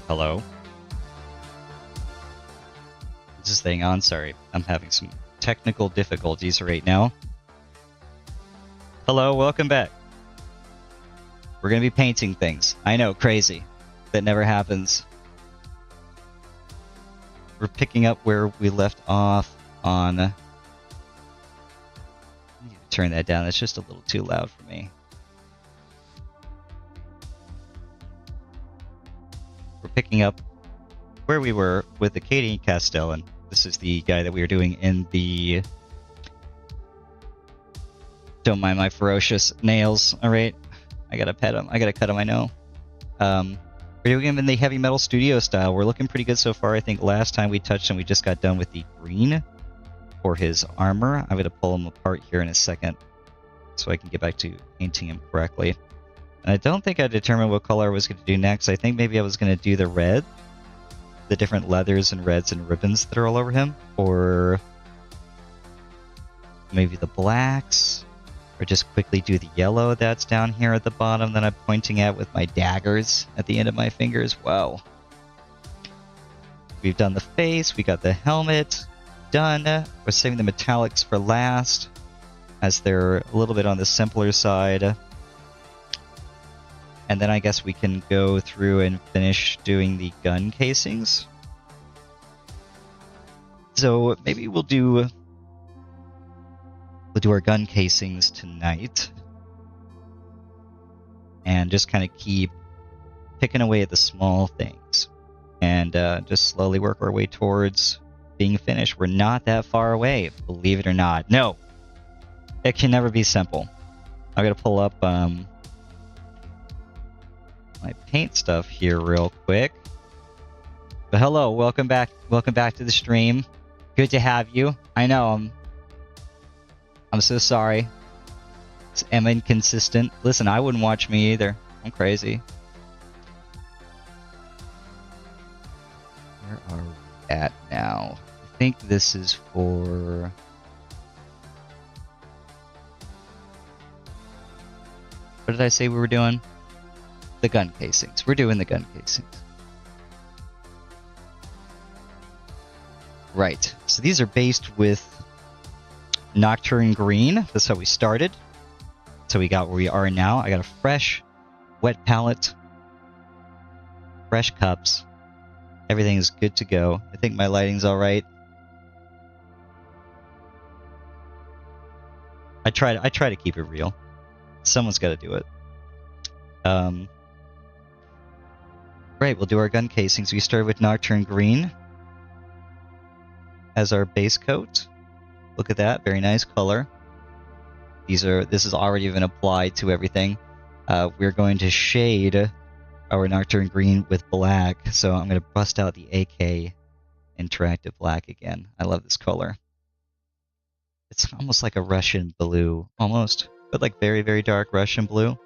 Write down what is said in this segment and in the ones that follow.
Hello? Is this thing on? Sorry, I'm having some technical difficulties right now. Hello, welcome back. We're going to be painting things. I know, crazy. That never happens. We're picking up where we left off on... I need to turn that down. That's just a little too loud for me. We're picking up where we were with the Katie Castellan. This is the guy that we were doing in the... Don't mind my ferocious nails, alright? I gotta pet him. I gotta cut him, I know. We're doing him in the heavy metal studio style. We're looking pretty good so far. I think last time we touched him, we just got done with the green for his armor. I'm gonna pull him apart here in a second so I can get back to painting him correctly. And I don't think I determined what color I was going to do next. I think maybe I was going to do the red, the different leathers and reds and ribbons that are all over him, or maybe the blacks, or just quickly do the yellow that's down here at the bottom that I'm pointing at with my daggers at the end of my fingers. Whoa. We've done the face, we got the helmet done. We're saving the metallics for last, as they're a little bit on the simpler side. And then I guess we can go through and finish doing the gun casings. So maybe we'll do our gun casings tonight. And just kind of keep picking away at the small things. And just slowly work our way towards being finished. We're not that far away, believe it or not. No! It can never be simple. I'm going to pull up... my paint stuff here real quick. But hello, welcome back to the stream. Good to have you. I know I'm so sorry. I'm inconsistent. Listen, I wouldn't watch me either. I'm crazy. Where are we at now? I think this is for... What did I say we were doing? The gun casings. We're doing the gun casings. Right. So these are based with Nocturne Green. That's how we started. So we got where we are now. I got a fresh, wet palette. Fresh cups. Everything is good to go. I think my lighting's alright. I try to keep it real. Someone's got to do it. Right, we'll do our gun casings. We start with Nocturne Green as our base coat. Look at that, very nice color. This has already been applied to everything. We're going to shade our Nocturne Green with black, so I'm going to bust out the AK Interactive Black again. I love this color. It's almost like a Russian blue, almost, but like very, very dark Russian blue.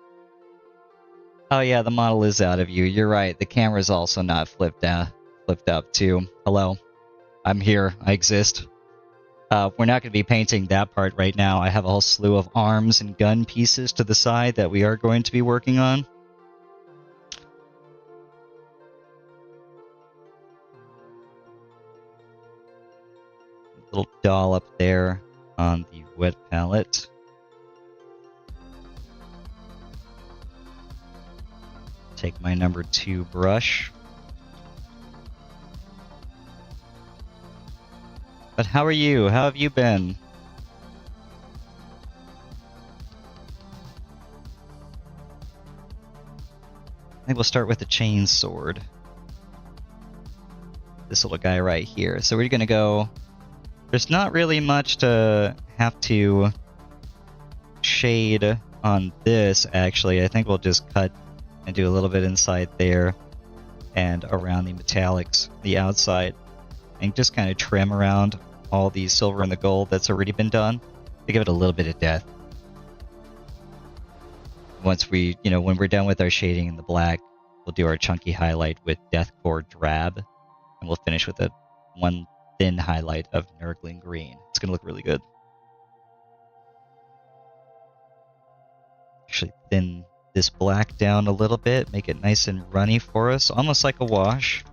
Oh yeah, the model is out of view. You're right. The camera's also not flipped up too. Hello. I'm here. I exist. We're not going to be painting that part right now. I have a whole slew of arms and gun pieces to the side that we are going to be working on. A little dollop there on the wet palette. Take my number 2 brush. But how are you? How have you been? I think we'll start with the chain sword. This little guy right here. So we're going to go... There's not really much to have to shade on this, actually. I think we'll just cut and do a little bit inside there and around the metallics, the outside, and just kind of trim around all the silver and the gold that's already been done to give it a little bit of depth. Once we, when we're done with our shading in the black, we'll do our chunky highlight with Deathcore Drab, and we'll finish with one thin highlight of Nurgling Green. It's going to look really good. Actually, thin this black down a little bit, make it nice and runny for us, almost like a wash.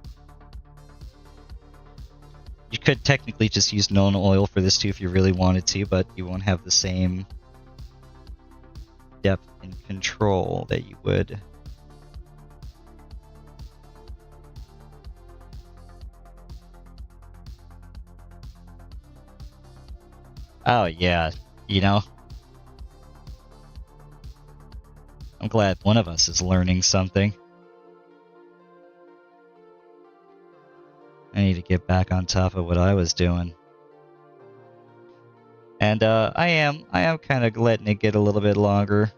You could technically just use Nuln Oil for this too if you really wanted to, but you won't have the same depth and control that you would. Oh yeah, you know, I'm glad one of us is learning something. I need to get back on top of what I was doing. And I am kind of letting it get a little bit longer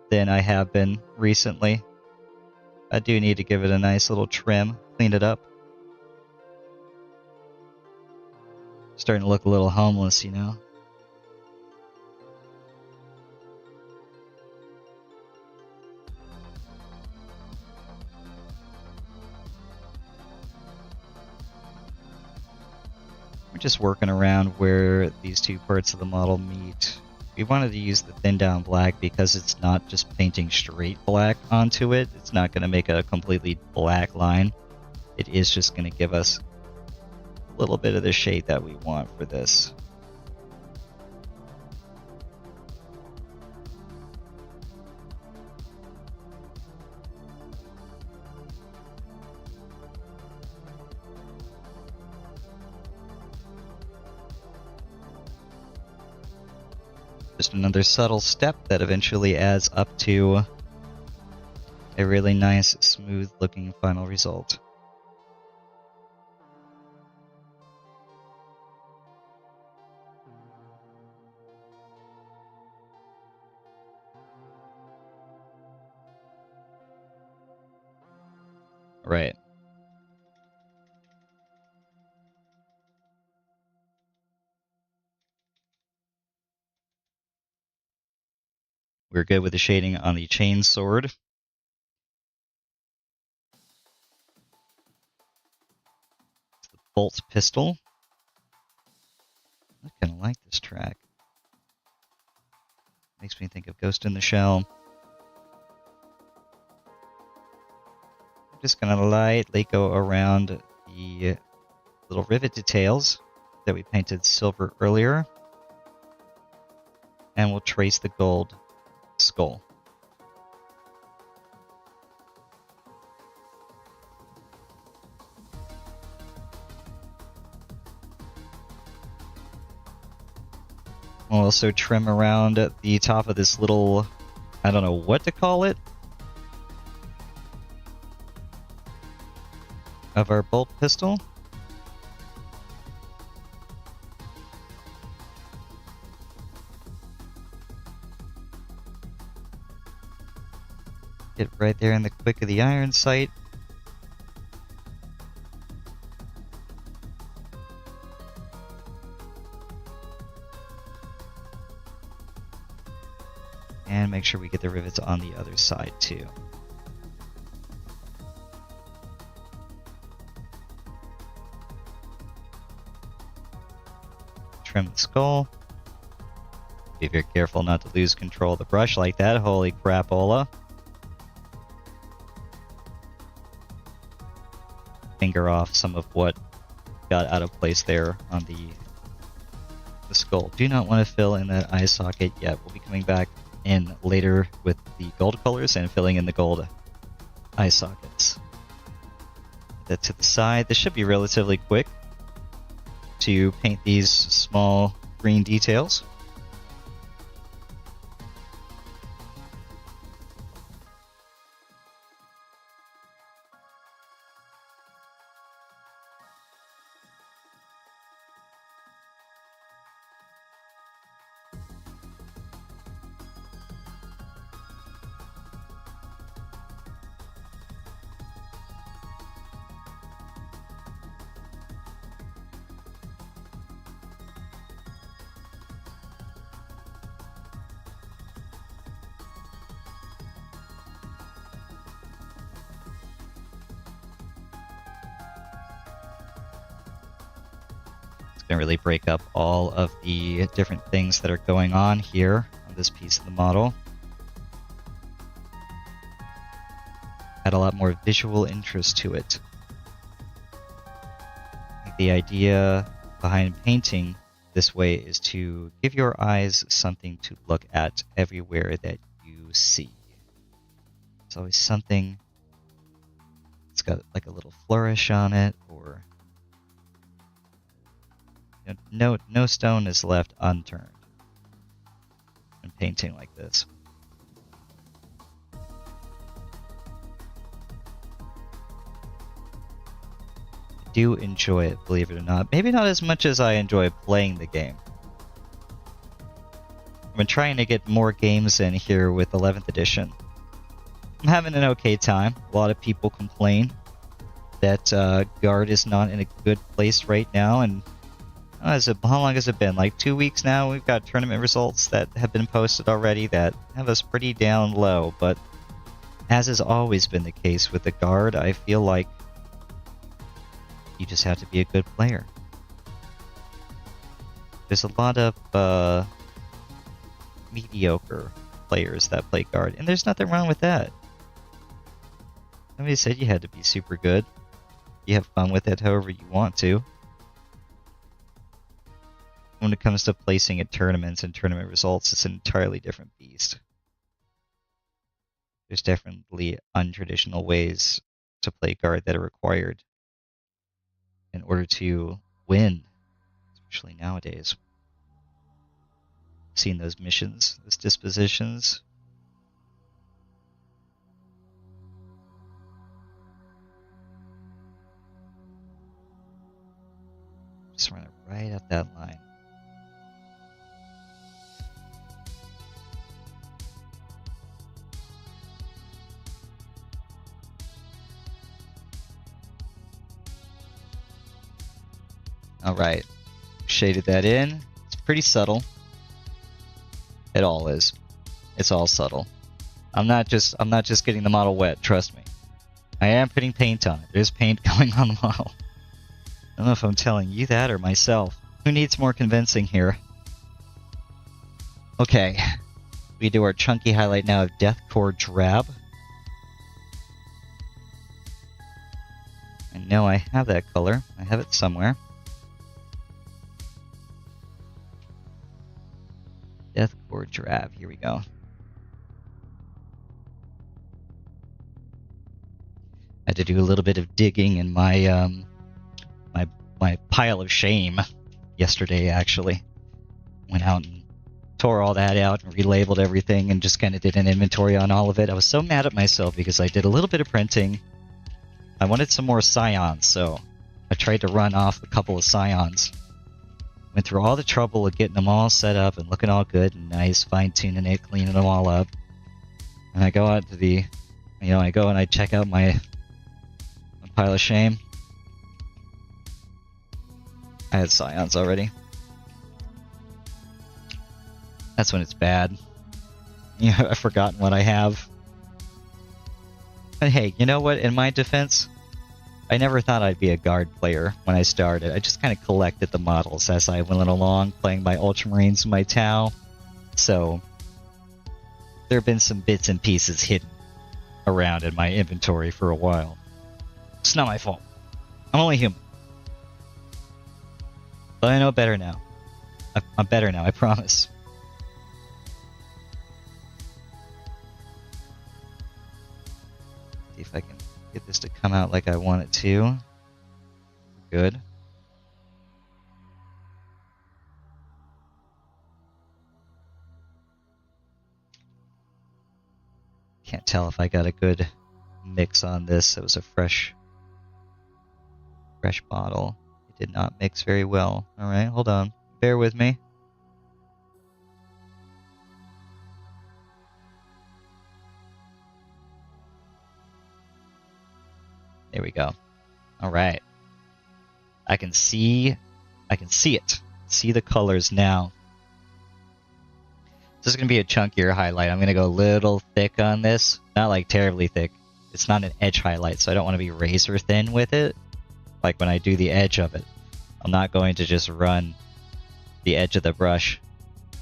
than I have been recently. I do need to give it a nice little trim, clean it up. Starting to look a little homeless, you know. We're just working around where these two parts of the model meet. We wanted to use the thin down black because it's not just painting straight black onto it. It's not going to make a completely black line. It is just going to give us a little bit of the shade that we want for this. Just another subtle step that eventually adds up to a really nice, smooth looking final result. Right. We're good with the shading on the chain sword. The bolt pistol. I kind of like this track. Makes me think of Ghost in the Shell. I'm just going to lightly go around the little rivet details that we painted silver earlier. And we'll trace the gold skull. We'll also trim around the top of this little, I don't know what to call it, of our bolt pistol. Get right there in the quick of the iron sight. And make sure we get the rivets on the other side too. Trim the skull. Be very careful not to lose control of the brush like that. Holy crapola. Finger off some of what got out of place there on the skull. Do not want to fill in that eye socket yet. We'll be coming back in later with the gold colors and filling in the gold eye sockets. Put that to the side. This should be relatively quick to paint these small green details. Going to really break up all of the different things that are going on here on this piece of the model. add a lot more visual interest to it. The idea behind painting this way is to give your eyes something to look at everywhere that you see. It's always something. It's got like a little flourish on it, or no stone is left unturned when painting like this. I do enjoy it, believe it or not. Maybe not as much as I enjoy playing the game. I've been trying to get more games in here with 11th edition. I'm having an okay time. A lot of people complain that Guard is not in a good place right now, and how long has it been? Like 2 weeks now? We've got tournament results that have been posted already that have us pretty down low, but as has always been the case with the Guard, I feel like you just have to be a good player. There's a lot of mediocre players that play Guard, and there's nothing wrong with that. Nobody said you had to be super good. You have fun with it however you want to. When it comes to placing at tournaments and tournament results, it's an entirely different beast. There's definitely untraditional ways to play Guard that are required in order to win, especially nowadays. Seeing those missions, those dispositions. Just run it right up that line. Alright, shaded that in. It's pretty subtle. It all is. It's all subtle. I'm not just getting the model wet, trust me. I am putting paint on it. There's paint going on the model. I don't know if I'm telling you that or myself. Who needs more convincing here? Okay. We do our chunky highlight now of Deathcore Drab. I know I have that color. I have it somewhere. Deathcore Drab. Here we go. I had to do a little bit of digging in my my pile of shame yesterday, actually. Went out and tore all that out and relabeled everything and just kind of did an inventory on all of it. I was so mad at myself because I did a little bit of printing. I wanted some more scions, so I tried to run off a couple of scions. Went through all the trouble of getting them all set up and looking all good and nice, fine-tuning it, cleaning them all up. And I go out to the, I go and I check out my pile of shame. I had scions already. That's when it's bad. I've forgotten what I have. But hey, you know what? In my defense, I never thought I'd be a Guard player when I started. I just kind of collected the models as I went along, playing my Ultramarines and my Tau. So, there have been some bits and pieces hidden around in my inventory for a while. It's not my fault. I'm only human. But I know better now. I'm better now, I promise. See if I can get this to come out like I want it to. Good. Can't tell if I got a good mix on this. It was a fresh bottle. It did not mix very well. Alright, hold on. Bear with me. There we go. Alright. I can see it. See the colors now. This is going to be a chunkier highlight. I'm going to go a little thick on this. Not like terribly thick. It's not an edge highlight, so I don't want to be razor thin with it. Like when I do the edge of it. I'm not going to just run the edge of the brush.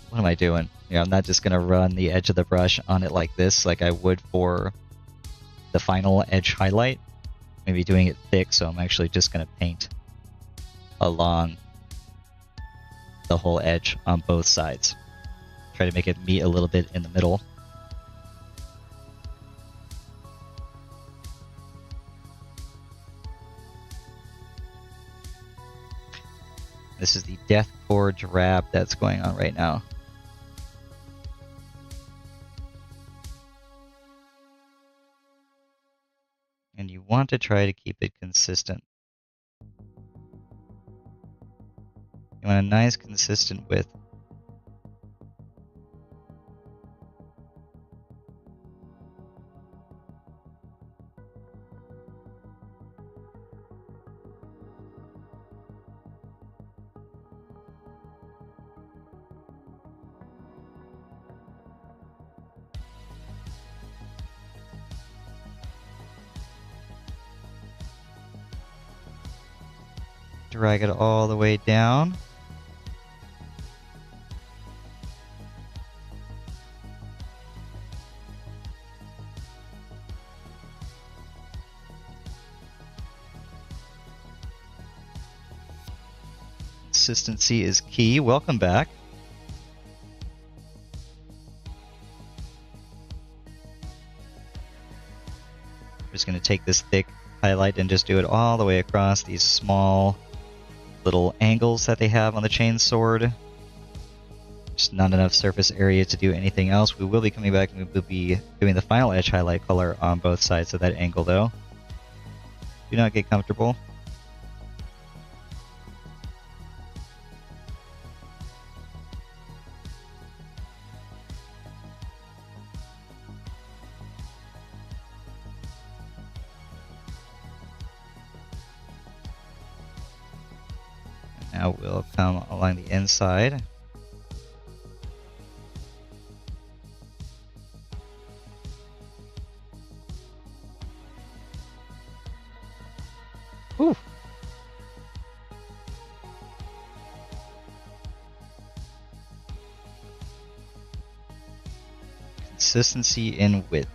What am I doing? I'm not just going to run the edge of the brush on it like this, like I would for the final edge highlight. Maybe doing it thick, so I'm actually just going to paint along the whole edge on both sides. Try to make it meet a little bit in the middle. This is the Deathcore drab that's going on right now. And you want to try to keep it consistent. You want a nice consistent width. Drag it all the way down. Consistency is key. Welcome back. I'm just going to take this thick highlight and just do it all the way across these small little angles that they have on the chain sword. Just not enough surface area to do anything else. We will be coming back and we will be doing the final edge highlight color on both sides of that angle though. Do not get comfortable. Now we'll come along the inside. Whew. Consistency in width.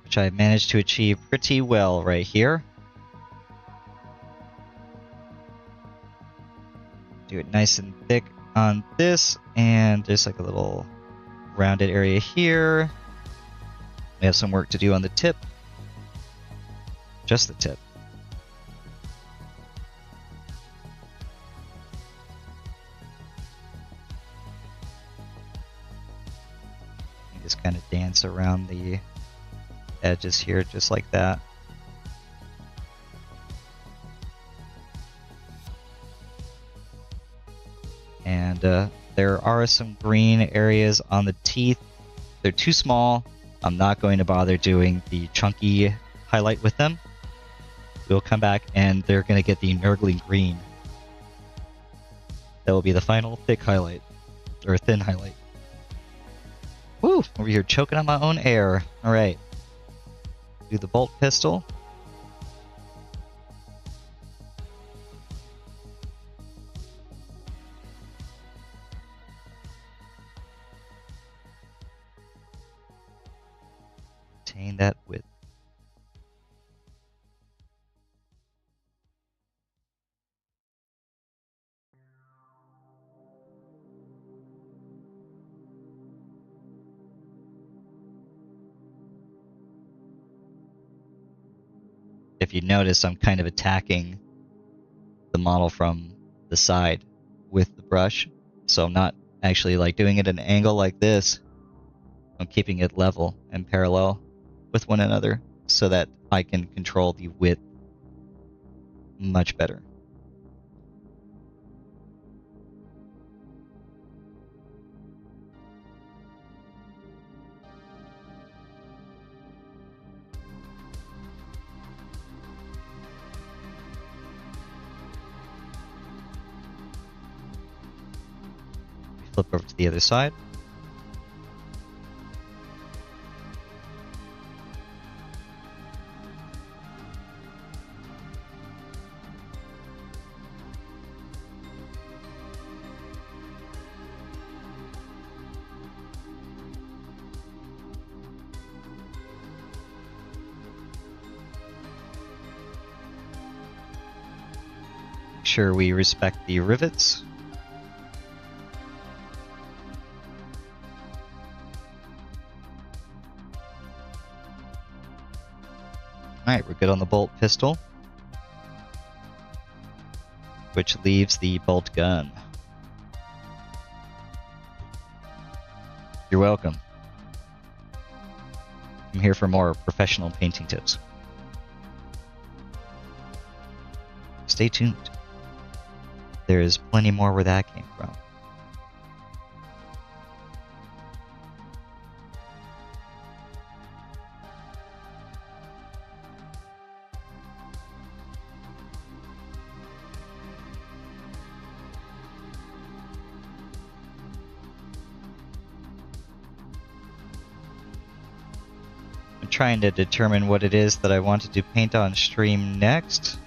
Which I managed to achieve pretty well right here. Do it nice and thick on this, and there's like a little rounded area here. We have some work to do on the tip. Just the tip. You just kind of dance around the edges here, just like that. And there are some green areas on the teeth. They're too small. I'm not going to bother doing the chunky highlight with them. We'll come back and they're going to get the nurgling green. That will be the final thick highlight, or thin highlight. Woo! Over here choking on my own air. Alright. Do the bolt pistol. Maintain that width. If you notice, I'm kind of attacking the model from the side with the brush. So I'm not actually like doing it at an angle like this. I'm keeping it level and parallel with one another so that I can control the width much better. Flip over to the other side. make sure we respect the rivets. Alright, we're good on the bolt pistol, which leaves the bolt gun. You're welcome. I'm here for more professional painting tips. Stay tuned. There is plenty more where that came from. I'm trying to determine what it is that I wanted to paint on stream next.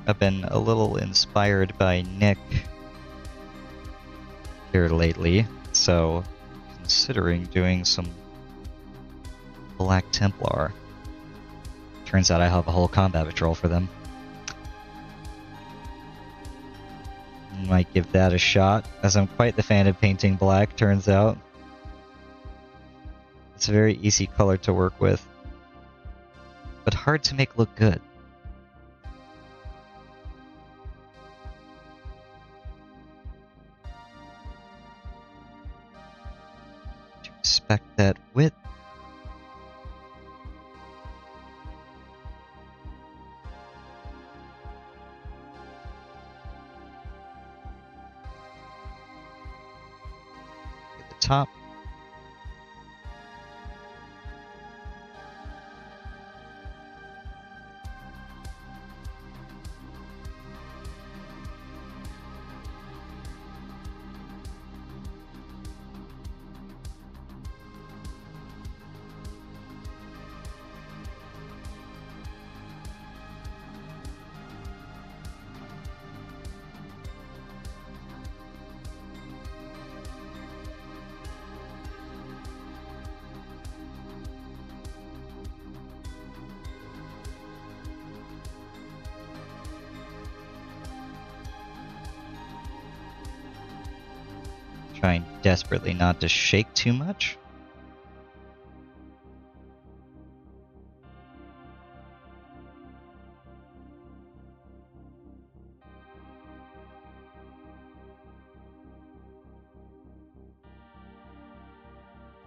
I've been a little inspired by Nick here lately, so considering doing some Black Templar. Turns out I have a whole combat patrol for them. Might give that a shot, as I'm quite the fan of painting black, turns out. It's a very easy color to work with, but hard to make look good. To respect that width. At the top. Trying desperately not to shake too much.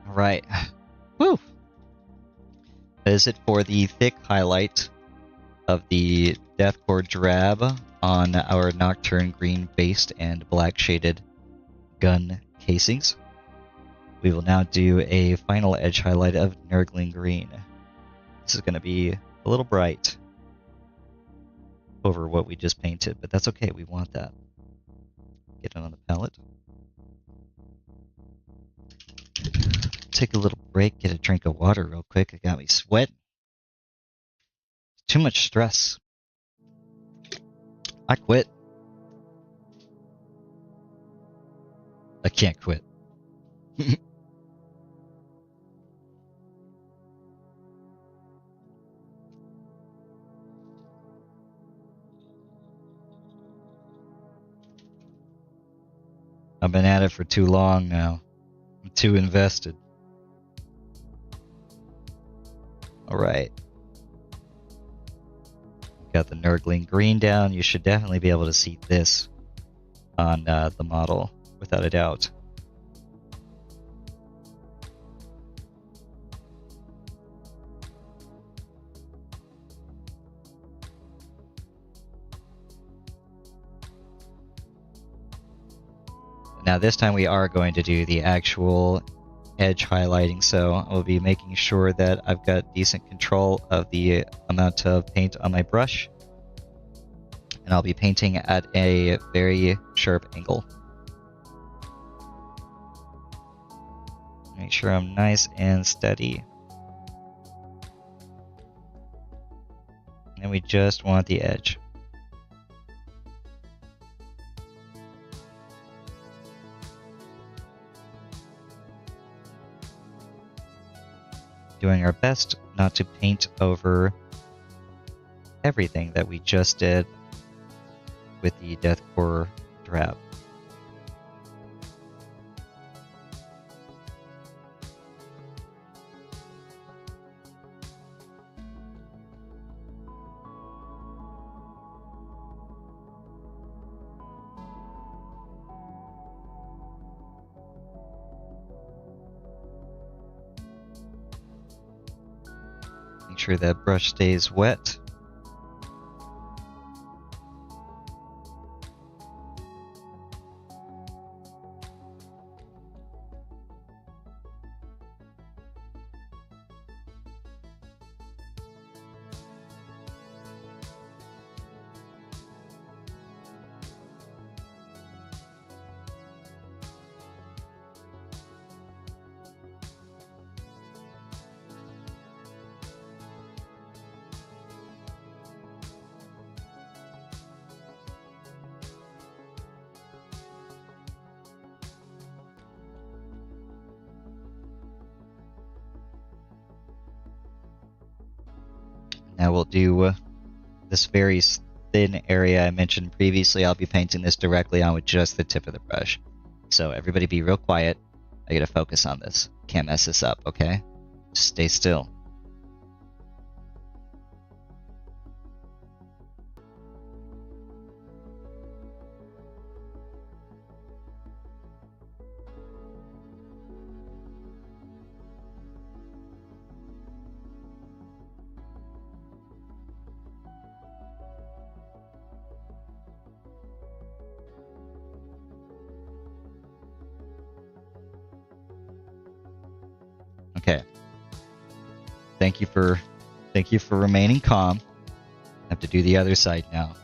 All right. Woo! That is it for the thick highlight of the Deathcore Drab on our Nocturne Green based and black shaded gun casings. We will now do a final edge highlight of Nurgling Green. This is going to be a little bright over what we just painted, but that's okay, we want that. Get it on the palette. Take a little break, get a drink of water real quick. It got me sweating. Too much stress. I quit. I can't quit. I've been at it for too long now. I'm too invested. Alright. Got the Nurgling Green down. You should definitely be able to see this on the model, without a doubt. Now this time we are going to do the actual edge highlighting, so I'll be making sure that I've got decent control of the amount of paint on my brush. And I'll be painting at a very sharp angle. Make sure I'm nice and steady. And we just want the edge. Doing our best not to paint over everything that we just did with the Deathcore drab. Make sure that brush stays wet. Now we'll do this very thin area I mentioned previously. I'll be painting this directly on with just the tip of the brush. So everybody be real quiet. I gotta focus on this. Can't mess this up, okay? Just stay still. Okay. Thank you for remaining calm. I have to do the other side now.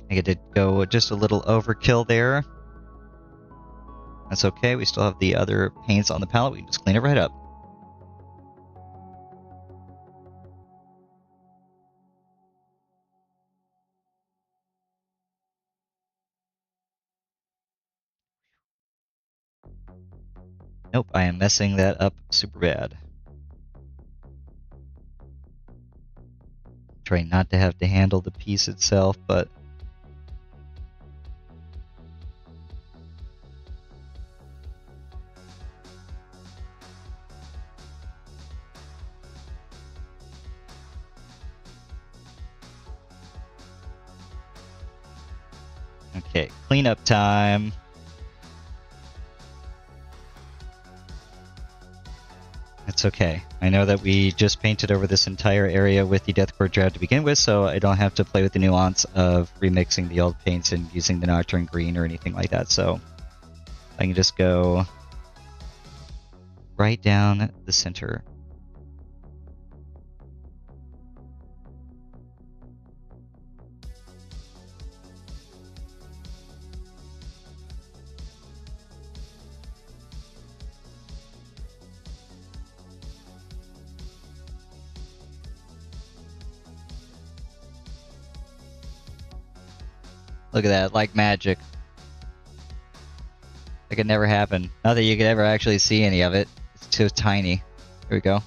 I did go just a little overkill there. That's okay. We still have the other paints on the palette. We can just clean it right up. Nope, I am messing that up super bad. Trying not to have to handle the piece itself, but okay, cleanup time. It's okay. I know that we just painted over this entire area with the Deathcore Drab to begin with, so I don't have to play with the nuance of remixing the old paints and using the Nocturne Green or anything like that, so I can just go right down the center. Look at that, like magic. That could never happen. Not that you could ever actually see any of it. It's too tiny. Here we go.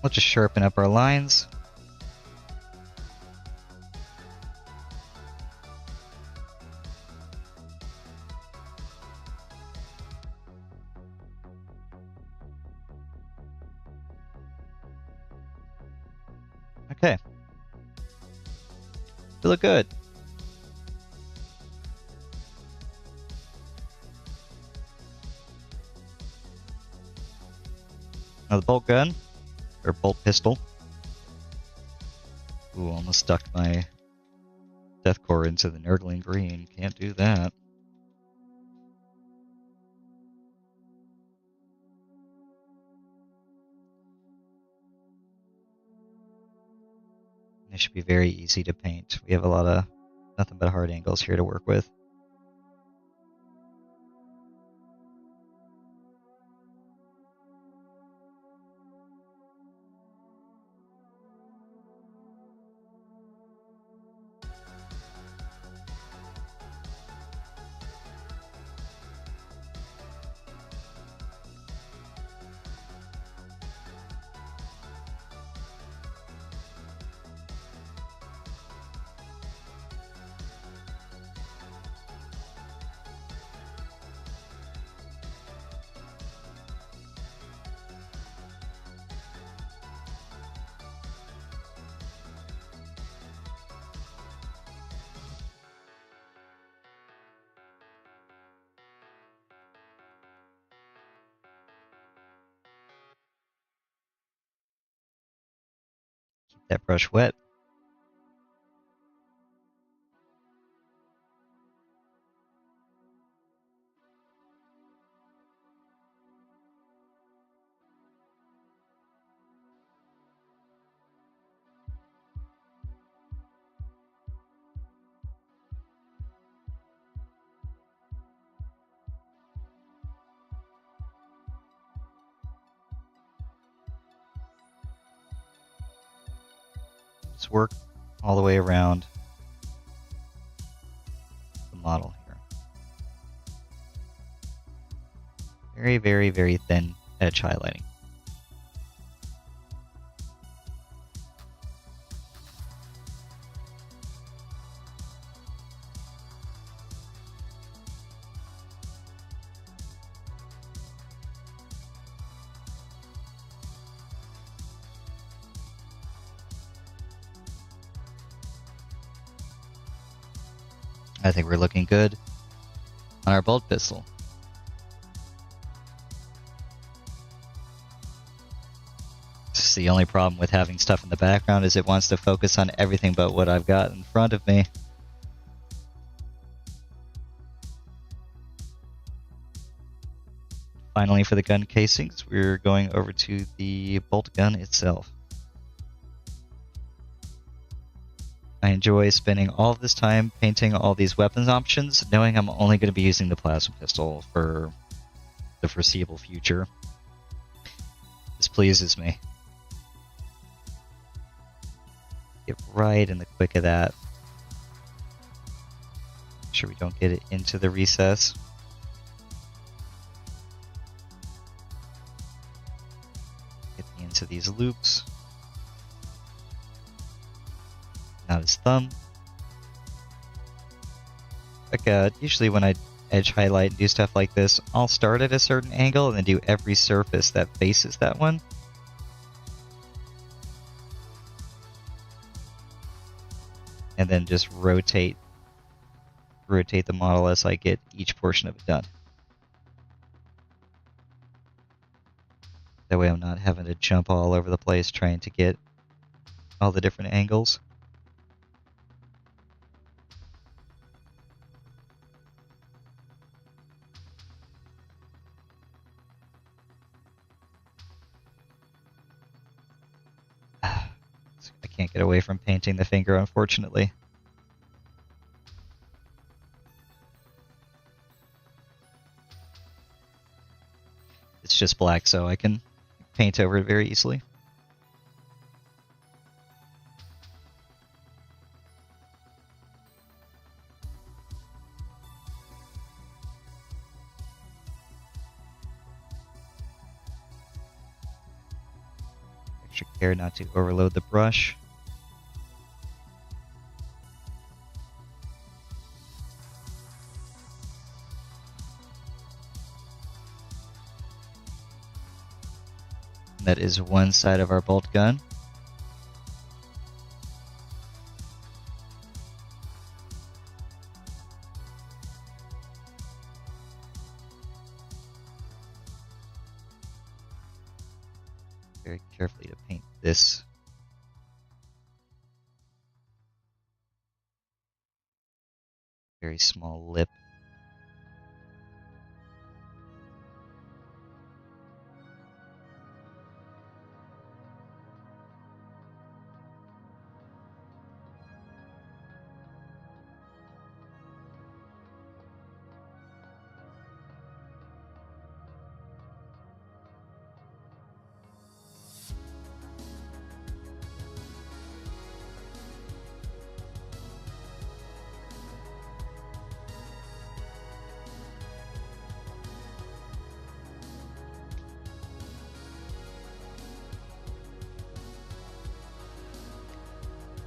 We'll just sharpen up our lines. Okay. We look good. Now the bolt gun, or bolt pistol. Ooh, almost stuck my death core into the nurgling green. Can't do that. It should be very easy to paint. We have a lot of nothing but hard angles here to work with. Keep that brush wet. Just work all the way around the model here. Very, very, very thin edge highlighting. I think we're looking good on our bolt pistol. It's the only problem with having stuff in the background is it wants to focus on everything but what I've got in front of me. Finally, for the gun casings, we're going over to the bolt gun itself. I enjoy spending all of this time painting all these weapons options, knowing I'm only going to be using the plasma pistol for the foreseeable future. This pleases me. Get right in the quick of that. Make sure we don't get it into the recess. Get me into these loops. Not his thumb. Like, usually when I edge highlight and do stuff like this, I'll start at a certain angle and then do every surface that faces that one. And then just rotate the model as I get each portion of it done. That way I'm not having to jump all over the place trying to get all the different angles. I can't get away from painting the finger, unfortunately. It's just black, so I can paint over it very easily. Extra care not to overload the brush. That is one side of our bolt gun. very carefully to paint this. Very small lip.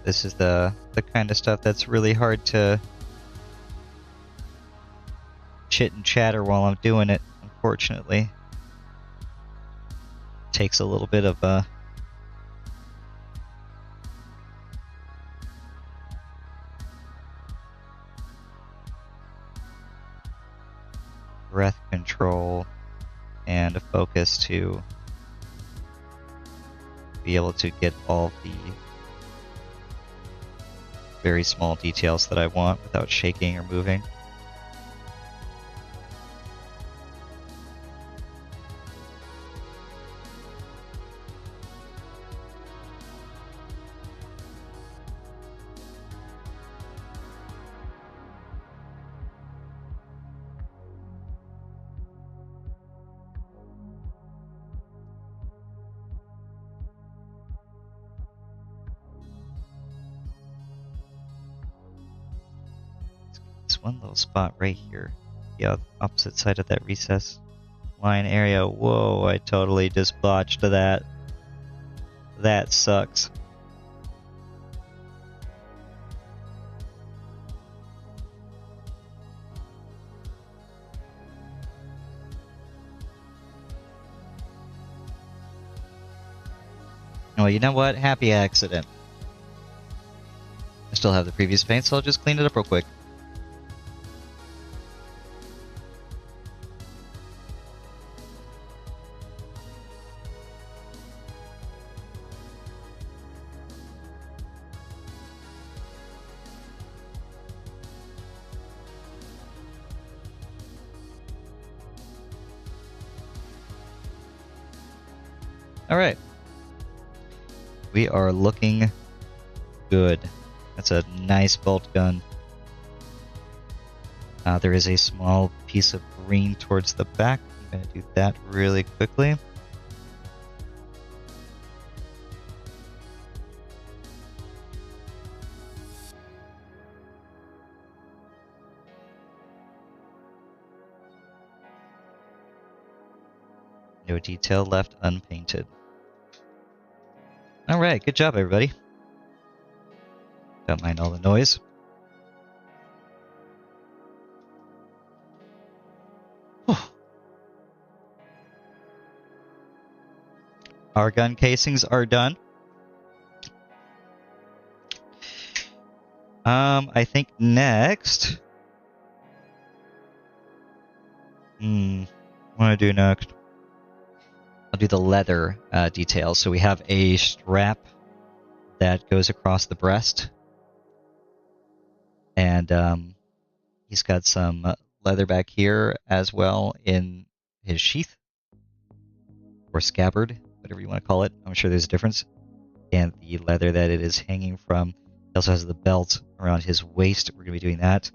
This is the kind of stuff that's really hard to chit and chatter while I'm doing it, unfortunately. Takes a little bit of breath control and a focus to be able to get all the very small details that I want without shaking or moving. One little spot right here, the opposite side of that recess line area. Whoa, I totally just botched that. That sucks. Oh, you know what? Happy accident. I still have the previous paint, so I'll just clean it up real quick. Alright. We are looking good. That's a nice bolt gun. There is a small piece of green towards the back. I'm going to do that really quickly. No detail left unpainted. Alright, good job everybody. Don't mind all the noise. Whew. Our gun casings are done. I think next... what do I do next? I'll do the leather details. So we have a strap that goes across the breast. And he's got some leather back here as well in his sheath. Or scabbard, whatever you want to call it. I'm sure there's a difference. And the leather that it is hanging from. He also has the belt around his waist. We're going to be doing that.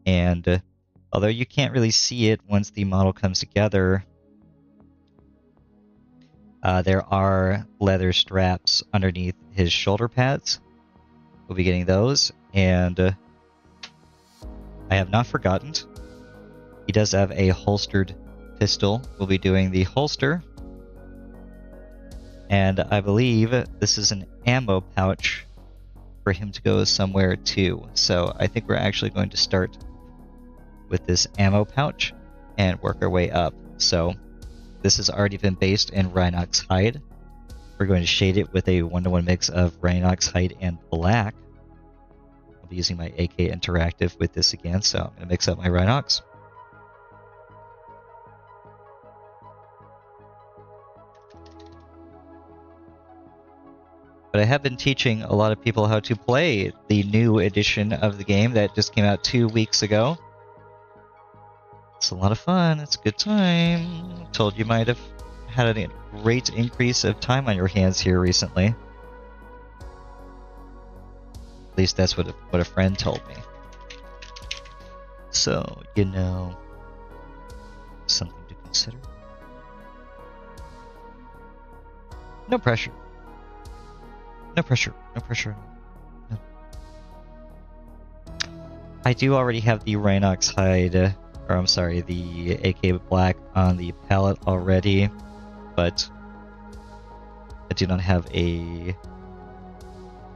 And although you can't really see it once the model comes together... there are leather straps underneath his shoulder pads. We'll be getting those. And I have not forgotten. He does have a holstered pistol. We'll be doing the holster. And I believe this is an ammo pouch for him to go somewhere too. So I think we're actually going to start with this ammo pouch and work our way up. So this has already been based in Rhinox hide. We're going to shade it with a 1-to-1 mix of Rhinox hide and black. I'll be using my AK Interactive with this again, so I'm going to mix up my Rhinox. But I have been teaching a lot of people how to play the new edition of the game that just came out 2 weeks ago. It's a lot of fun. It's a good time. Told you might have had a great increase of time on your hands here recently. At least that's what a friend told me. So, you know, something to consider. No pressure. No pressure. No pressure. No. I do already have the Rhinox hide, or I'm sorry, the AK Black on the palette already, but I do not have a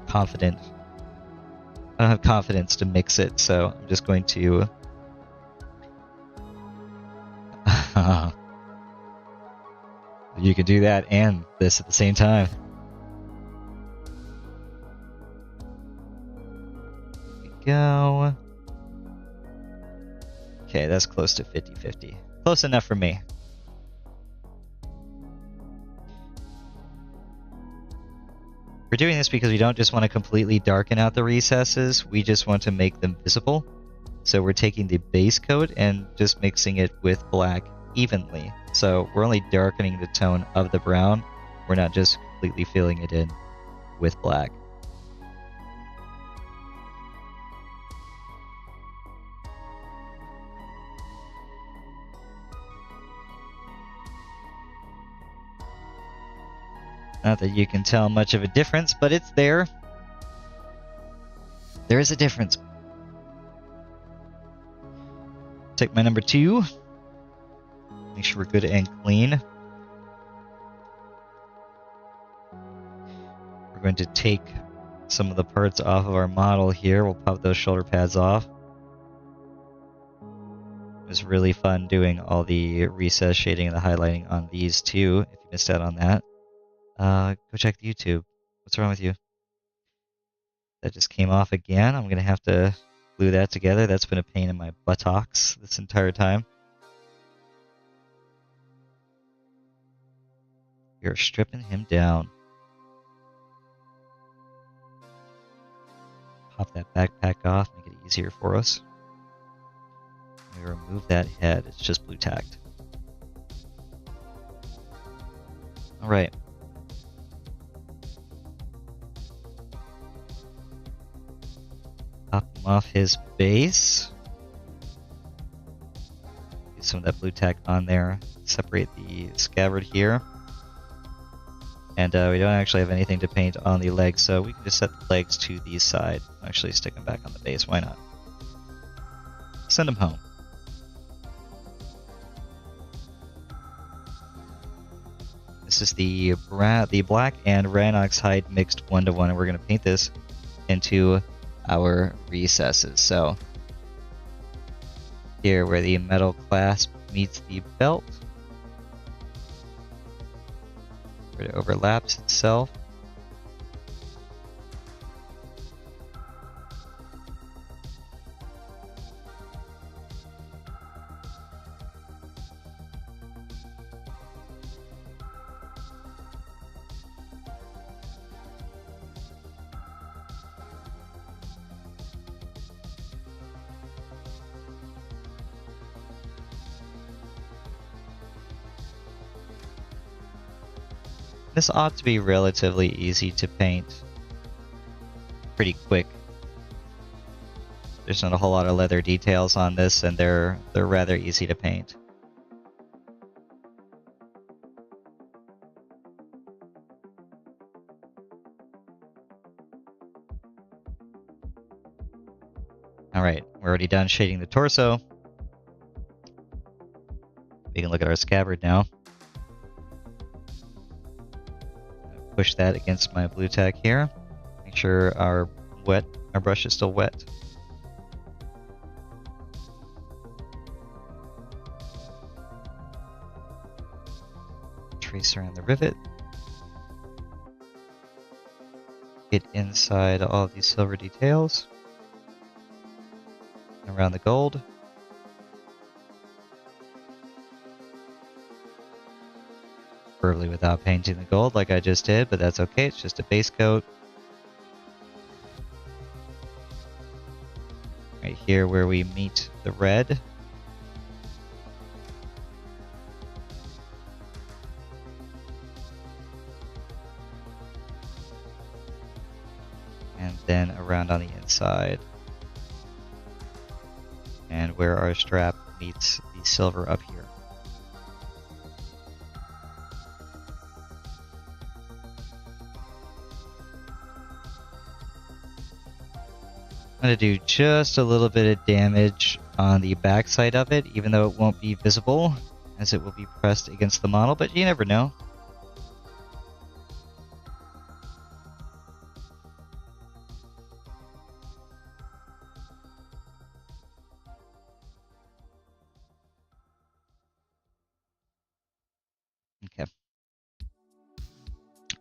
confident. I don't have confidence to mix it, so I'm just going to. You can do that and this at the same time. There we go. Okay, that's close to 50-50. Close enough for me. We're doing this because we don't just want to completely darken out the recesses, we just want to make them visible. So we're taking the base coat and just mixing it with black evenly. So we're only darkening the tone of the brown. We're not just completely filling it in with black. Not that you can tell much of a difference, but it's there. There is a difference. Take my number 2. Make sure we're good and clean. We're going to take some of the parts off of our model here. We'll pop those shoulder pads off. It was really fun doing all the recess shading and the highlighting on these too. If you missed out on that, go check the YouTube. What's wrong with you? That just came off again. I'm going to have to glue that together. That's been a pain in my buttocks this entire time. We are stripping him down. Pop that backpack off, make it easier for us. We remove that head. It's just blue tacked. All right. Pop him off his base. Get some of that blue tack on there. Separate the scabbard here. And we don't actually have anything to paint on the legs, so we can just set the legs to the side. Actually stick them back on the base. Why not? Send them home. This is the black and Rhinox hide mixed 1-to-1, and we're going to paint this into our recesses. So here where the metal clasp meets the belt, where it overlaps itself. This ought to be relatively easy to paint. Pretty quick. There's not a whole lot of leather details on this, and they're rather easy to paint. Alright, we're already done shading the torso. We can look at our scabbard now. Push that against my blue tack here. Make sure our brush is still wet. Trace around the rivet. Get inside all of these silver details. Around the gold. Preferably without painting the gold like I just did, but that's okay. It's just a base coat. Right here where we meet the red. And then around on the inside. And where our strap meets the silver up here. I'm going to do just a little bit of damage on the back side of it, even though it won't be visible, as it will be pressed against the model, but you never know. Okay.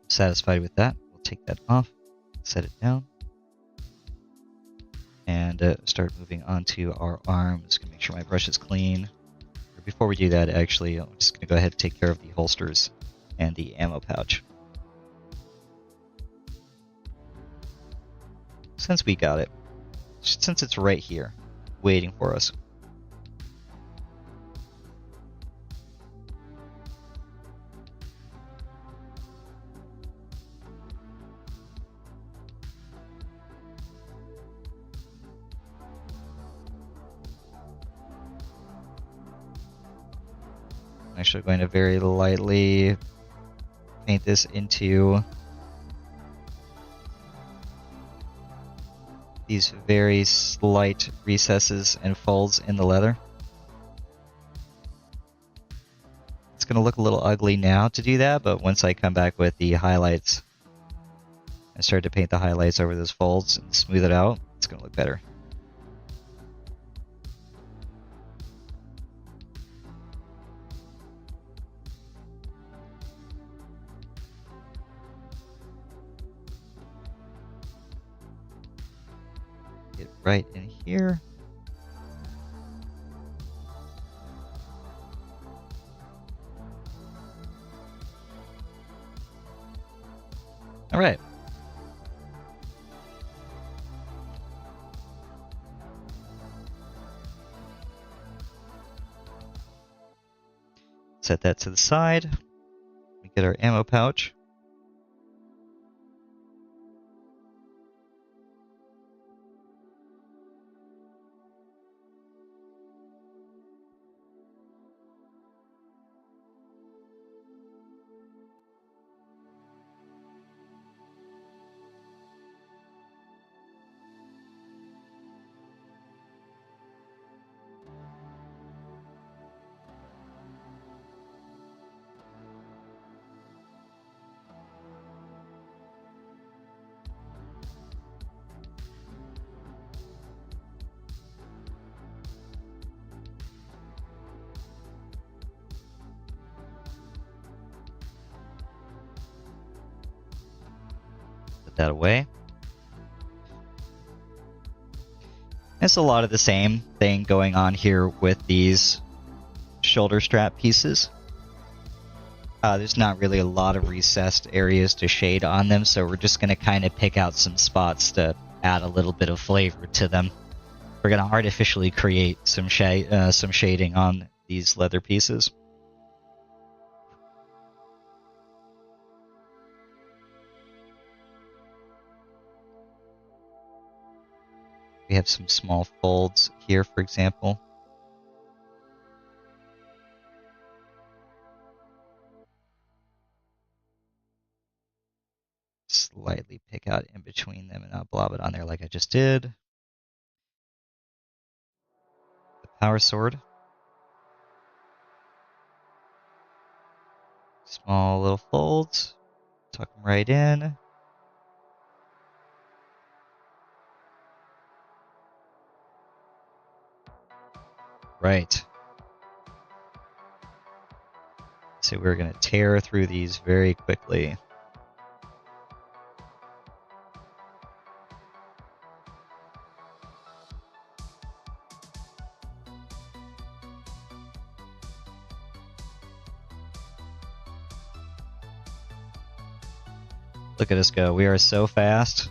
Satisfied with that. We'll take that off, set it down, and start moving on to our arms. Gonna make sure my brush is clean. Before we do that, actually, I'm just gonna go ahead and take care of the holsters and the ammo pouch. Since we got it, since it's right here, waiting for us. I'm actually going to very lightly paint this into these very slight recesses and folds in the leather. It's going to look a little ugly now to do that, but once I come back with the highlights and start to paint the highlights over those folds and smooth it out, it's going to look better. Get right in here. All right. Set that to the side. We get our ammo pouch. That away. It's a lot of the same thing going on here with these shoulder strap pieces. There's not really a lot of recessed areas to shade on them, so we're just going to kind of pick out some spots to add a little bit of flavor to them. We're going to artificially create some shading on these leather pieces. We have some small folds here, for example. Slightly pick out in between them and not blob it on there like I just did. The power sword. Small little folds. Tuck them right in. Right. So we're going to tear through these very quickly. Look at us go. We are so fast.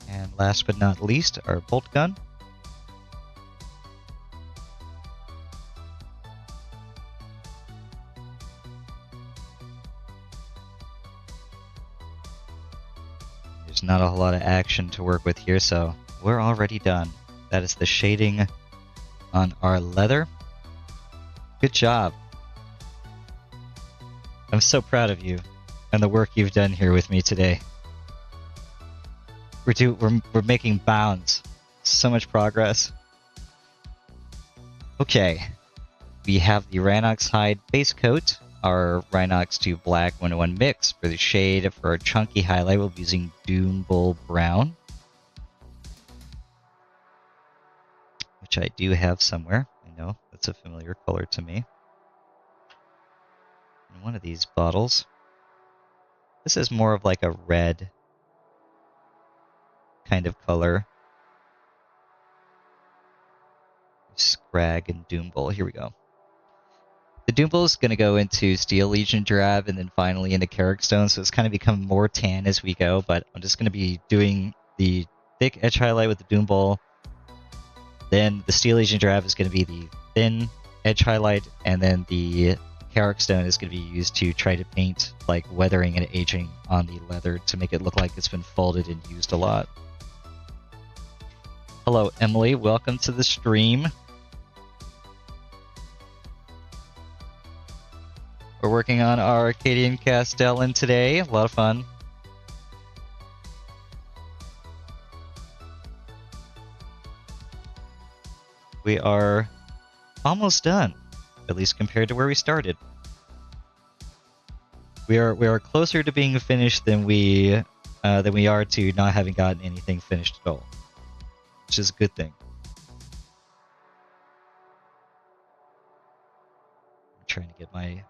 And last but not least, our bolt gun. There's not a whole lot of action to work with here, so we're already done. That is the shading on our leather. Good job. I'm so proud of you and the work you've done here with me today. We're making bounds. So much progress. Okay. We have the Rhinox hide base coat, our Rhinox to black 101 mix. For the shade for our chunky highlight, we'll be using Doom Bull Brown, which I do have somewhere. I know that's a familiar color to me. In one of these bottles. This is more of like a red kind of color. Scrag and Doom Bull. Here we go. The Doom Bull is going to go into Steel Legion Drab and then finally into Carrick Stone, so it's kind of become more tan as we go, but I'm just going to be doing the thick edge highlight with the Doom Bull. Then the Steel Legion Drab is going to be the thin edge highlight, and then the Carrick Stone is going to be used to try to paint like weathering and aging on the leather to make it look like it's been folded and used a lot. Hello, Emily. Welcome to the stream. We're working on our Arcadian Castellan today. A lot of fun. We are almost done, at least compared to where we started. We are closer to being finished than we are to not having gotten anything finished at all, which is a good thing. I'm trying to get my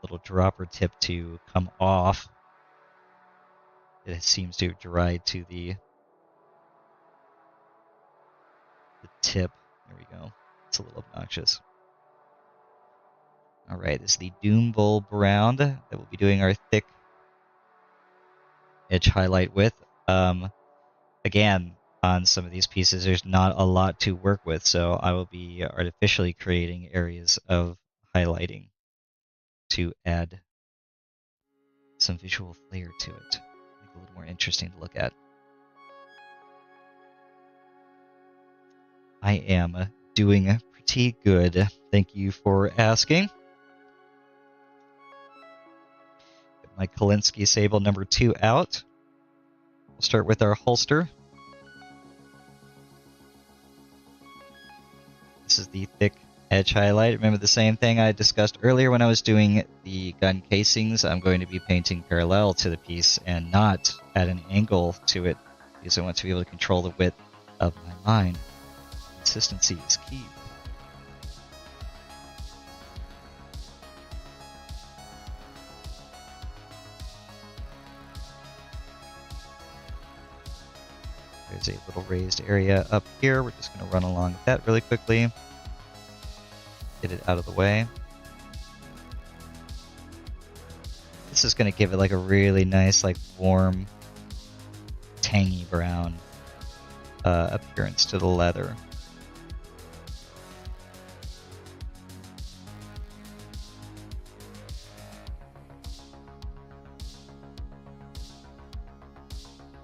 little dropper tip to come off. It seems to have dried to the tip. There we go. It's a little obnoxious. Alright, this is the Doom Bull Brown that we'll be doing our thick edge highlight with. Again, on some of these pieces, there's not a lot to work with, so I will be artificially creating areas of highlighting to add some visual flair to it. Make it a little more interesting to look at. I am doing pretty good. Thank you for asking. Get my Kolinsky Sable number 2 out. We'll start with our holster. This is the thick edge highlight. Remember the same thing I discussed earlier when I was doing the gun casings. I'm going to be painting parallel to the piece and not at an angle to it, because I want to be able to control the width of my line. Consistency is key. There's a little raised area up here. We're just going to run along with that really quickly. Get it out of the way. This is going to give it like a really nice, like warm, tangy brown appearance to the leather.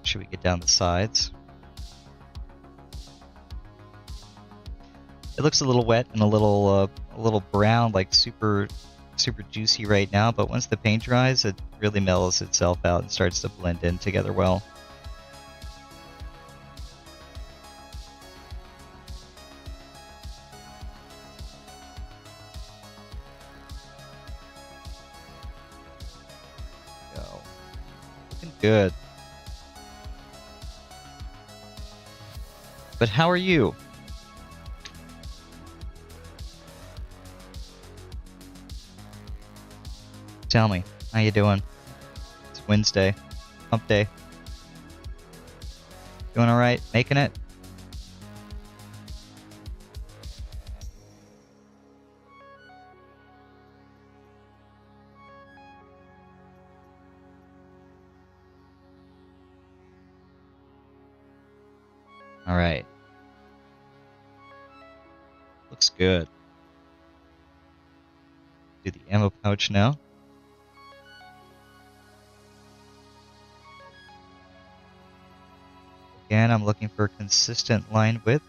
Should we get down the sides? It looks a little wet and a little brown, like super juicy right now, but once the paint dries, it really mellows itself out and starts to blend in together well. good. But how are you? Tell me, how you doing? It's Wednesday, hump day. Doing all right? Making it? All right. Looks good. Do the ammo pouch now. Again, I'm looking for consistent line width.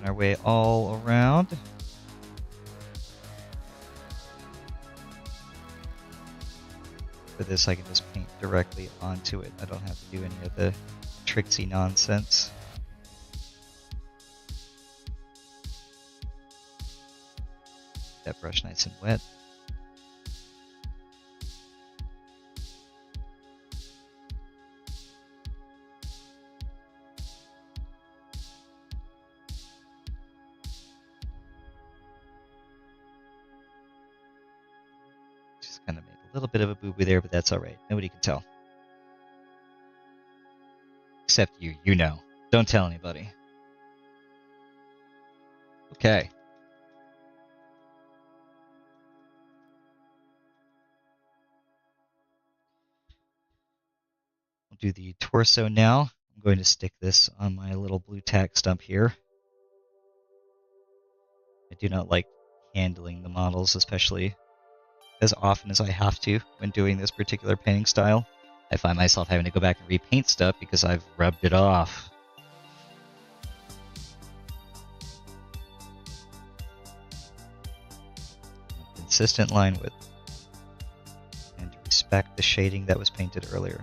Our way all around. For this, I can just paint directly onto it. I don't have to do any of the tricksy nonsense. That brush nice and wet. Kind of made a little bit of a boo-boo there, but that's all right. Nobody can tell. Except you. You know. Don't tell anybody. Okay. We'll do the torso now. I'm going to stick this on my little blue tack stump here. I do not like handling the models, especially as often as I have to when doing this particular painting style. I find myself having to go back and repaint stuff because I've rubbed it off. Consistent line width. And respect the shading that was painted earlier.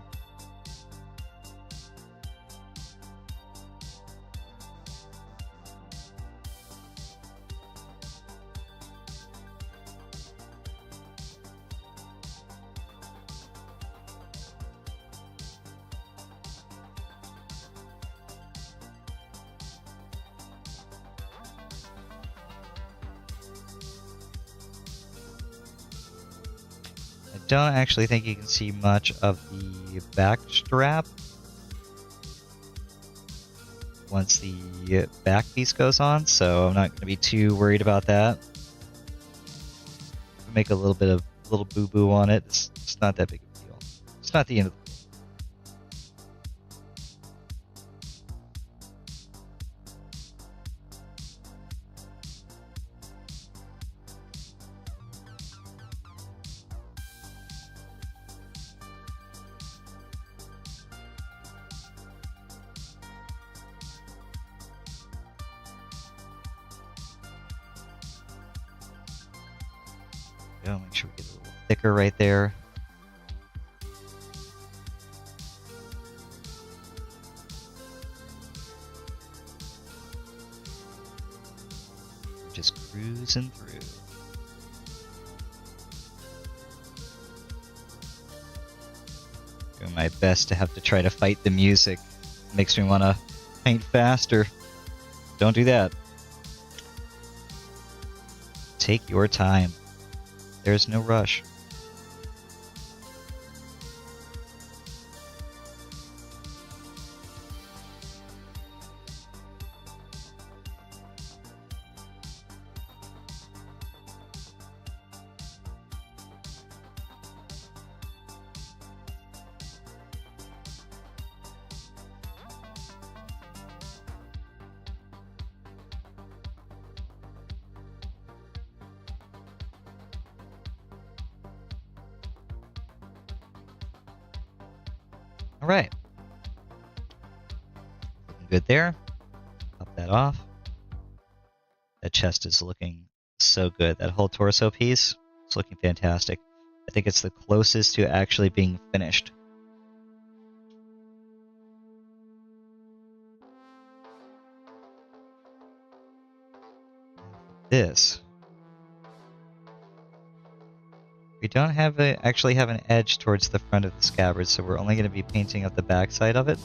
Don't actually think you can see much of the back strap once the back piece goes on, so I'm not going to be too worried about that. Make a little bit of little boo-boo on it. It's not that big of a deal. It's not the end of the Make sure we get a little thicker right there. Just cruising through. Doing my best to have to try to fight the music. Makes me want to paint faster. Don't do that. Take your time. There's no rush. All right. Looking good there. Pop that off. That chest is looking so good. That whole torso piece is looking fantastic. I think it's the closest to actually being finished. This. We don't actually have an edge towards the front of the scabbard, so we're only going to be painting up the back side of it.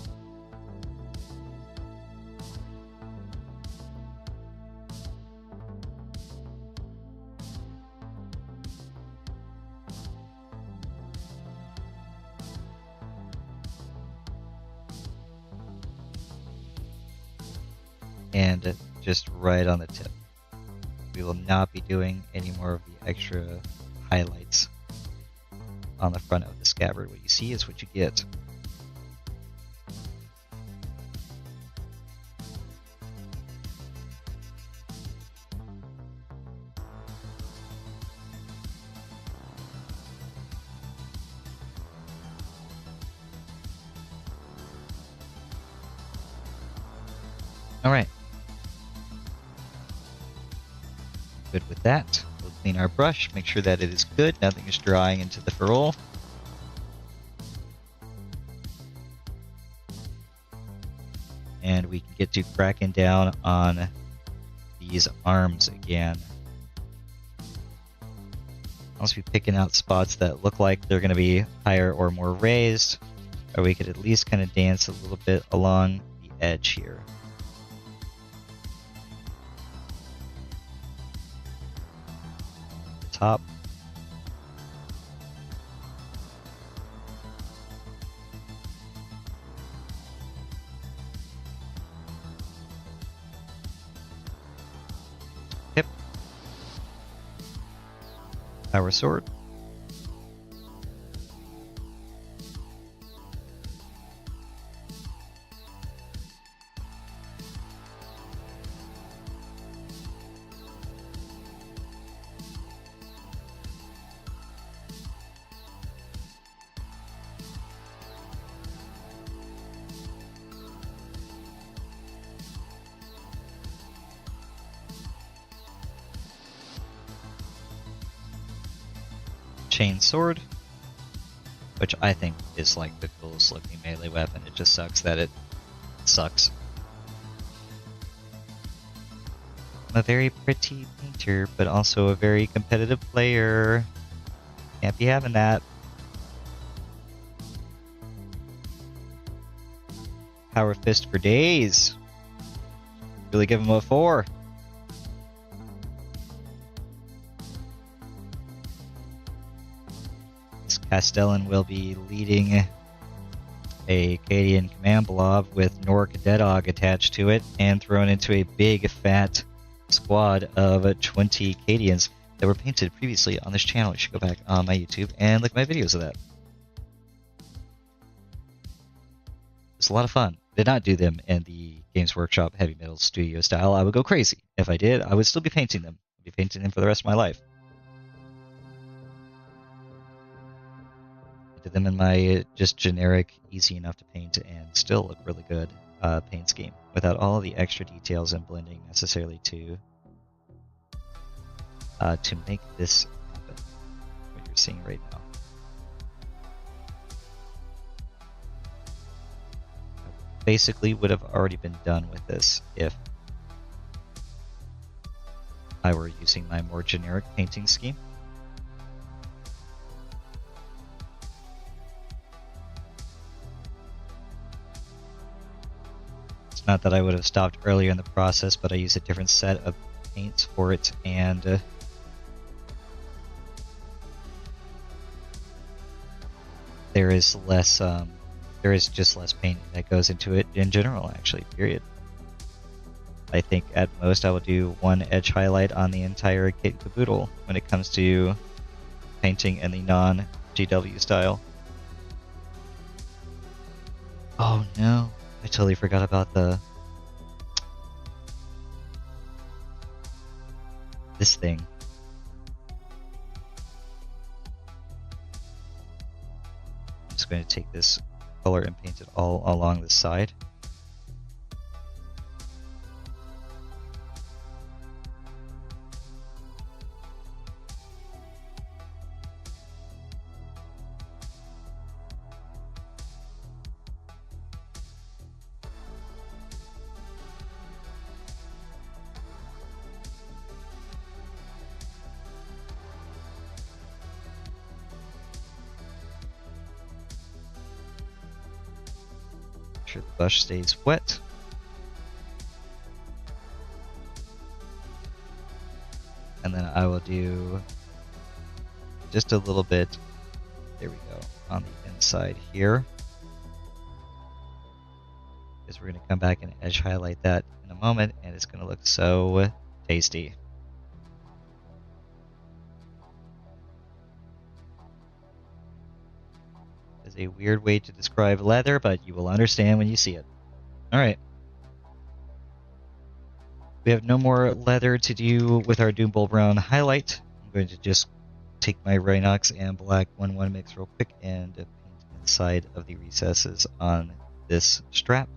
And just right on the tip. We will not be doing any more of the extra highlights on the front of the scabbard. What you see is what you get. All right. Good with that. We'll clean our brush, make sure that it is good, nothing is drying into the ferrule. And we can get to cracking down on these arms again. I'll also be picking out spots that look like they're going to be higher or more raised, or we could at least kind of dance a little bit along the edge here. Top. Hip. Power sword. Chain sword, which I think is like the coolest looking melee weapon. It just sucks that it sucks. I'm a very pretty painter, but also a very competitive player. Can't be having that. Power fist for days. Really give him a 4. Castellan will be leading a Cadian command blob with Nork Deadog attached to it and thrown into a big fat squad of 20 Cadians that were painted previously on this channel. You should go back on my YouTube and look at my videos of that. It's a lot of fun. Did not do them in the Games Workshop Heavy Metal Studio style. I would go crazy. If I did, I would still be painting them. I'd be painting them for the rest of my life. Did them in my just generic, easy enough to paint and still look really good paint scheme without all the extra details and blending necessarily to make this happen. What you're seeing right now. Basically would have already been done with this if I were using my more generic painting scheme. Not that I would have stopped earlier in the process, but I use a different set of paints for it, and there is just less paint that goes into it in general, actually, period. I think at most I will do one edge highlight on the entire kit and caboodle when it comes to painting in the non-GW style. Oh no. I totally forgot about this thing. I'm just going to take this color and paint it all along the side. The brush stays wet. And then I will do just a little bit, there we go, on the inside here. Because we're going to come back and edge highlight that in a moment, and it's going to look so tasty. Is a weird way to describe leather, but you will understand when you see it. Alright. We have no more leather to do with our Doom Bull Brown highlight. I'm going to just take my Rhinox and Black 1-1 mix real quick and paint inside of the recesses on this strap.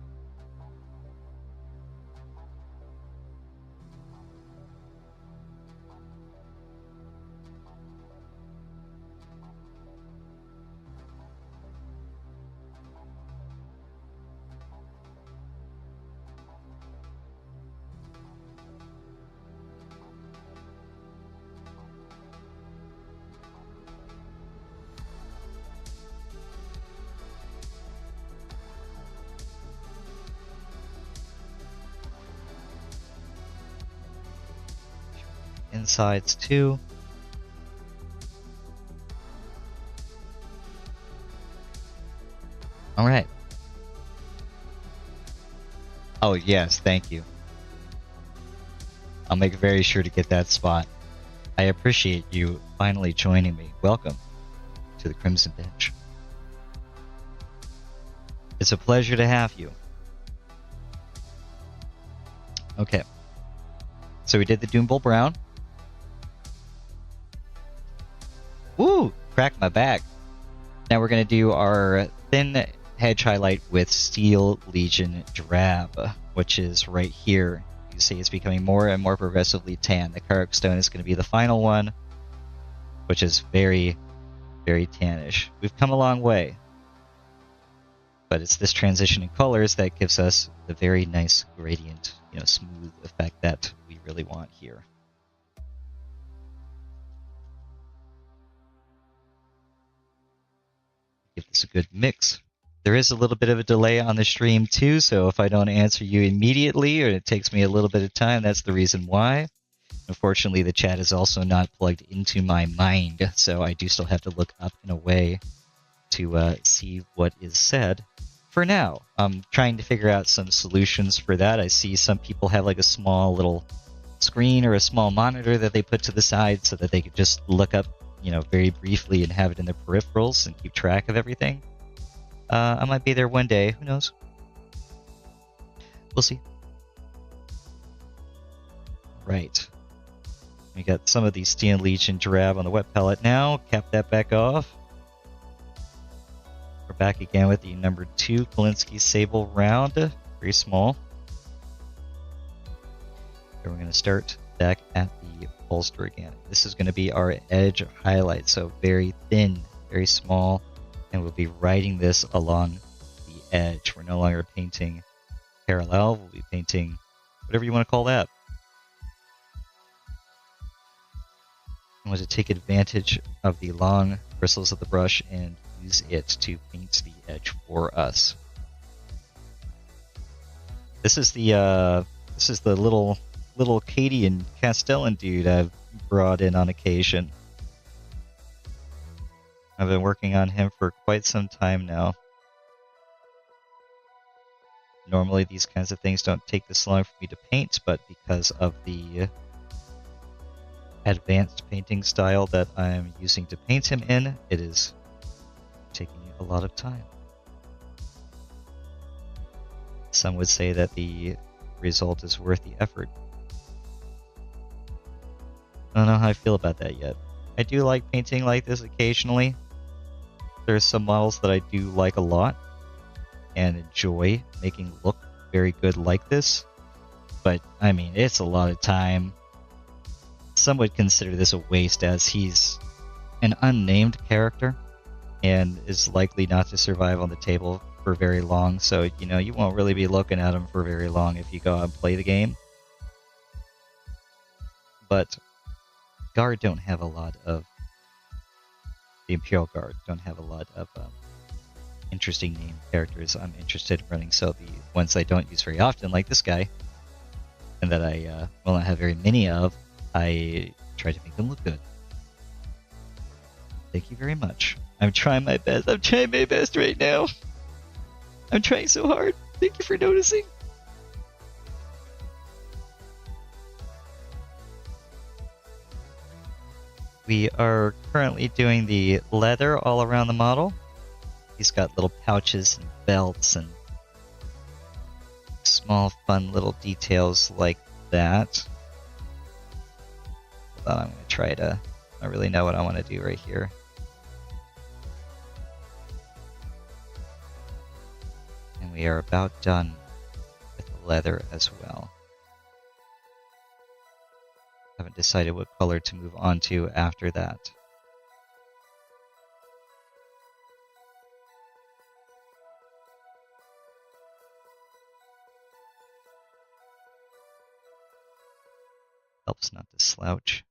Insides too. All right. Oh yes, thank you. I'll make very sure to get that spot. I appreciate you finally joining me. Welcome to the Crimson Bench. It's a pleasure to have you. Okay. So we did the Doom Bull Brown. Woo! Cracked my back. Now we're going to do our thin hedge highlight with Steel Legion Drab, which is right here. You can see it's becoming more and more progressively tan. The Karak Stone is going to be the final one, which is very, very tannish. We've come a long way. But it's this transition in colors that gives us the very nice gradient, smooth effect that we really want here. Give this a good mix. There is a little bit of a delay on the stream too, so if I don't answer you immediately or it takes me a little bit of time, that's the reason why. Unfortunately, the chat is also not plugged into my mind, so I do still have to look up in a way to see what is said. For now, I'm trying to figure out some solutions for that. I see some people have like a small little screen or a small monitor that they put to the side so that they could just look up, very briefly and have it in their peripherals and keep track of everything. I might be there one day. Who knows? We'll see. Right. We got some of the Steel Legion Drab on the wet palette now. Cap that back off. We're back again with the number 2 Kolinsky Sable round. Very small. And we're going to start back at the bolster again. This is going to be our edge highlight, so very thin, very small, and we'll be writing this along the edge. We're no longer painting parallel, we'll be painting whatever you want to call that. I want to take advantage of the long bristles of the brush and use it to paint the edge for us. This is the little Katie and Castellan dude I've brought in on occasion. I've been working on him for quite some time now. Normally these kinds of things don't take this long for me to paint, but because of the advanced painting style that I'm using to paint him in, it is taking a lot of time. Some would say that the result is worth the effort. I don't know how I feel about that yet. I do like painting like this occasionally. There's some models that I do like a lot, and enjoy making look very good like this. But, I mean, it's a lot of time. Some would consider this a waste, as he's an unnamed character and is likely not to survive on the table for very long. So, you know, you won't really be looking at him for very long if you go out and play the game. But Guard don't have a lot of... The Imperial Guard don't have a lot of interesting named characters I'm interested in running. So the ones I don't use very often, like this guy, and that I will not have very many of, I try to make them look good. Thank you very much. I'm trying my best. I'm trying my best right now. I'm trying so hard. Thank you for noticing. We are currently doing the leather all around the model. He's got little pouches and belts and small fun little details like that. Hold on, I'm going to try to... I don't really know what I want to do right here. And we are about done with the leather as well. Haven't decided what color to move on to after that. Helps not to slouch.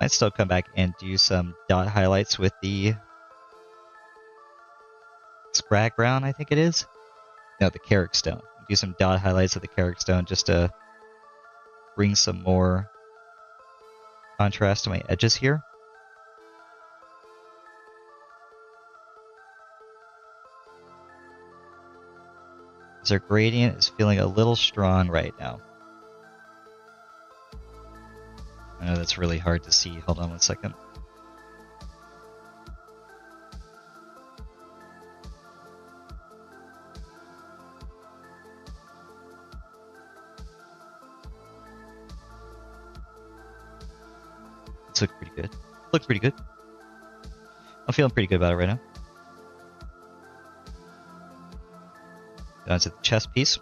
Might still come back and do some dot highlights with the Scrag Brown, I think it is. No, the Carrick Stone. Do some dot highlights of the Carrick Stone just to bring some more contrast to my edges here. As our gradient is feeling a little strong right now. I know that's really hard to see. Hold on one second. It's looking pretty good. Looks pretty good. I'm feeling pretty good about it right now. Down to the chest piece.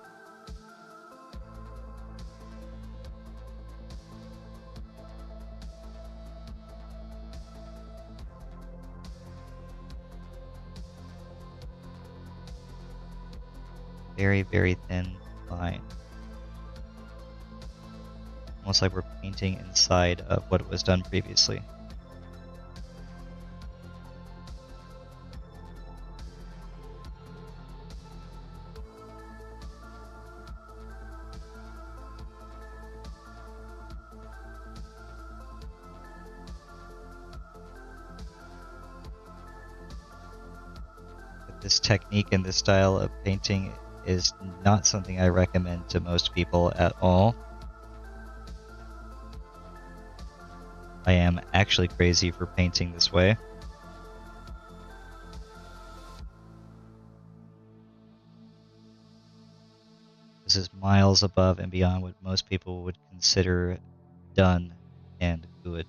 Very, very thin line. Almost like we're painting inside of what was done previously. This technique and this style of painting is not something I recommend to most people at all. I am actually crazy for painting this way. This is miles above and beyond what most people would consider done and good.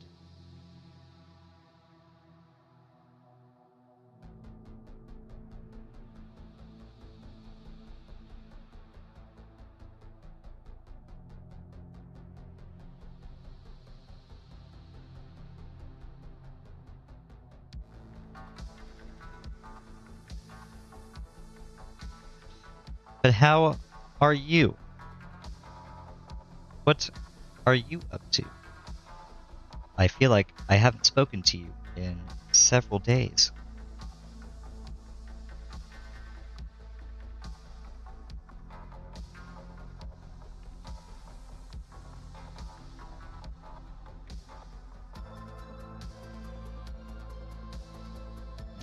But how are you? What are you up to? I feel like I haven't spoken to you in several days.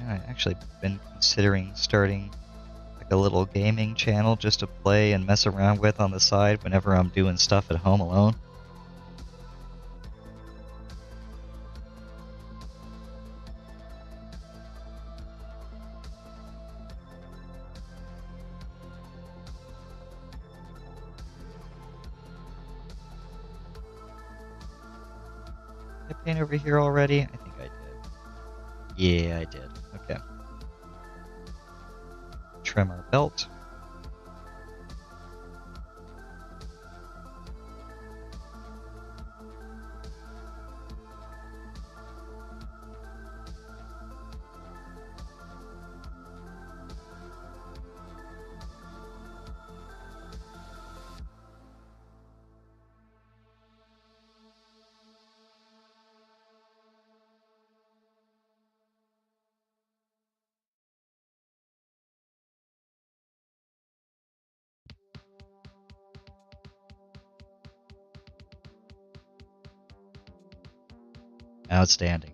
I've actually been considering starting a little gaming channel just to play and mess around with on the side whenever I'm doing stuff at home alone. paint over here already? I think I did. Yeah, I did. Okay. Trim our belt. Outstanding.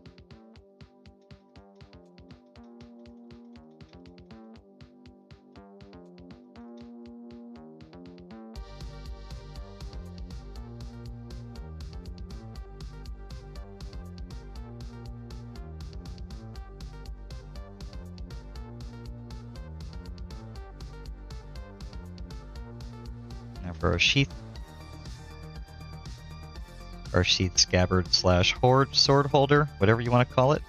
Now for our sheath. Our sheath scabbard slash sword holder, whatever you want to call it.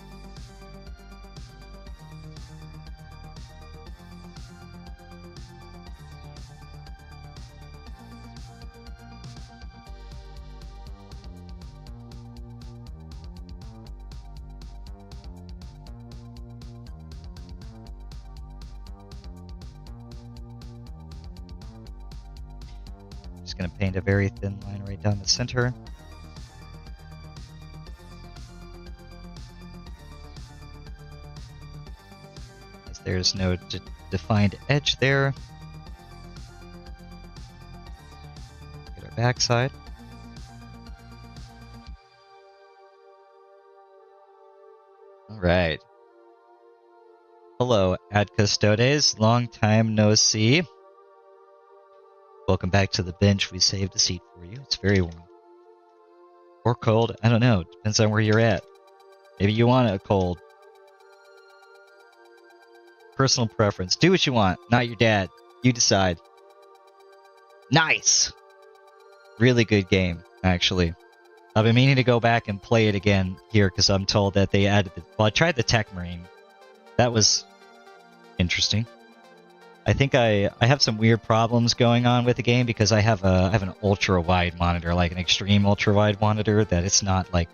Just going to paint a very thin line right down the center. There's no defined edge there. Get our backside. All right. Hello, Ad Custodes. Long time no see. Welcome back to the bench. We saved a seat for you. It's very warm. Or cold. I don't know. Depends on where you're at. Maybe you want it cold. Personal preference. Do what you want. Not your dad. You decide. Nice! Really good game, actually. I've been meaning to go back and play it again here because I'm told that they added the... Well, I tried the Tech Marine. That was interesting. I think I have some weird problems going on with the game because I have an ultra-wide monitor, like an extreme ultra-wide monitor that it's not, like,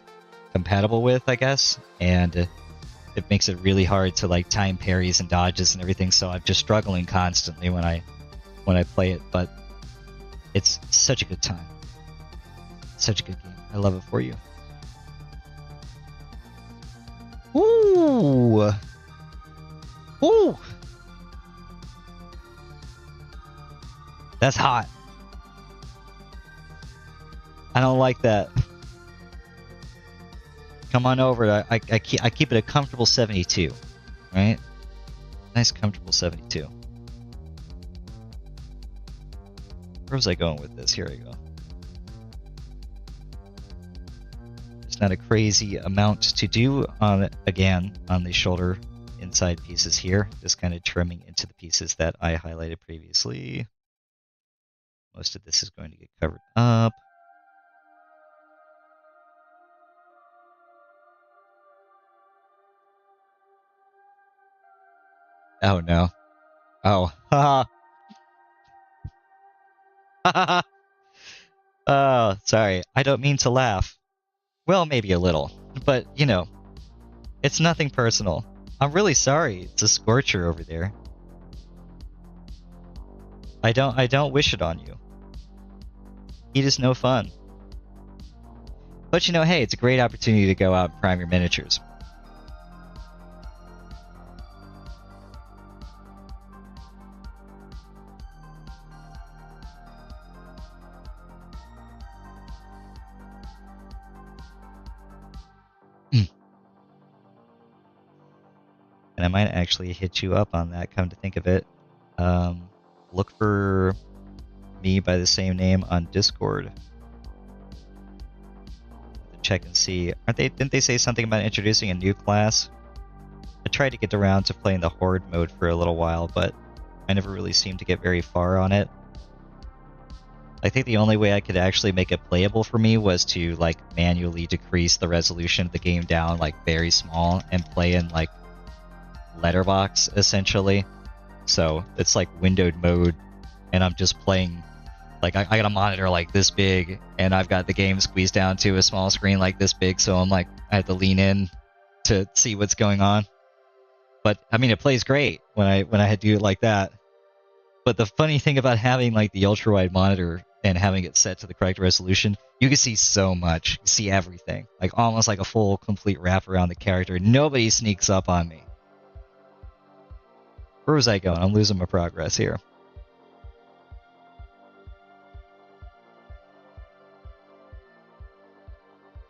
compatible with, I guess. And... it makes it really hard to like time parries and dodges and everything, so I'm just struggling constantly when I play it, but it's such a good time. Such a good game. I love it for you. Ooh! Ooh! That's hot. I don't like that. Come on over. I keep it a comfortable 72, right? Nice comfortable 72. Where was I going with this? Here I go. There's not a crazy amount to do on the shoulder inside pieces here. Just kind of trimming into the pieces that I highlighted previously. Most of this is going to get covered up. Oh no. Oh. Ha ha. Oh, sorry. I don't mean to laugh. Well, maybe a little. But, you know, it's nothing personal. I'm really sorry. It's a scorcher over there. I don't wish it on you. Heat is no fun. But you know, hey, it's a great opportunity to go out and prime your miniatures. And I might actually hit you up on that, come to think of it. Look for me by the same name on Discord. Check and see. Didn't they say something about introducing a new class? I tried to get around to playing the Horde mode for a little while, but I never really seemed to get very far on it. I think the only way I could actually make it playable for me was to like manually decrease the resolution of the game down like very small and play in like letterbox essentially. So it's like windowed mode, and I'm just playing. Like I got a monitor like this big, and I've got the game squeezed down to a small screen like this big. So I'm like I have to lean in to see what's going on. But I mean, it plays great when I do it like that. But the funny thing about having like the ultra wide monitor and having it set to the correct resolution, you can see so much. You see everything, like almost like a full complete wrap around the character. Nobody sneaks up on me. Where was I going? I'm losing my progress here.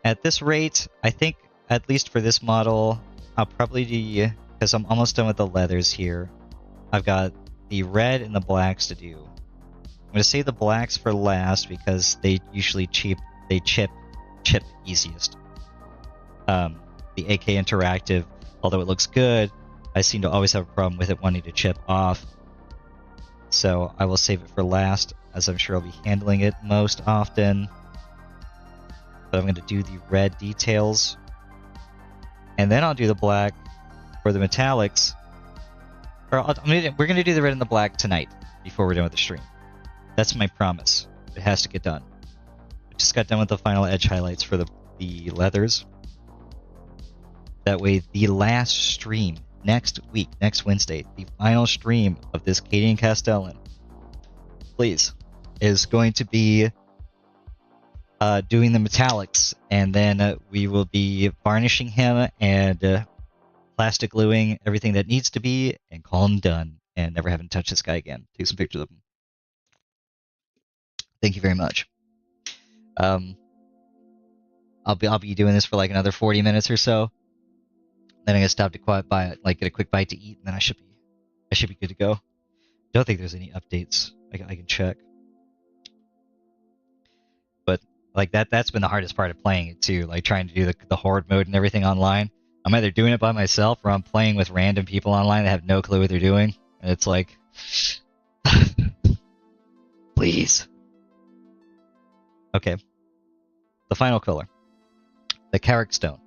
At this rate, I think, at least for this model, I'll probably do, because I'm almost done with the leathers here. I've got the red and the blacks to do. I'm going to save the blacks for last because they usually chip easiest. The AK Interactive, although it looks good, I seem to always have a problem with it wanting to chip off. So I will save it for last, as I'm sure I'll be handling it most often. But I'm going to do the red details. And then I'll do the black for the metallics. Or we're going to do the red and the black tonight, before we're done with the stream. That's my promise. It has to get done. I just got done with the final edge highlights for the leathers. That way, the last stream, next week, next Wednesday, the final stream of this Cadian Castellan, please, is going to be doing the metallics, and then we will be varnishing him and plastic gluing everything that needs to be, and call him done, and never having to touch this guy again. Take some pictures of him. Thank you very much. I'll be doing this for like another 40 minutes or so. Then I'm gonna stop to get a quick bite to eat, and then I should be good to go. Don't think there's any updates. I can check. But like that's been the hardest part of playing it too, like trying to do the horde mode and everything online. I'm either doing it by myself or I'm playing with random people online that have no clue what they're doing, and it's like, please. Okay. The final color, the Carrick Stone.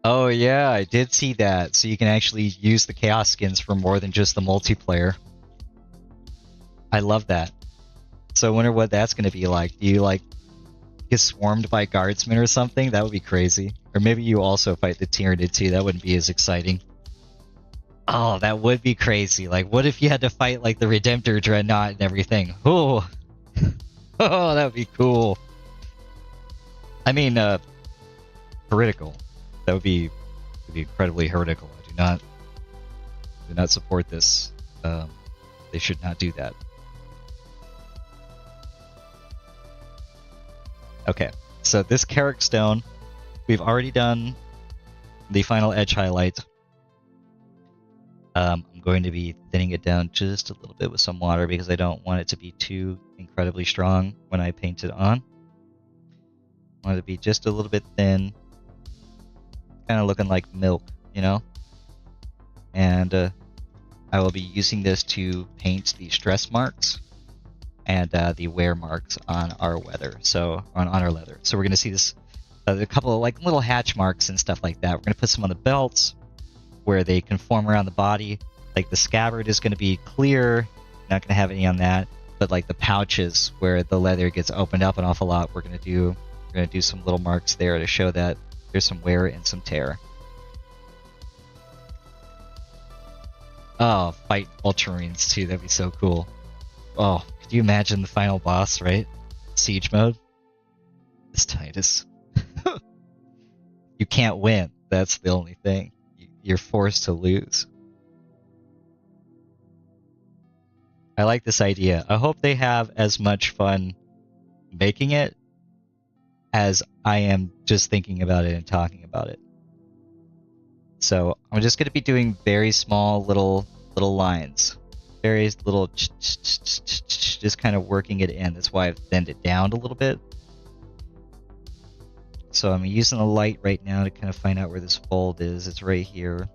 Oh yeah, I did see that. So you can actually use the Chaos skins for more than just the multiplayer. I love that. So I wonder what that's going to be like. Do you like get swarmed by guardsmen or something? That would be crazy. Or maybe you also fight the Tyranid too. That wouldn't be as exciting. Oh, that would be crazy. Like, what if you had to fight like the Redemptor Dreadnought and everything? Oh, oh, that would be cool. I mean, heretical. That would be incredibly heretical. I do not support this. They should not do that. Okay, so this Carrick Stone, we've already done the final edge highlight. I'm going to be thinning it down just a little bit with some water because I don't want it to be too incredibly strong when I paint it on. I want it to be just a little bit thin, kind of looking like milk, you know? And I will be using this to paint the stress marks and the wear marks on our leather. So on our leather. So we're going to see this, a couple of like little hatch marks and stuff like that. We're going to put some on the belts where they conform around the body. Like the scabbard is going to be clear, not going to have any on that. But like the pouches where the leather gets opened up an awful lot, we're going to do some little marks there to show that there's some wear and some tear. Oh, fight Ultramarines too. That'd be so cool. Oh, could you imagine the final boss, right? Siege mode. It's Titus. You can't win. That's the only thing. You're forced to lose. I like this idea. I hope they have as much fun making it as I am just thinking about it and talking about it. So I'm just going to be doing very small little lines. Very little just kind of working it in. That's why I've thinned it down a little bit. So I'm using the light right now to kind of find out where this fold is. It's right here.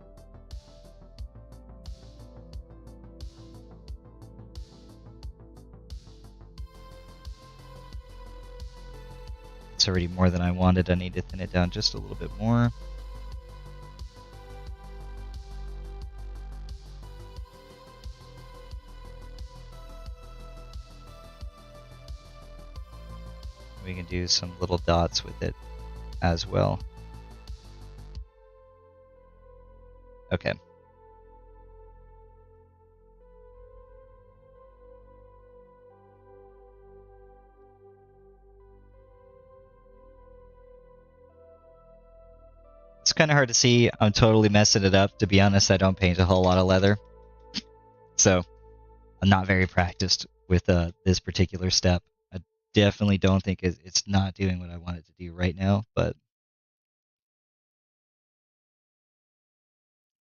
That's already more than I wanted. I need to thin it down just a little bit more. We can do some little dots with it as well. Okay. It's kind of hard to see. I'm totally messing it up. To be honest, I don't paint a whole lot of leather. So I'm not very practiced with this particular step. I definitely don't think it's not doing what I want it to do right now, but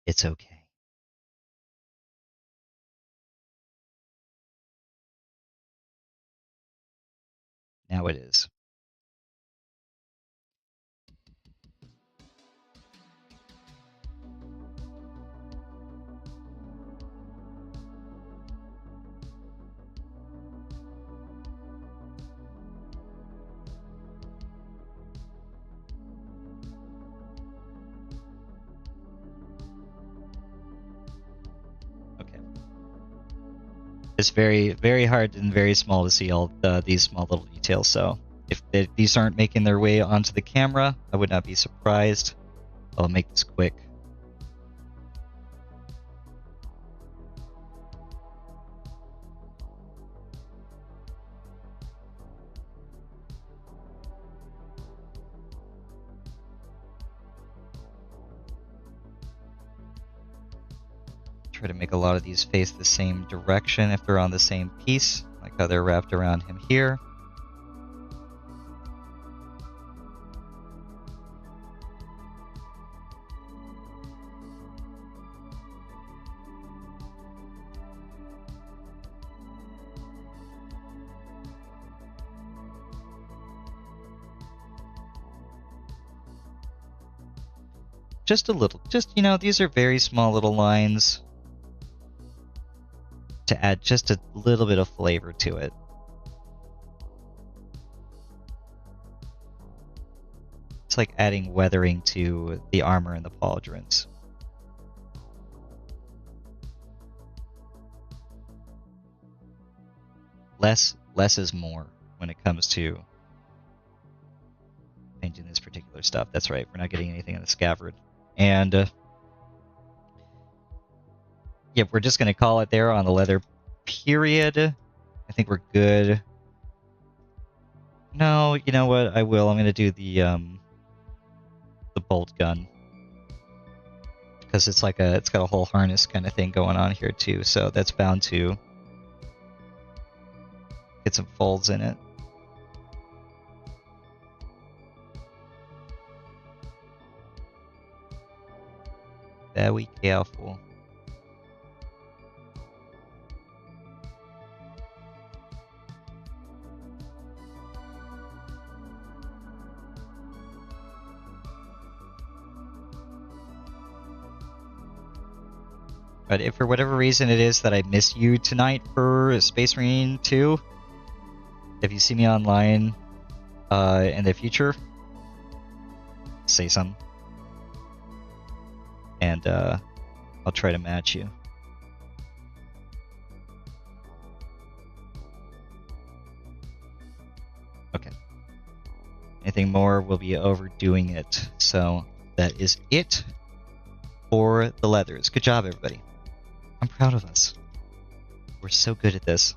it's okay. Now it is. It's very, very hard and very small to see all these small little details. So if these aren't making their way onto the camera, I would not be surprised. I'll make this quick. Try to make a lot of these face the same direction if they're on the same piece, like how they're wrapped around him here. Just a little, these are very small little lines to add just a little bit of flavor to it. It's like adding weathering to the armor and the pauldrons. Less is more when it comes to painting this particular stuff. That's right, we're not getting anything on the scabbard. And yeah, we're just going to call it there on the leather, period. I think we're good. No, you know what? I will. I'm going to do the bolt gun. Because it's like it's got a whole harness kind of thing going on here too. So that's bound to get some folds in it. Very careful. But if for whatever reason it is that I miss you tonight for Space Marine 2, if you see me online in the future, say something. And I'll try to match you. Okay. Anything more, we'll be overdoing it. So that is it for the leathers. Good job, everybody. I'm proud of us. We're so good at this.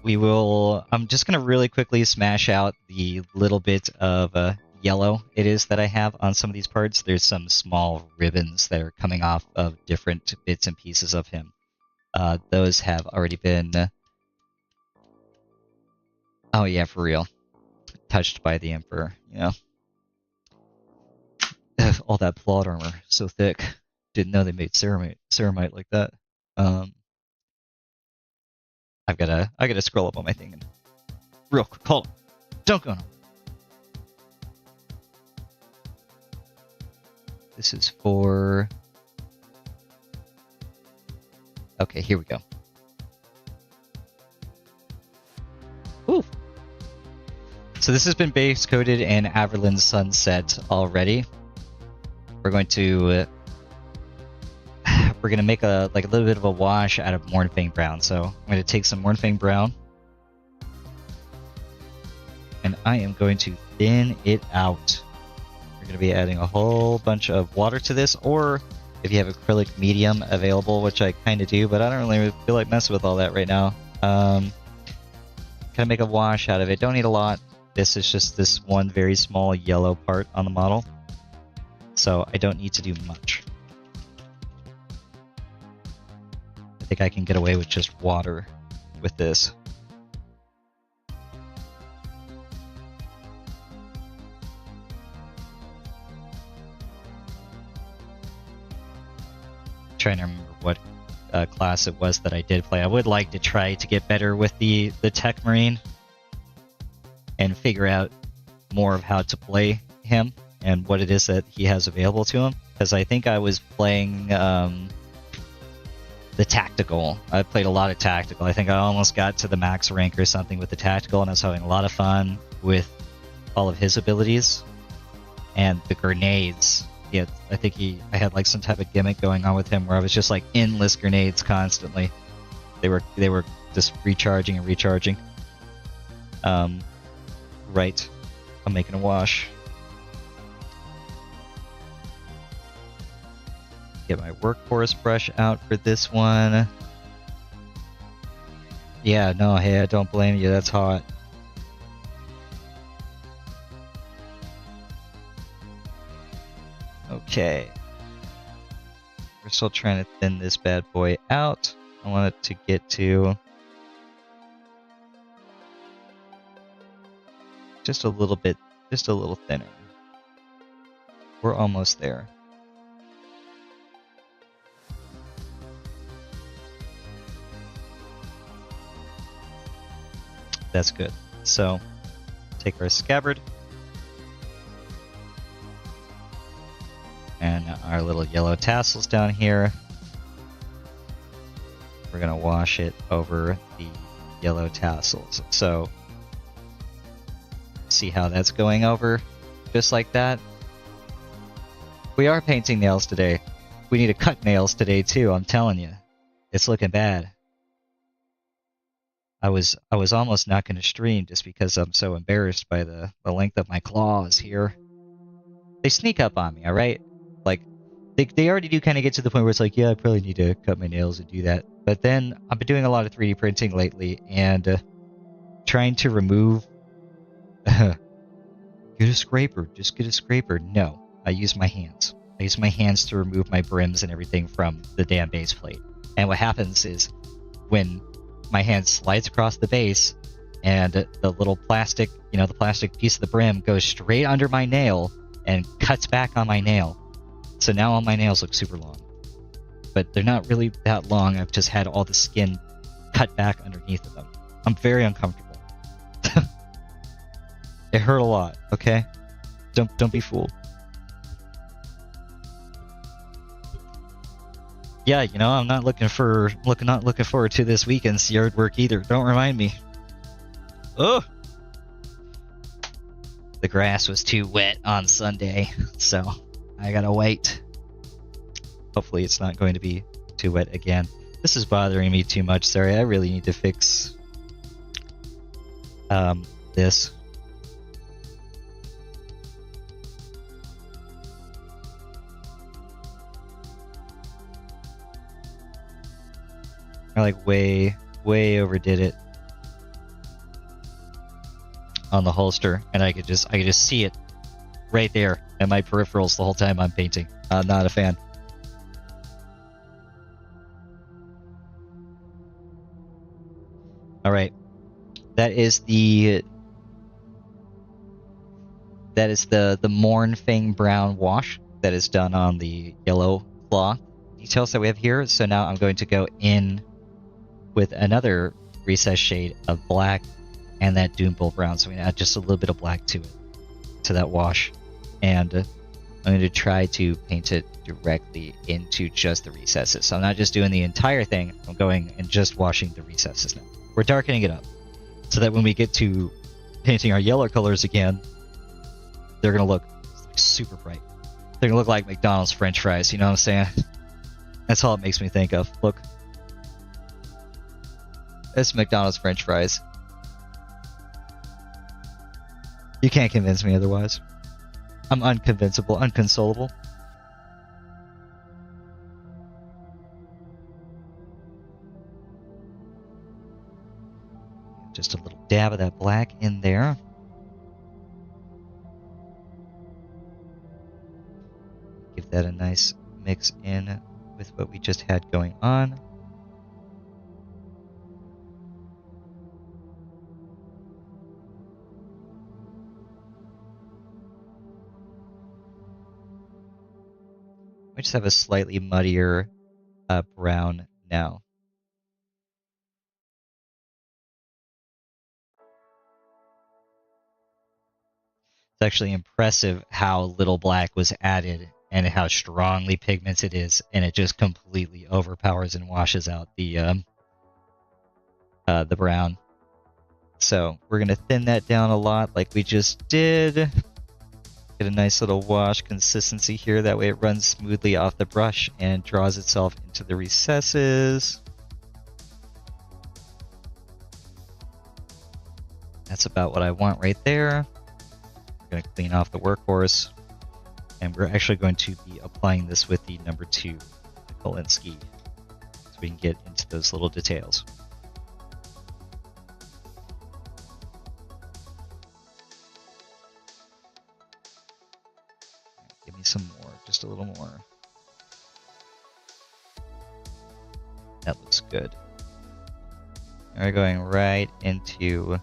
We will... I'm just going to really quickly smash out the little bit of yellow it is that I have on some of these parts. There's some small ribbons that are coming off of different bits and pieces of him. Those have already been... oh yeah, for real. Touched by the Emperor, you know. All that plot armor, so thick. Didn't know they made ceramite like that. I gotta scroll up on my thing and real quick. Hold on. Don't go on. This is for... okay, here we go. Ooh, So this has been base coated in Averland Sunset already. We're going to make a little bit of a wash out of Mornfang Brown. So I'm going to take some Mornfang Brown, and I am going to thin it out. We're going to be adding a whole bunch of water to this, or if you have acrylic medium available, which I kind of do, but I don't really feel like messing with all that right now. Kind of make a wash out of it. Don't need a lot. This is just this one very small yellow part on the model, so I don't need to do much. I think I can get away with just water with this. Trying to remember what class it was that I did play. I would like to try to get better with the Tech Marine and figure out more of how to play him and what it is that he has available to him. Because I think I was playing the Tactical. I played a lot of Tactical. I think I almost got to the max rank or something with the Tactical, and I was having a lot of fun with all of his abilities. And the grenades. Yeah, I think I had like some type of gimmick going on with him where I was just like endless grenades constantly. They were just recharging and recharging. Right. I'm making a wash. Get my workhorse brush out for this one. Yeah, no, hey, I don't blame you. That's hot. Okay. We're still trying to thin this bad boy out. I want it to get to just a little bit, just a little thinner. We're almost there. That's good. So, take our scabbard and our little yellow tassels down here. We're going to wash it over the yellow tassels. So, see how that's going over? Just like that. We are painting nails today. We need to cut nails today too, I'm telling you. It's looking bad. I was almost not going to stream just because I'm so embarrassed by the length of my claws here. They sneak up on me, alright? Like, they already do kind of get to the point where it's like, yeah, I probably need to cut my nails and do that. But then, I've been doing a lot of 3D printing lately, and trying to remove... get a scraper, just get a scraper. No, I use my hands. I use my hands to remove my brims and everything from the damn base plate. And what happens is, when my hand slides across the base, and the little plastic, the plastic piece of the brim goes straight under my nail and cuts back on my nail. So now all my nails look super long. But they're not really that long, I've just had all the skin cut back underneath of them. I'm very uncomfortable. It hurt a lot, okay? Don't be fooled. Yeah, I'm not looking forward to this weekend's yard work either. Don't remind me. Oh! The grass was too wet on Sunday, so I gotta wait. Hopefully it's not going to be too wet again. This is bothering me too much, sorry. I really need to fix this. I way overdid it on the holster, and I could just see it right there in my peripherals the whole time I'm painting. I'm not a fan. All right, that is the Mornfang Brown wash that is done on the yellow claw details that we have here. So now I'm going to go in with another recessed shade of black and that Doombull Brown. So I'm going to add just a little bit of black to it, to that wash. And I'm going to try to paint it directly into just the recesses. So I'm not just doing the entire thing, I'm going and just washing the recesses now. We're darkening it up so that when we get to painting our yellow colors again, they're going to look super bright. They're going to look like McDonald's French fries, you know what I'm saying? That's all it makes me think of. Look. It's McDonald's French fries. You can't convince me otherwise. I'm unconvincible, unconsolable. Just a little dab of that black in there. Give that a nice mix in with what we just had going on. We just have a slightly muddier brown now. It's actually impressive how little black was added and how strongly pigmented it is, and it just completely overpowers and washes out the brown. So we're going to thin that down a lot like we just did. Get a nice little wash consistency here. That way it runs smoothly off the brush and draws itself into the recesses. That's about what I want right there. We're going to clean off the workhorse. And we're actually going to be applying this with the number 2 Kolinsky, so we can get into those little details. Give me some more, just a little more. That looks good. And we're going right into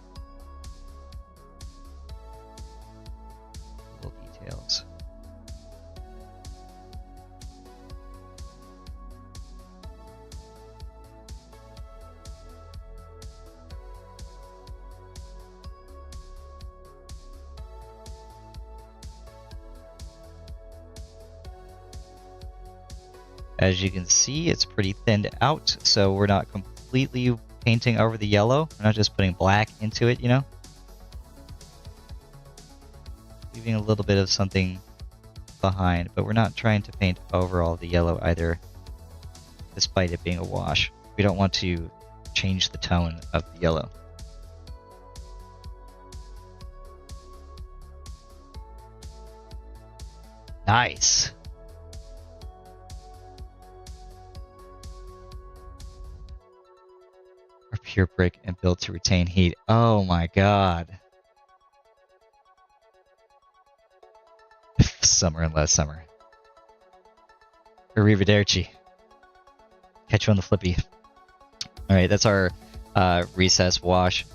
little details. As you can see, it's pretty thinned out, so we're not completely painting over the yellow. We're not just putting black into it, you know? Leaving a little bit of something behind, but we're not trying to paint over all the yellow either, despite it being a wash. We don't want to change the tone of the yellow. Nice! Pure brick and built to retain heat. Oh my god. Summer and last summer. Arrivederci. Catch you on the flippy. Alright, that's our recess wash.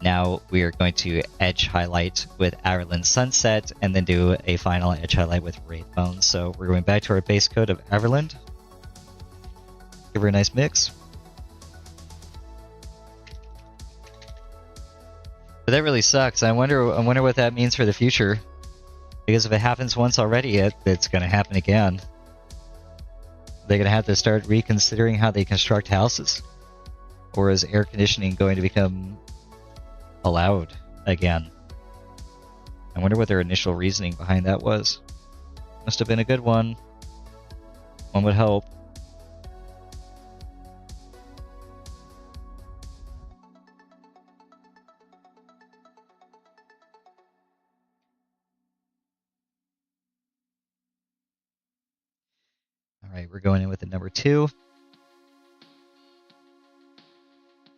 Now we are going to edge highlight with Averland Sunset and then do a final edge highlight with Wraith Bones. So we're going back to our base coat of Averland. Give her a nice mix. But that really sucks. I wonder what that means for the future. Because if it happens once already, it's going to happen again. They're going to have to start reconsidering how they construct houses. Or is air conditioning going to become allowed again? I wonder what their initial reasoning behind that was. Must have been a good one. One would hope. Alright, we're going in with the number 2.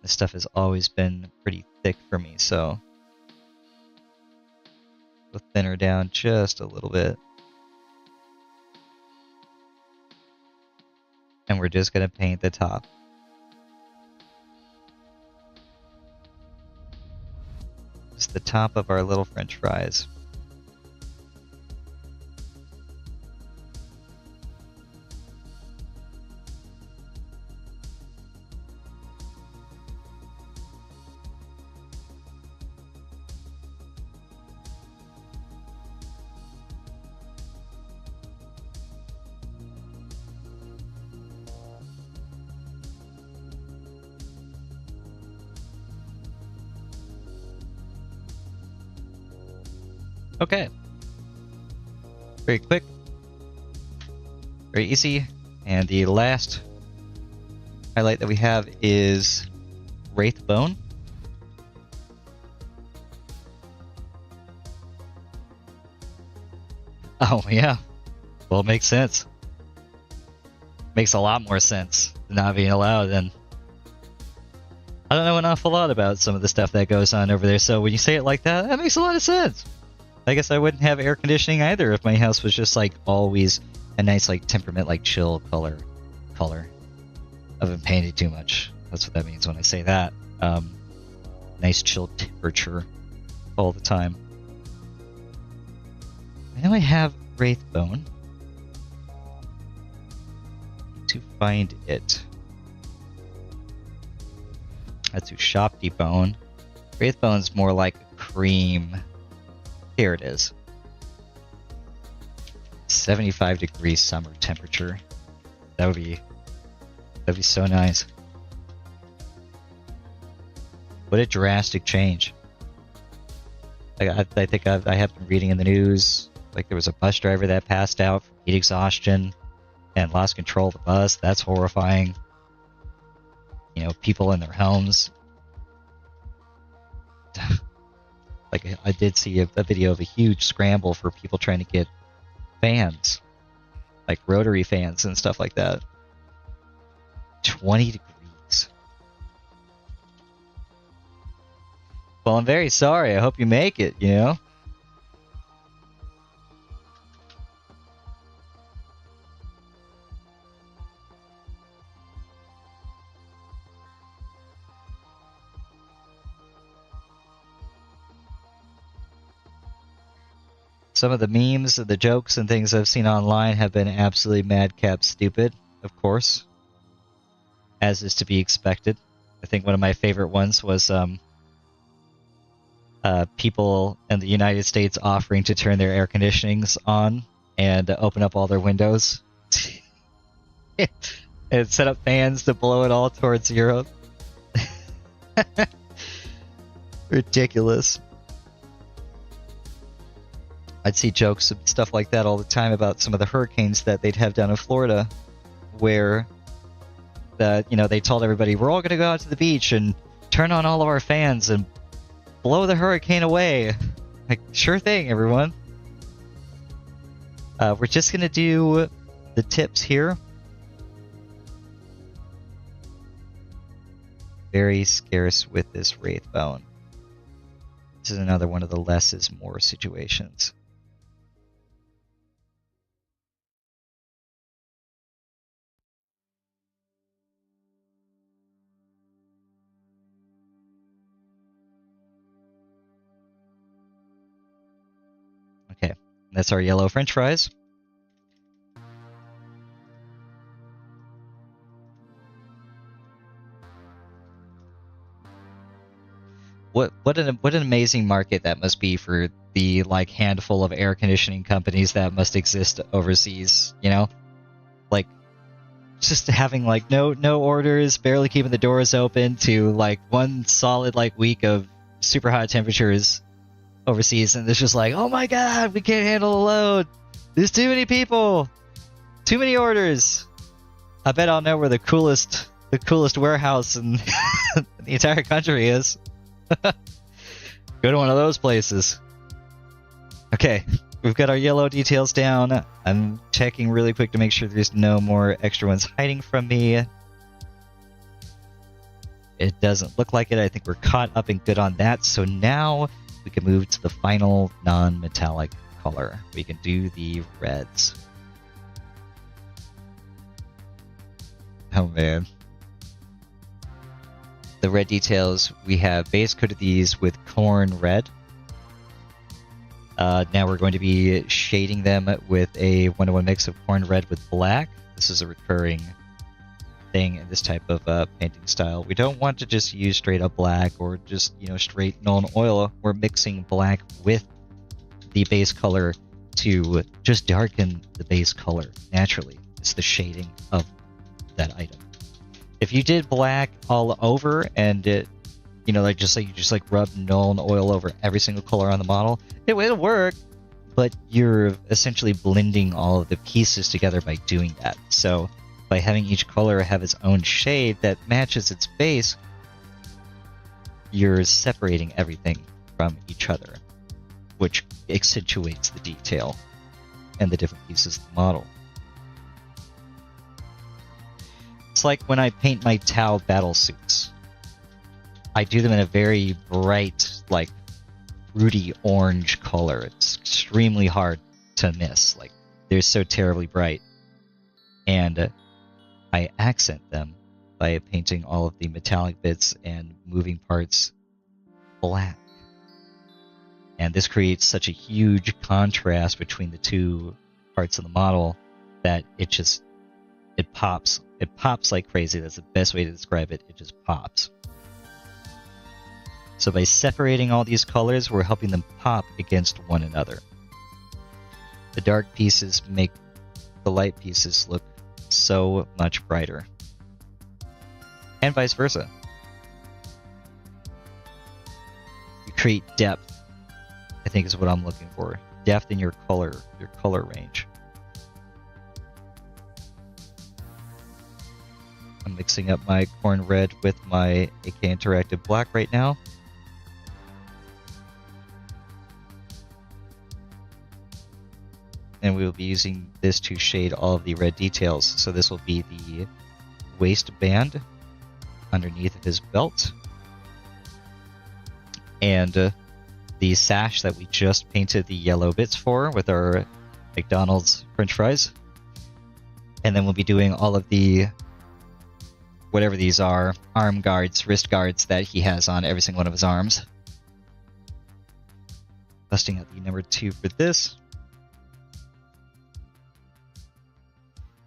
This stuff has always been pretty thick for me, so we'll thin her down just a little bit. And we're just going to paint the top. Just the top of our little French fries. Okay. Very quick. Very easy. And the last highlight that we have is Wraith Bone. Oh, yeah. Well, it makes sense. Makes a lot more sense than not being allowed, and I don't know an awful lot about some of the stuff that goes on over there, so when you say it like that, that makes a lot of sense. I guess I wouldn't have air conditioning either if my house was just like always a nice like temperament, like chill color. I haven't painted too much. That's what that means when I say that. Nice chill temperature all the time. I know I have Wraithbone. To find it. That's who Shop Debone. Wraithbone's more like a cream. Here it is. 75 degrees summer temperature. That'd be so nice. What a drastic change. I think I have been reading in the news, like there was a bus driver that passed out from heat exhaustion and lost control of the bus. That's horrifying. You know, people in their homes. Like, I did see a video of a huge scramble for people trying to get fans. Like rotary fans and stuff like that. 20 degrees. Well, I'm very sorry. I hope you make it, you know? Some of the memes and the jokes and things I've seen online have been absolutely madcap stupid, of course. As is to be expected. I think one of my favorite ones was people in the United States offering to turn their air conditionings on and open up all their windows. And set up fans to blow it all towards Europe. Ridiculous. I'd see jokes and stuff like that all the time about some of the hurricanes that they'd have down in Florida, where they told everybody, we're all going to go out to the beach and turn on all of our fans and blow the hurricane away. Like, sure thing, everyone. We're just going to do the tips here. Very scarce with this Wraithbone. This is another one of the less is more situations. Okay, that's our yellow French fries. What an amazing market that must be for the like handful of air conditioning companies that must exist overseas, you know? Like just having like no orders, barely keeping the doors open, to like one solid like week of super hot temperatures overseas, and it's just like, oh my god, we can't handle the load. There's too many people, too many orders. I bet I'll know where the coolest warehouse in the entire country is. Go to one of those places. Okay, we've got our yellow details down. I'm checking really quick to make sure there's no more extra ones hiding from me. It doesn't look like it. I think we're caught up and good on that. So now we can move to the final non-metallic color. We can do the reds. Oh man. The red details, we have base coated these with corn red. Now we're going to be shading them with a 1-to-1 mix of corn red with black. This is a recurring thing in this type of painting style. We don't want to just use straight up black or just, straight Nuln Oil. We're mixing black with the base color to just darken the base color naturally. It's the shading of that item. If you did black all over and it You know, like you just like rub Nuln Oil over every single color on the model. It'll work, but you're essentially blending all of the pieces together by doing that. So by having each color have its own shade that matches its base, you're separating everything from each other, which accentuates the detail and the different pieces of the model. It's like when I paint my Tau battle suits. I do them in a very bright, like, fruity orange color. It's extremely hard to miss. Like, they're so terribly bright. And I accent them by painting all of the metallic bits and moving parts black. And this creates such a huge contrast between the two parts of the model that it pops. It pops like crazy. That's the best way to describe it. It just pops. So by separating all these colors, we're helping them pop against one another. The dark pieces make the light pieces look so much brighter. And vice versa. You create depth, I think is what I'm looking for. Depth in your color range. I'm mixing up my corn red with my AK Interactive black right now. And we will be using this to shade all of the red details. So this will be the waistband underneath of his belt. And the sash that we just painted the yellow bits for with our McDonald's French fries. And then we'll be doing all of the, whatever these are, arm guards, wrist guards that he has on every single one of his arms. Busting out the number 2 for this.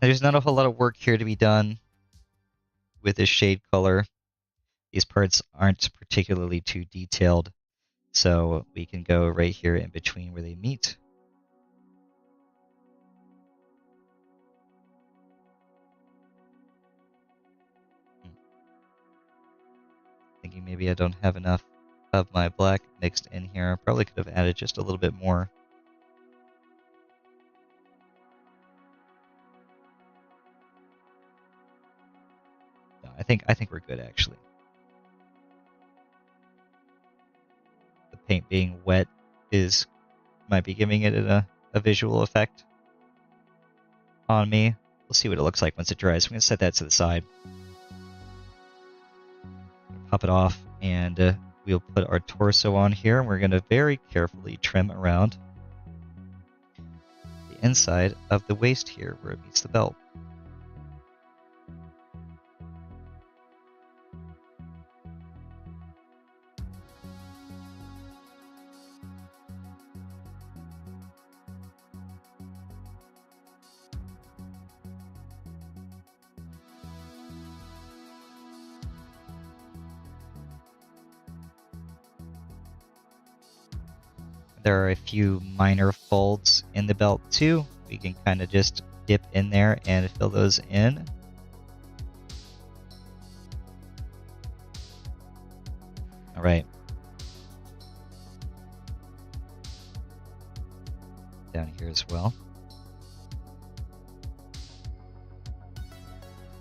There's not a whole lot of work here to be done with this shade color. These parts aren't particularly too detailed, so we can go right here in between where they meet. Thinking maybe I don't have enough of my black mixed in here. I probably could have added just a little bit more. I think we're good, actually. The paint being wet might be giving it a visual effect on me. We'll see what it looks like once it dries. I'm going to set that to the side. Pop it off, and we'll put our torso on here. And we're going to very carefully trim around the inside of the waist here where it meets the belt. There are a few minor folds in the belt too. We can kind of just dip in there and fill those in. All right. Down here as well.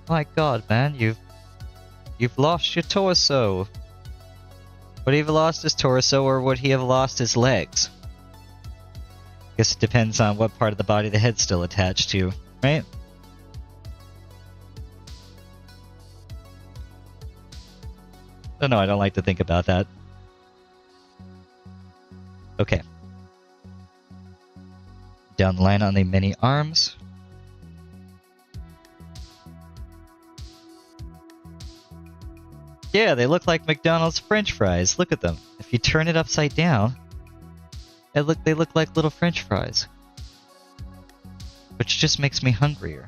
My God, man, you've lost your torso. Would he have lost his torso, or would he have lost his legs? Guess it depends on what part of the body the head's still attached to, right? Oh no, I don't like to think about that. Okay. Down the line on the many arms. Yeah, they look like McDonald's French fries. Look at them. If you turn it upside down, they look like little French fries. Which just makes me hungrier.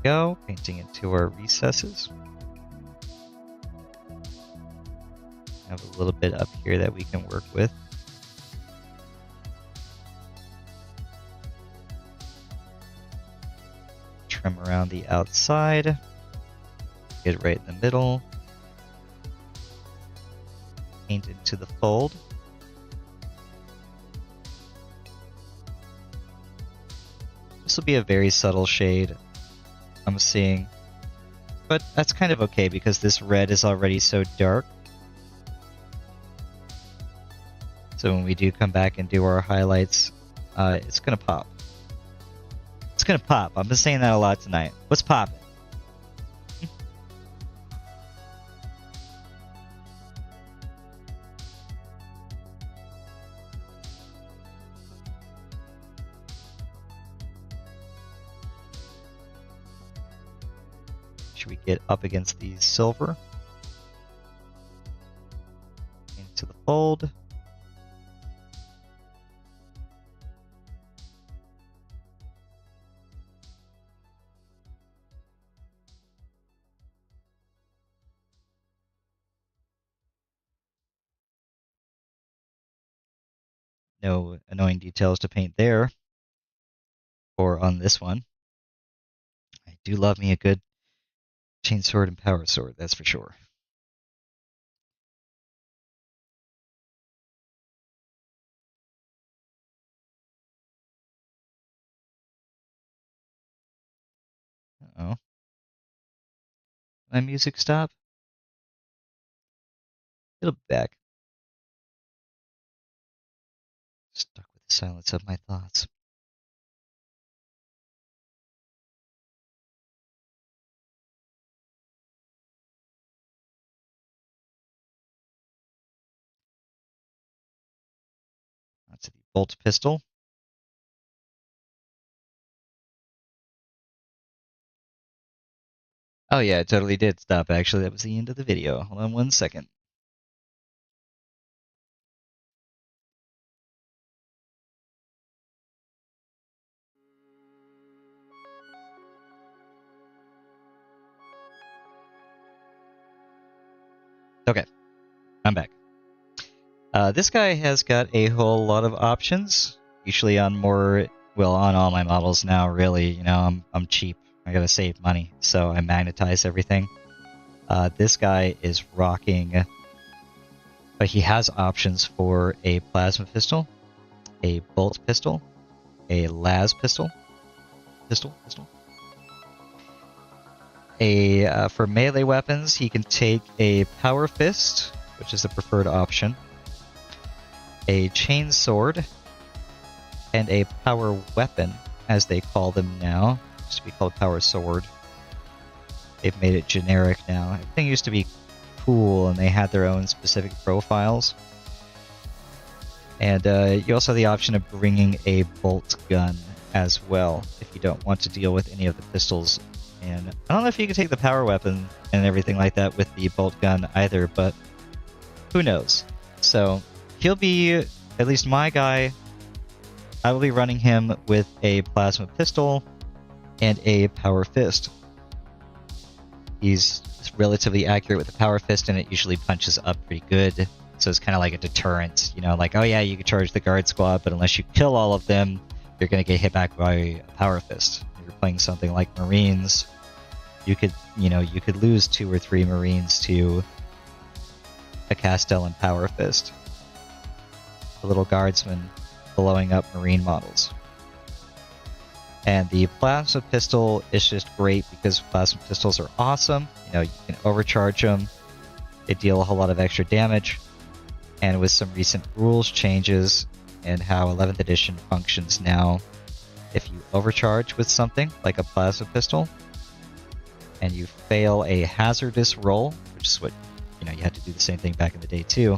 Go, painting into our recesses. Have a little bit up here that we can work with. trim around the outside. Get it right in the middle. Paint into the fold. This will be a very subtle shade I'm seeing. But that's kind of okay because this red is already so dark. So when we do come back and do our highlights, it's going to pop. It's going to pop. I've been saying that a lot tonight. What's popping? Should we get up against the silver? Into the fold. No annoying details to paint there. Or on this one. I do love me a good chain sword and power sword, that's for sure. Uh-oh. My music stop? It'll be back. Stuck with the silence of my thoughts. That's the bolt pistol. Oh yeah, it totally did stop, actually. That was the end of the video. Hold on 1 second. Okay, I'm back. This guy has got a whole lot of options. Usually on more, well, on all my models now, really. You know, I'm cheap. I gotta save money, so I magnetize everything. This guy is rocking, but he has options for a plasma pistol, a bolt pistol, a las pistol, for melee weapons, he can take a power fist, which is the preferred option, a chain sword, and a power weapon, as they call them now. It used to be called power sword. They've made it generic now. Everything used to be cool, and they had their own specific profiles. And you also have the option of bringing a bolt gun as well, if you don't want to deal with any of the pistols. And I don't know if you can take the power weapon and everything like that with the bolt gun either, but who knows? So he'll be, at least my guy, I will be running him with a plasma pistol and a power fist. He's relatively accurate with the power fist, and it usually punches up pretty good. So it's kind of like a deterrent, you know, like, oh yeah, you can charge the guard squad, but unless you kill all of them, you're going to get hit back by a power fist. If you're playing something like Marines, you could lose 2 or 3 Marines to a Castellan power fist. A little guardsman blowing up Marine models. And the plasma pistol is just great because plasma pistols are awesome. You know, you can overcharge them. They deal a whole lot of extra damage. And with some recent rules changes and how 11th edition functions now, if you overcharge with something like a plasma pistol and you fail a hazardous roll, which is what, you know, you had to do the same thing back in the day too,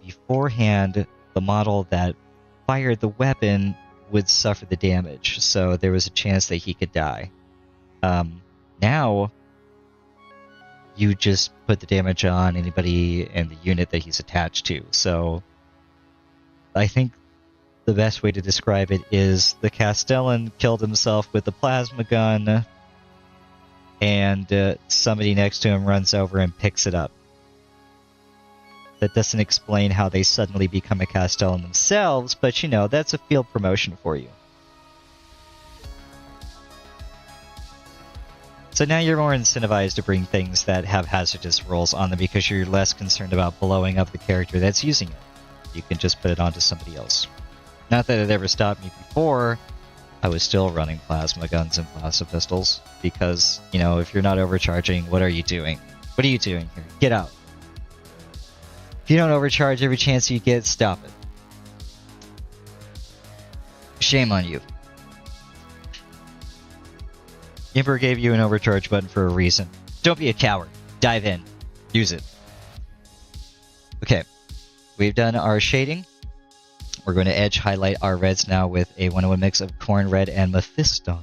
beforehand, the model that fired the weapon would suffer the damage, so there was a chance that he could die. Now, you just put the damage on anybody in the unit that he's attached to. So, I think the best way to describe it is the Castellan killed himself with the plasma gun, and somebody next to him runs over and picks it up. That doesn't explain how they suddenly become a Castellan themselves, but you know, that's a field promotion for you. So now you're more incentivized to bring things that have hazardous rolls on them because you're less concerned about blowing up the character that's using it. You can just put it onto somebody else. Not that it ever stopped me before. I was still running plasma guns and plasma pistols because, you know, if you're not overcharging, what are you doing? What are you doing here? Get out. If you don't overcharge every chance you get, stop it. Shame on you. Emperor gave you an overcharge button for a reason. Don't be a coward. Dive in. Use it. Okay. We've done our shading. We're going to edge highlight our reds now with a 1-1 mix of Corn Red and Mephiston Red.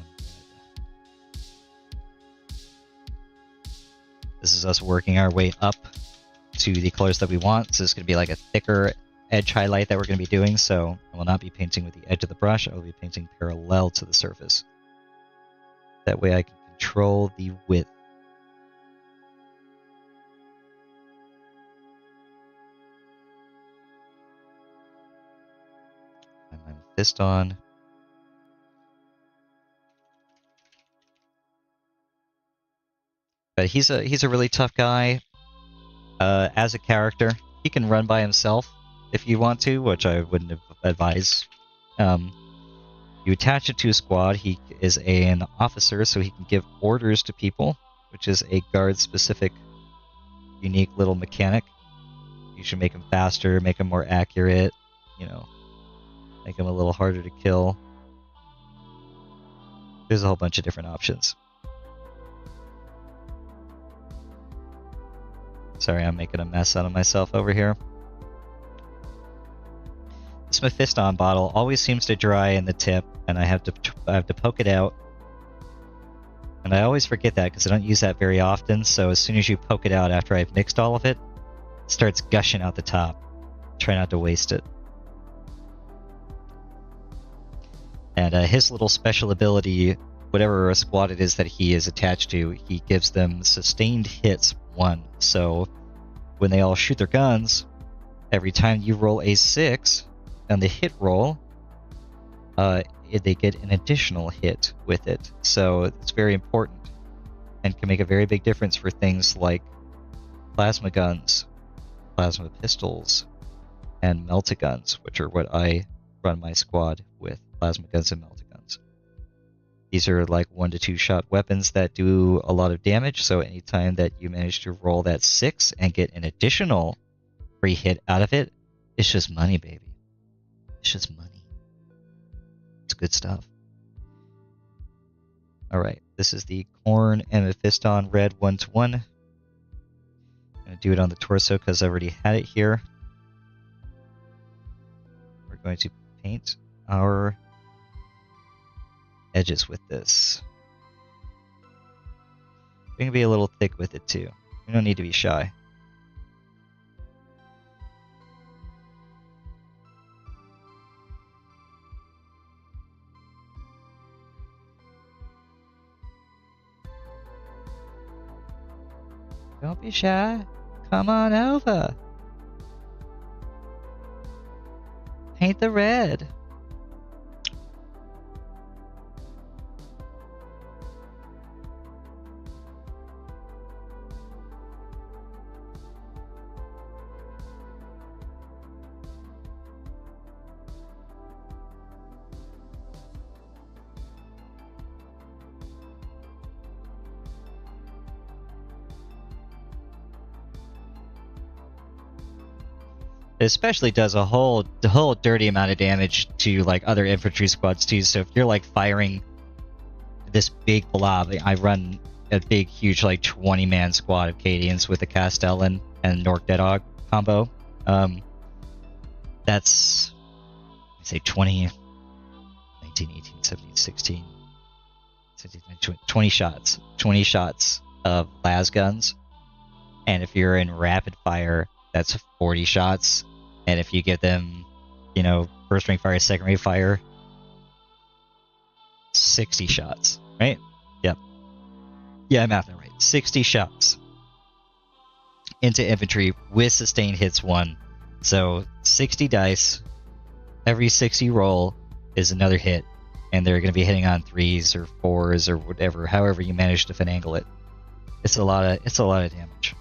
This is us working our way up to the colors that we want. So it's going to be like a thicker edge highlight that we're going to be doing. So I will not be painting with the edge of the brush. I will be painting parallel to the surface. That way I can control the width. And my Mephiston. But he's a really tough guy. As a character, he can run by himself if you want to, which I wouldn't advise. You attach it to a squad. He is an officer, so he can give orders to people, which is a guard-specific, unique little mechanic. You should make him faster, make him more accurate, you know, make him a little harder to kill. There's a whole bunch of different options. Sorry, I'm making a mess out of myself over here. This Mephiston bottle always seems to dry in the tip, and I have to poke it out. And I always forget that because I don't use that very often, so as soon as you poke it out after I've mixed all of it, it starts gushing out the top. Try not to waste it. And his little special ability, whatever squad it is that he is attached to, he gives them sustained hits 1. So when they all shoot their guns, every time you roll a 6 on the hit roll, they get an additional hit with it. So it's very important and can make a very big difference for things like plasma guns, plasma pistols, and melta-guns, which are what I run my squad with, plasma guns and melta-guns. These are like 1 to 2 shot weapons that do a lot of damage, so anytime that you manage to roll that 6 and get an additional free hit out of it, it's just money, baby. It's just money. It's good stuff. Alright, this is the Corn and Mephiston Red 1-1. I'm going to do it on the torso because I already had it here. We're going to paint our edges with this. We're going to be a little thick with it too. We don't need to be shy. Don't be shy. Come on over. Paint the red. It especially does a whole dirty amount of damage to like other infantry squads too. So if you're like firing this big blob, I run a big, huge like 20-man squad of Cadians with a Castellan and Nork Deadhog combo. That's say 20, 19, 18, 17, 16, 17, 20 shots. 20 shots of las guns. And if you're in rapid fire, that's 40 shots. And if you give them, you know, first ring fire, second ring fire, 60 shots, right? Yep. Yeah, I'm mathing right. 60 shots into infantry with sustained hits 1. So 60 dice, every 60 roll is another hit. and they're going to be hitting on 3s or 4s or whatever, however you manage to finagle it. It's a lot of damage.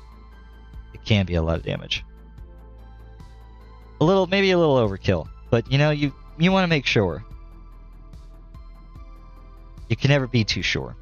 It can be a lot of damage. Maybe a little overkill, but you want to make sure. You can never be too sure.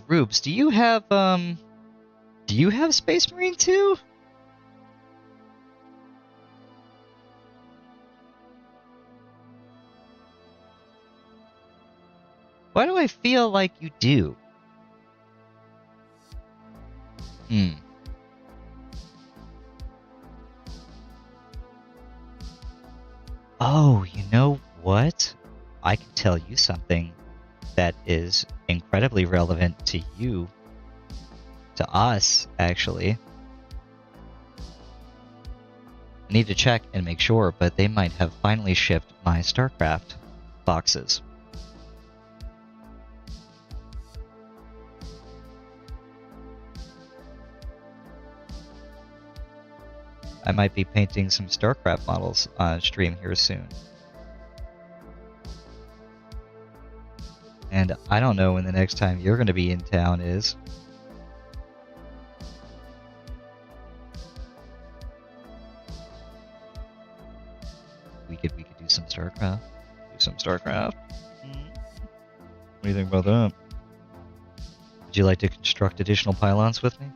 Rubes, do you have Space Marine too? Why do I feel like you do? Oh, you know what? I can tell you something that is incredibly relevant to you. To us, actually. I need to check and make sure, but they might have finally shipped my StarCraft boxes. I might be painting some StarCraft models on stream here soon. And I don't know when the next time you're going to be in town is. We could do some StarCraft. What do you think about that? Would you like to construct additional pylons with me?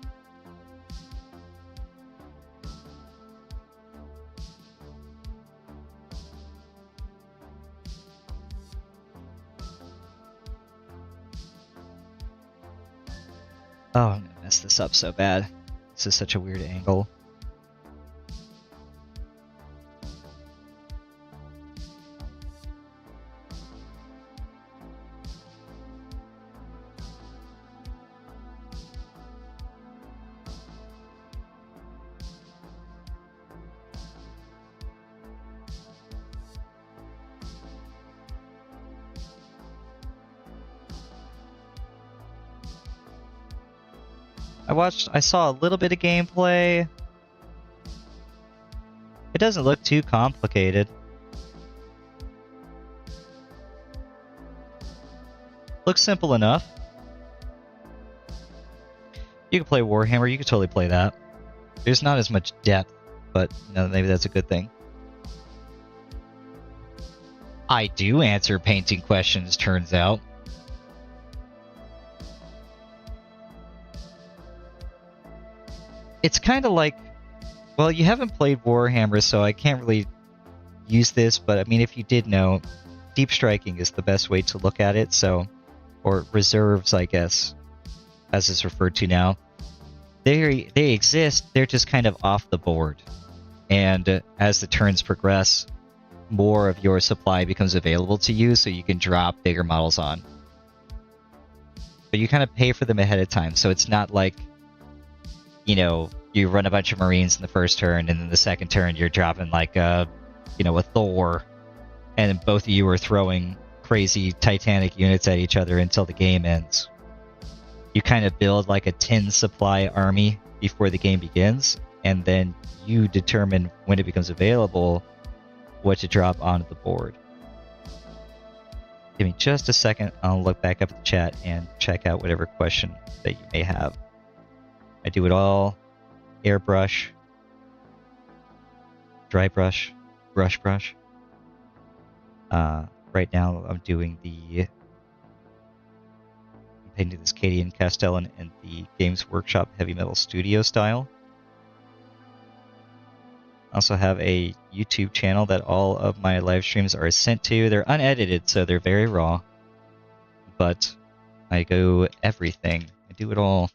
Oh, I'm gonna mess this up so bad. This is such a weird angle. I saw a little bit of gameplay. It doesn't look too complicated. Looks simple enough. You can play Warhammer, you could totally play that. There's not as much depth, but maybe that's a good thing. I do answer painting questions, turns out. It's kind of like, well, you haven't played Warhammer, so I can't really use this, but I mean, if you did know, deep striking is the best way to look at it, so, or reserves, I guess, as it's referred to now. They exist, they're just kind of off the board. And as the turns progress, more of your supply becomes available to you, so you can drop bigger models on. But you kind of pay for them ahead of time, so it's not like, you run a bunch of Marines in the first turn, and then the second turn you're dropping like a Thor, and then both of you are throwing crazy Titanic units at each other until the game ends. You kind of build like a 10 supply army before the game begins, and then you determine when it becomes available what to drop onto the board. Give me just a second, I'll look back up at the chat and check out whatever question that you may have. I do it all airbrush, dry brush, brush. Right now I'm doing I'm painting this Cadian Castellan in the Games Workshop Heavy Metal Studio style. I also have a YouTube channel that all of my live streams are sent to. They're unedited, so they're very raw. But I go everything. I do it all.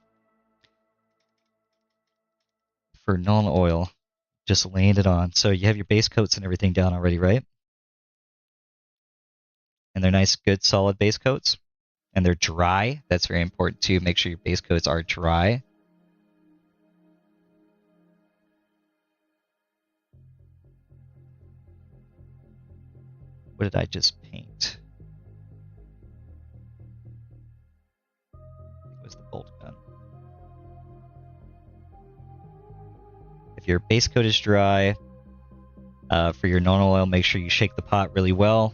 for non-oil. Just laying it on. So you have your base coats and everything down already, right? And they're nice, good, solid base coats. And they're dry. That's very important too. Make sure your base coats are dry. What did I just paint? It was the bolt gun. If your base coat is dry, for your non-oil, make sure you shake the pot really well.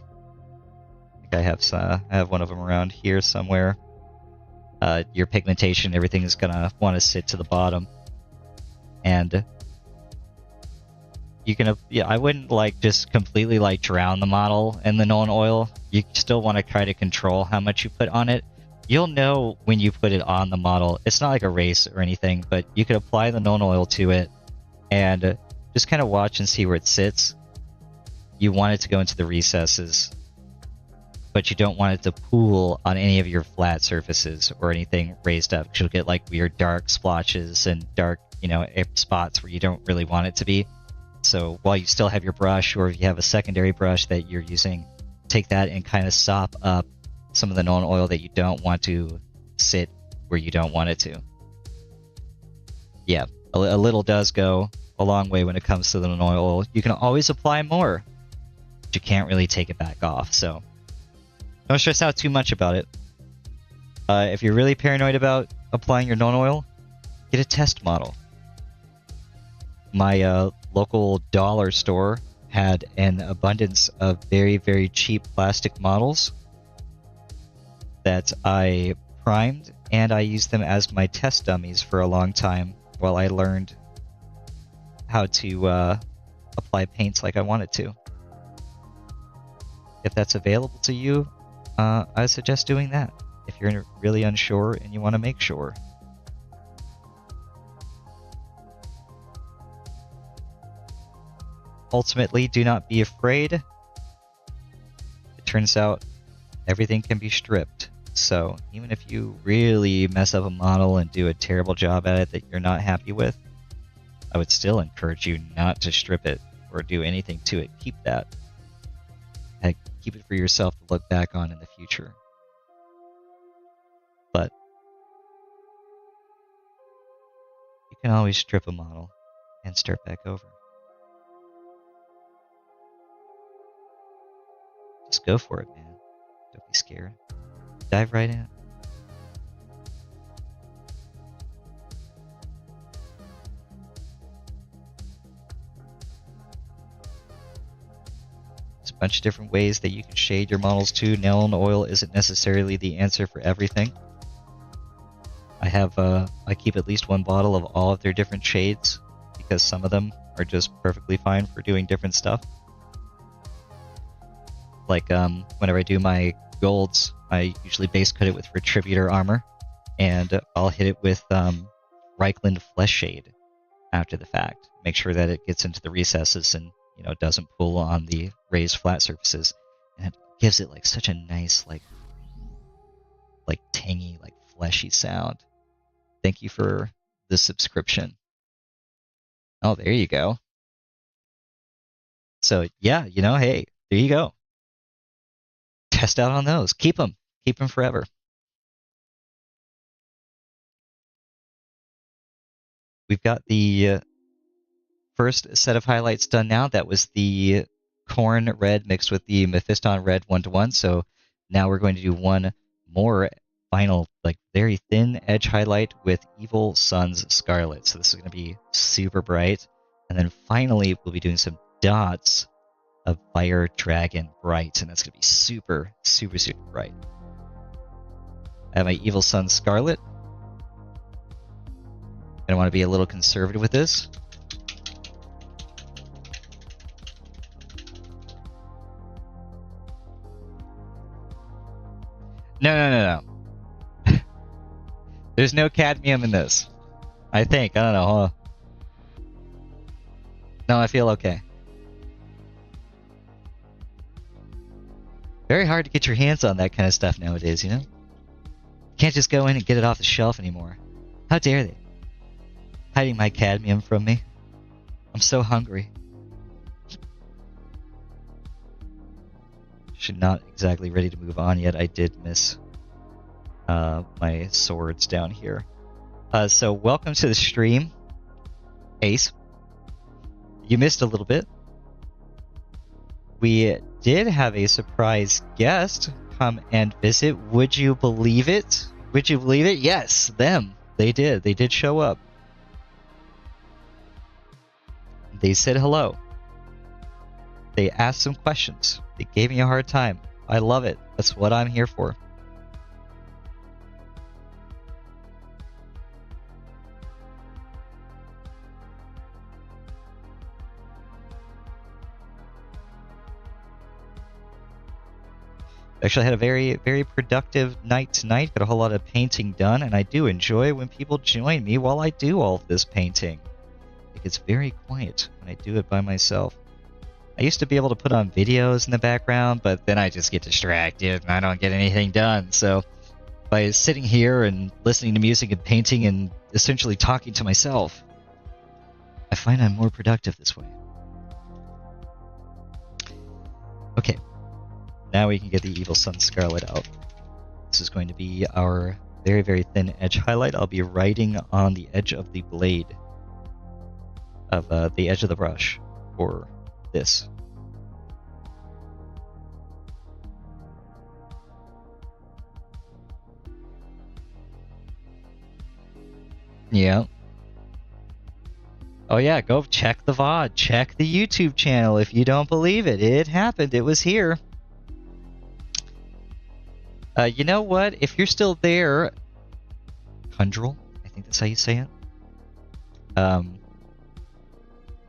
I have one of them around here somewhere. Your pigmentation, everything is gonna want to sit to the bottom, and you can. Yeah, I wouldn't like just completely like drown the model in the non-oil. You still want to try to control how much you put on it. You'll know when you put it on the model. It's not like a race or anything, but you could apply the non-oil to it and just kind of watch and see where it sits. You want it to go into the recesses, but you don't want it to pool on any of your flat surfaces or anything raised up, because you'll get like weird dark splotches and dark, spots where you don't really want it to be. So while you still have your brush, or if you have a secondary brush that you're using, take that and kind of sop up some of the non-oil that you don't want to sit where you don't want it to. Yeah, a little does go a long way when it comes to the non-oil. You can always apply more, but you can't really take it back off. So don't stress out too much about it. If you're really paranoid about applying your non-oil, get a test model. My local dollar store had an abundance of very, very cheap plastic models that I primed, and I used them as my test dummies for a long time while I learned how to apply paints like I wanted to. If that's available to you, I suggest doing that if you're really unsure and you want to make sure. Ultimately, do not be afraid. It turns out everything can be stripped. So even if you really mess up a model and do a terrible job at it that you're not happy with, I would still encourage you not to strip it or do anything to it. Keep that. Keep it for yourself to look back on in the future. But you can always strip a model and start back over. Just go for it, man. Don't be scared. Dive right in. There's a bunch of different ways that you can shade your models too. Non-oil isn't necessarily the answer for everything. I keep at least one bottle of all of their different shades, because some of them are just perfectly fine for doing different stuff. Like whenever I do my golds, I usually base coat it with Retributor armor, and I'll hit it with Reichland Flesh Shade after the fact. Make sure that it gets into the recesses and doesn't pull on the raised flat surfaces, and it gives it like such a nice like tangy, like fleshy sound. Thank you for the subscription. Oh, there you go. So yeah, hey, there you go. Test out on those. Keep them forever. We've got the first set of highlights done now. That was the Corn red mixed with the Mephiston red 1-to-1. So now we're going to do one more final, like very thin edge highlight with Evil Sun's Scarlet. So this is going to be super bright. And then finally, we'll be doing some dots of Fire Dragon Bright, and that's going to be super, super, super bright. I have my Evil Sun Scarlet. I want to be a little conservative with this. No. There's no cadmium in this. I think. I don't know. Hold on. No, I feel okay. Very hard to get your hands on that kind of stuff nowadays, Can't just go in and get it off the shelf anymore. How dare they? hiding my cadmium from me. I'm so hungry. Should not exactly ready to move on yet. I did miss my swords down here. So welcome to the stream, Ace. You missed a little bit. We did have a surprise guest come and visit. Would you believe it? Would you believe it? Yes, them. They did. They did show up. They said hello. They asked some questions. They gave me a hard time. I love it. That's what I'm here for. Actually, I had a very, very productive night tonight. Got a whole lot of painting done, and I do enjoy when people join me while I do all of this painting. It gets very quiet when I do it by myself. I used to be able to put on videos in the background, but then I just get distracted and I don't get anything done. So by sitting here and listening to music and painting and essentially talking to myself, I find I'm more productive this way. Okay. Now we can get the Evil Sun Scarlet out. This is going to be our very, very thin edge highlight. I'll be writing on the edge of the blade of the edge of the brush for this. Yeah. Oh yeah, go check the VOD. Check the YouTube channel if you don't believe it. It happened. It was here. You know what? If you're still there, Kundrel, I think that's how you say it.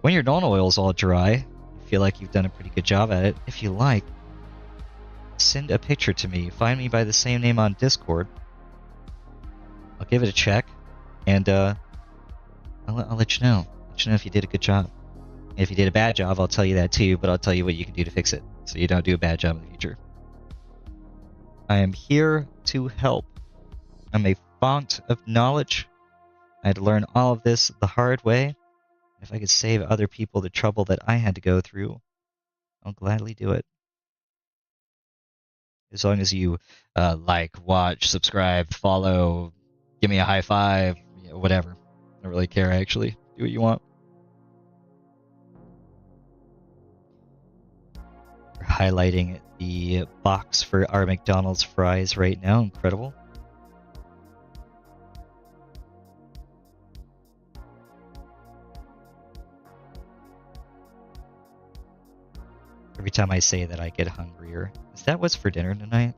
When your non oil's all dry, you feel like you've done a pretty good job at it. If you like, send a picture to me. Find me by the same name on Discord. I'll give it a check, and I'll let you know. Let you know if you did a good job. And if you did a bad job, I'll tell you that too. But I'll tell you what you can do to fix it, so you don't do a bad job in the future. I am here to help. I'm a font of knowledge. I had to learn all of this the hard way. If I could save other people the trouble that I had to go through, I'll gladly do it. As long as you like, watch, subscribe, follow, give me a high five, you know, whatever. I don't really care, actually. Do what you want. We're highlighting the box for our McDonald's fries right now. Incredible. Every time I say that, I get hungrier. Is that what's for dinner tonight?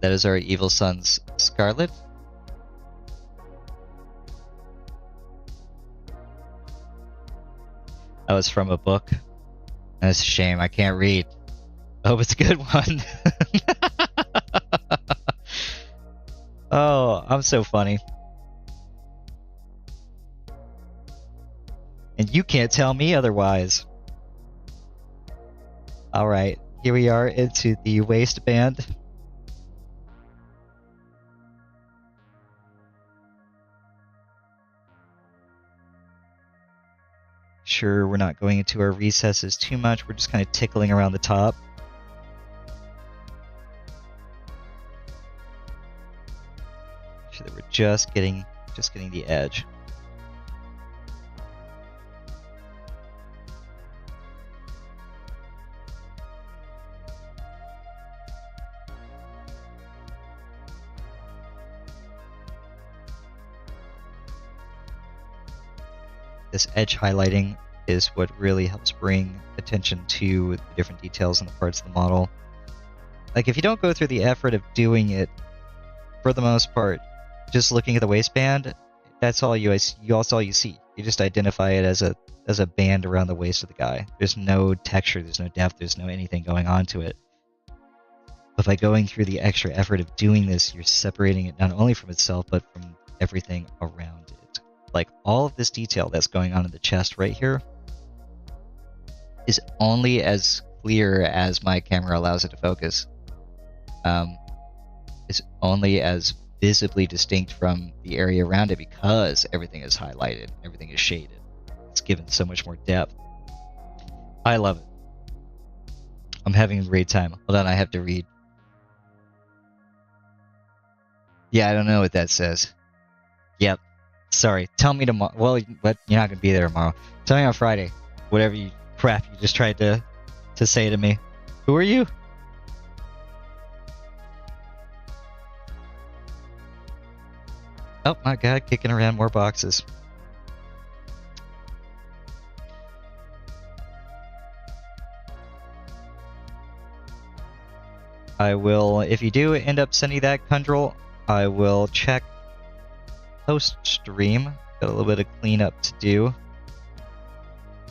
That is our Evil Sun's Scarlet. That was from a book. That's a shame. I can't read. I hope it's a good one. Oh, I'm so funny. And you can't tell me otherwise. Alright, here we are into the waistband. Sure, we're not going into our recesses too much. We're just kind of tickling around the top. So that we're just getting the edge. This edge highlighting is what really helps bring attention to the different details in the parts of the model. Like, if you don't go through the effort of doing it, for the most part, just looking at the waistband, that's all you see. You just identify it as a band around the waist of the guy. There's no texture, there's no depth, there's no anything going on to it. But by going through the extra effort of doing this, you're separating it not only from itself, but from everything around it. Like, all of this detail that's going on in the chest right here is only as clear as my camera allows it to focus. It's only as visibly distinct from the area around it because everything is highlighted, everything is shaded. It's given so much more depth. I love it. I'm having a great time. Hold on, I have to read. Yeah, I don't know what that says. Yep. Sorry. Tell me tomorrow. Well, but you're not gonna be there tomorrow. Tell me on Friday. Whatever crap you just tried to say to me. Who are you? Oh my god, kicking around more boxes. I will, if you do end up sending that, Kundrel, I will check post-stream. Got a little bit of cleanup to do.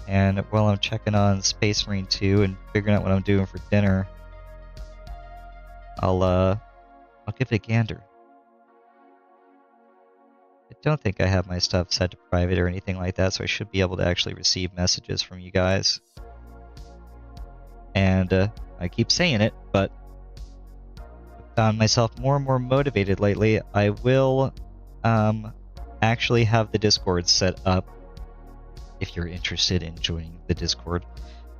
And while I'm checking on Space Marine 2 and figuring out what I'm doing for dinner, I'll give it a gander. I don't think I have my stuff set to private or anything like that, so I should be able to actually receive messages from you guys. And I keep saying it, but I've found myself more and more motivated lately. I will actually have the Discord set up. If you're interested in joining the Discord,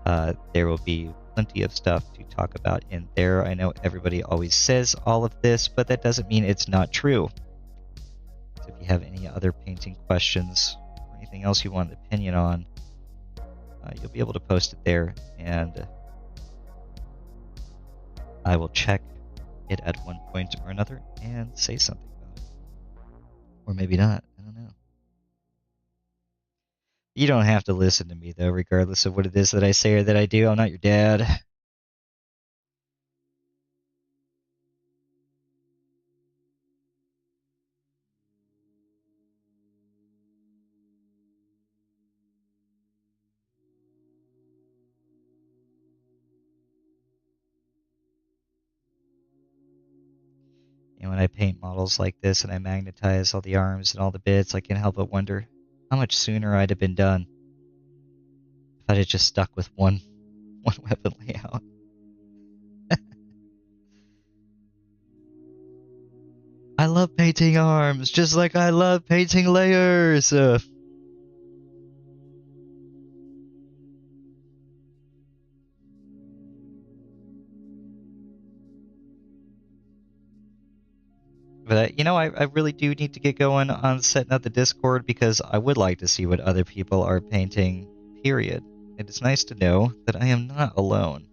there will be plenty of stuff to talk about in there. I know everybody always says all of this, but that doesn't mean it's not true. So if you have any other painting questions or anything else you want an opinion on, you'll be able to post it there, and I will check it at one point or another and say something about it. Or maybe not. I don't know. You don't have to listen to me, though, regardless of what it is that I say or that I do. I'm not your dad. And when I paint models like this and I magnetize all the arms and all the bits, I can't help but wonder how much sooner I'd have been done if I'd have just stuck with one weapon layout. I love painting arms, just like I love painting layers. But, I really do need to get going on setting up the Discord because I would like to see what other people are painting, period. It is nice to know that I am not alone.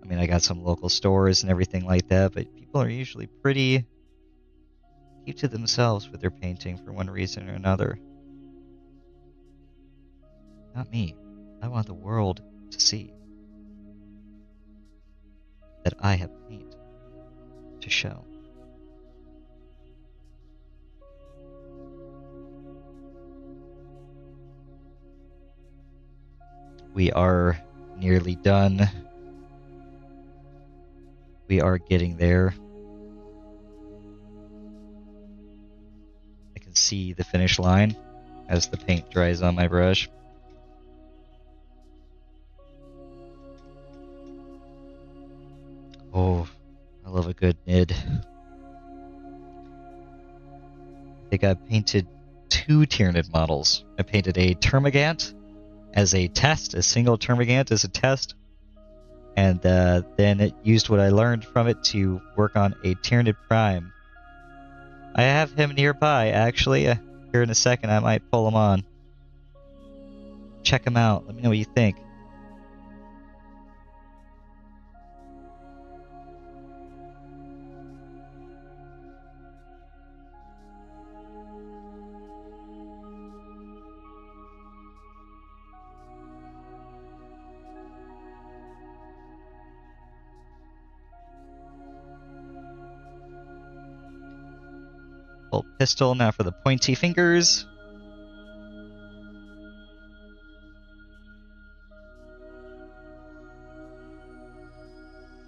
I mean, I got some local stores and everything like that, but people are usually pretty keep to themselves with their painting for one reason or another. Not me. I want the world to see that I have paint to show. We are nearly done. We are getting there. I can see the finish line as the paint dries on my brush. Oh, I love a good nid. I think I painted 2 Tyranid models. I painted a Termagant as a test, a single Termagant as a test, and then it used what I learned from it to work on a Tyranid Prime. I have him nearby, actually. Here in a second, I might pull him on. Check him out. Let me know what you think. Full pistol, now for the pointy fingers.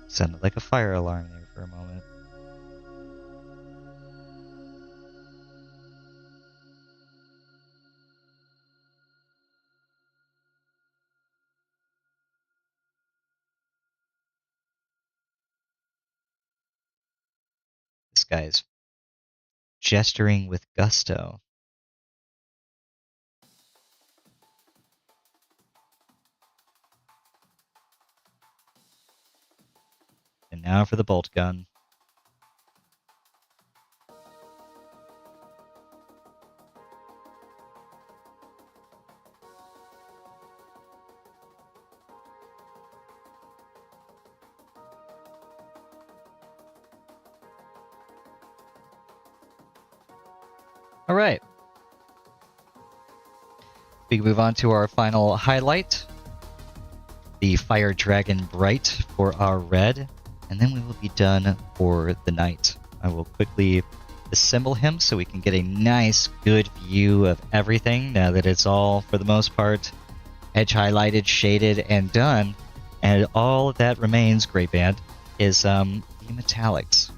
Sounded like a fire alarm there for a moment. guy's gesturing with gusto. And now for the bolt gun. All right. We move on to our final highlight, the Fire Dragon Bright for our red, and then we will be done for the night. I will quickly assemble him so we can get a nice, good view of everything now that it's all, for the most part, edge highlighted, shaded, and done. And all that remains, Great Band, is the metallics.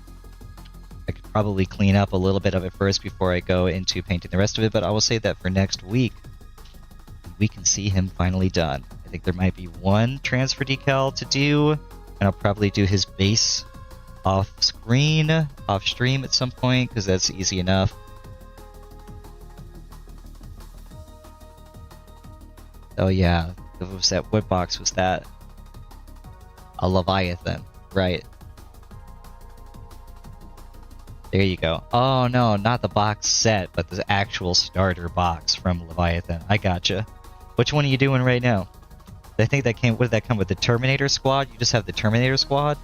I could probably clean up a little bit of it first before I go into painting the rest of it, but I will save that for next week. We can see him finally done. I think there might be one transfer decal to do, and I'll probably do his base off stream at some point, because that's easy enough. Oh yeah, what was that? What box was that? A Leviathan, right. There you go. Oh no, not the box set, but the actual starter box from Leviathan. I gotcha. Which one are you doing right now? I think that came. What did that come with? The Terminator Squad? You just have the Terminator Squad?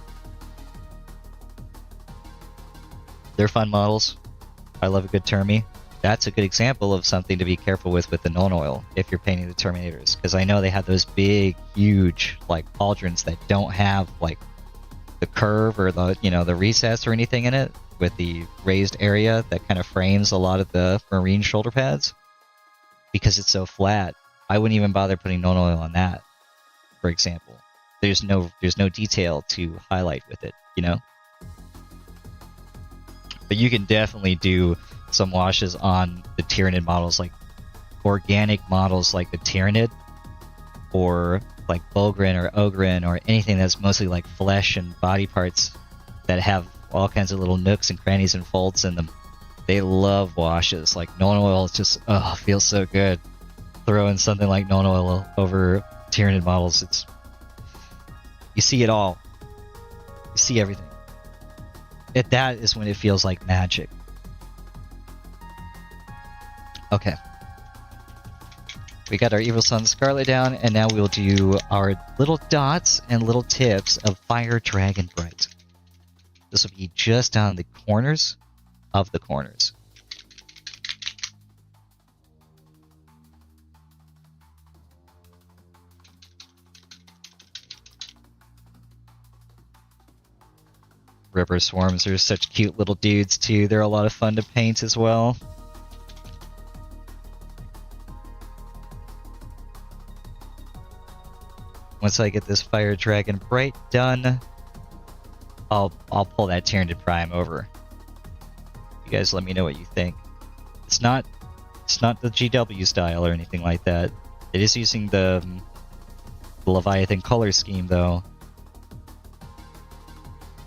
They're fun models. I love a good Termy. That's a good example of something to be careful with the non-oil if you're painting the Terminators, because I know they have those big, huge like pauldrons that don't have like the curve or the the recess or anything in it, with the raised area that kind of frames a lot of the marine shoulder pads. Because it's so flat, I wouldn't even bother putting non-oil on that, for example. There's no detail to highlight with it, But you can definitely do some washes on the Tyranid models, like organic models like the Tyranid, or like Bulgrin or Ogrin, or anything that's mostly like flesh and body parts that have all kinds of little nooks and crannies and folds in them. They love washes. Like non-oil just feels so good. Throw in something like non-oil over Tyranid models. You see it all. You see everything. That is when it feels like magic. Okay. We got our Evil Sun Scarlet down, and now we'll do our little dots and little tips of Fire Dragon Bright. This will be just on the corners of the corners. Ripper Swarms are such cute little dudes too. They're a lot of fun to paint as well. Once I get this Fire Dragon Bright done, I'll pull that Tyranid Prime over. You guys let me know what you think. It's not the GW style or anything like that. It is using the Leviathan color scheme though.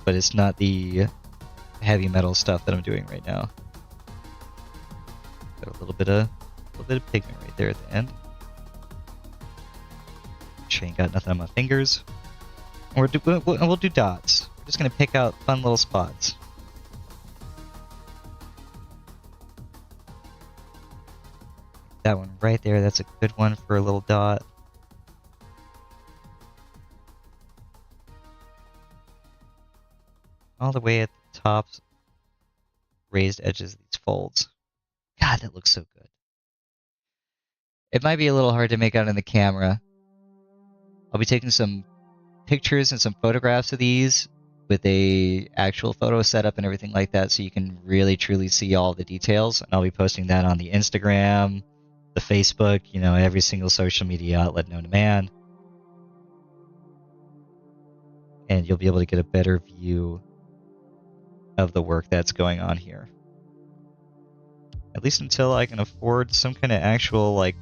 But it's not the heavy metal stuff that I'm doing right now. Got a little bit of pigment right there at the end. Ain't got nothing on my fingers. We'll do dots. We're just gonna pick out fun little spots. That one right there, that's a good one for a little dot. All the way at the tops, raised edges of these folds. God, that looks so good. It might be a little hard to make out in the camera. I'll be taking some pictures and some photographs of these with a actual photo setup and everything like that, so you can really truly see all the details. And I'll be posting that on the Instagram, the Facebook, every single social media outlet known to man. And you'll be able to get a better view of the work that's going on here. At least until I can afford some kind of actual, like,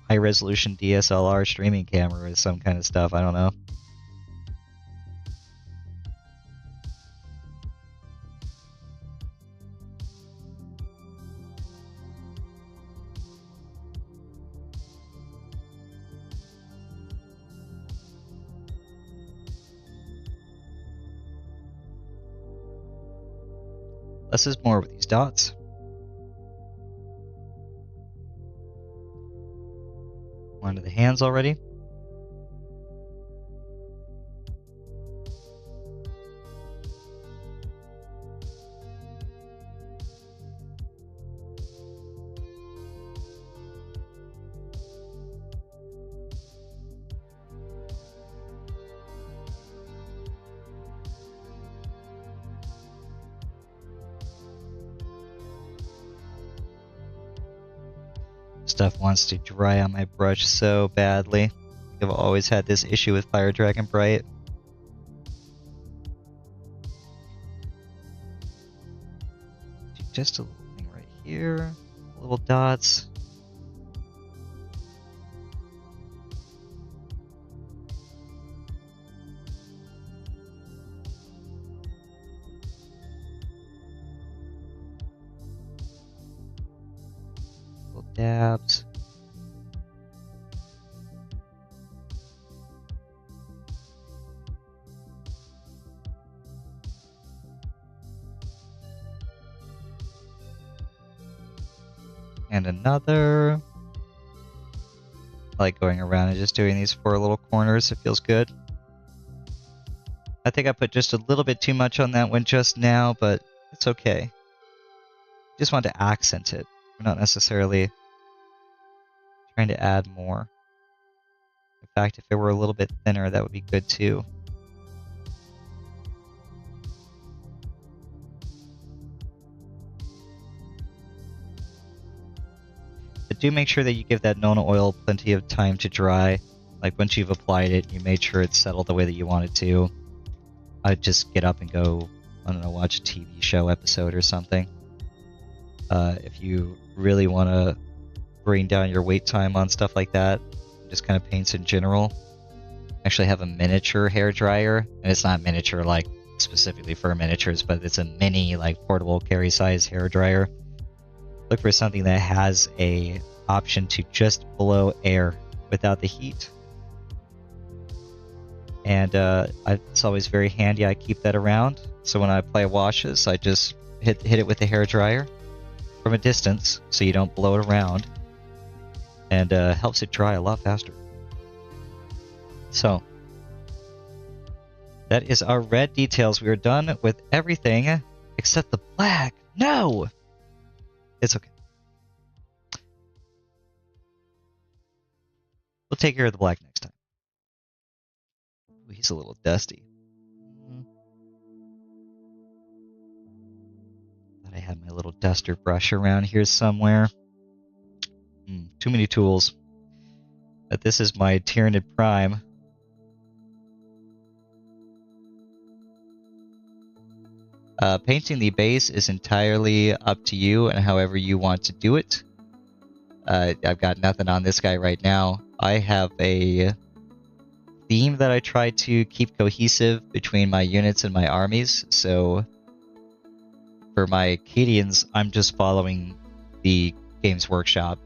high-resolution DSLR streaming camera or some kind of stuff. I don't know. Less is more with these dots. Onto the hands already. Stuff wants to dry on my brush so badly. I've always had this issue with Fire Dragon Bright. Just a little thing right here. Little dots. Dabs. And another. I like going around and just doing these 4 little corners. It feels good. I think I put just a little bit too much on that one just now, but it's okay. Just want to accent it. We're not necessarily trying to add more. In fact, if it were a little bit thinner, that would be good too. But do make sure that you give that Nona oil plenty of time to dry. Like once you've applied it, you made sure it's settled the way that you want it to. I'd just get up and go, I don't know, watch a TV show episode or something. If you really want to bring down your wait time on stuff like that, just kind of paints in general. I actually have a miniature hair dryer, and it's not miniature like specifically for miniatures, but it's a mini like portable carry size hair dryer. Look for something that has a option to just blow air without the heat. And it's always very handy. I keep that around, so when I apply washes, I just hit it with the hair dryer from a distance, so you don't blow it around, and helps it dry a lot faster. So that is our red details. We are done with everything except the black. No, it's okay. We'll take care of the black next time. Ooh, he's a little dusty. I had my little duster brush around here somewhere. Too many tools. But this is my Tyranid Prime. Painting the base is entirely up to you and however you want to do it. I've got nothing on this guy right now. I have a theme that I try to keep cohesive between my units and my armies, so for my Acadians, I'm just following the Games Workshop,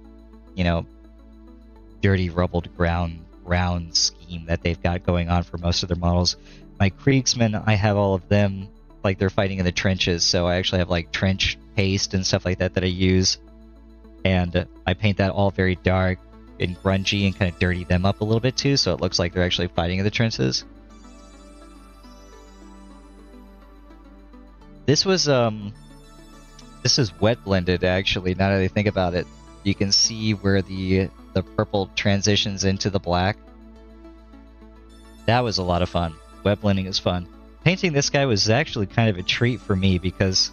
dirty, rubbled ground scheme that they've got going on for most of their models. My Kriegsmen, I have all of them, like they're fighting in the trenches, so I actually have like trench paste and stuff like that I use. And I paint that all very dark and grungy and kind of dirty them up a little bit too, so it looks like they're actually fighting in the trenches. This is wet blended, actually, now that I think about it. You can see where the purple transitions into the black. That was a lot of fun. Wet blending is fun. Painting this guy was actually kind of a treat for me because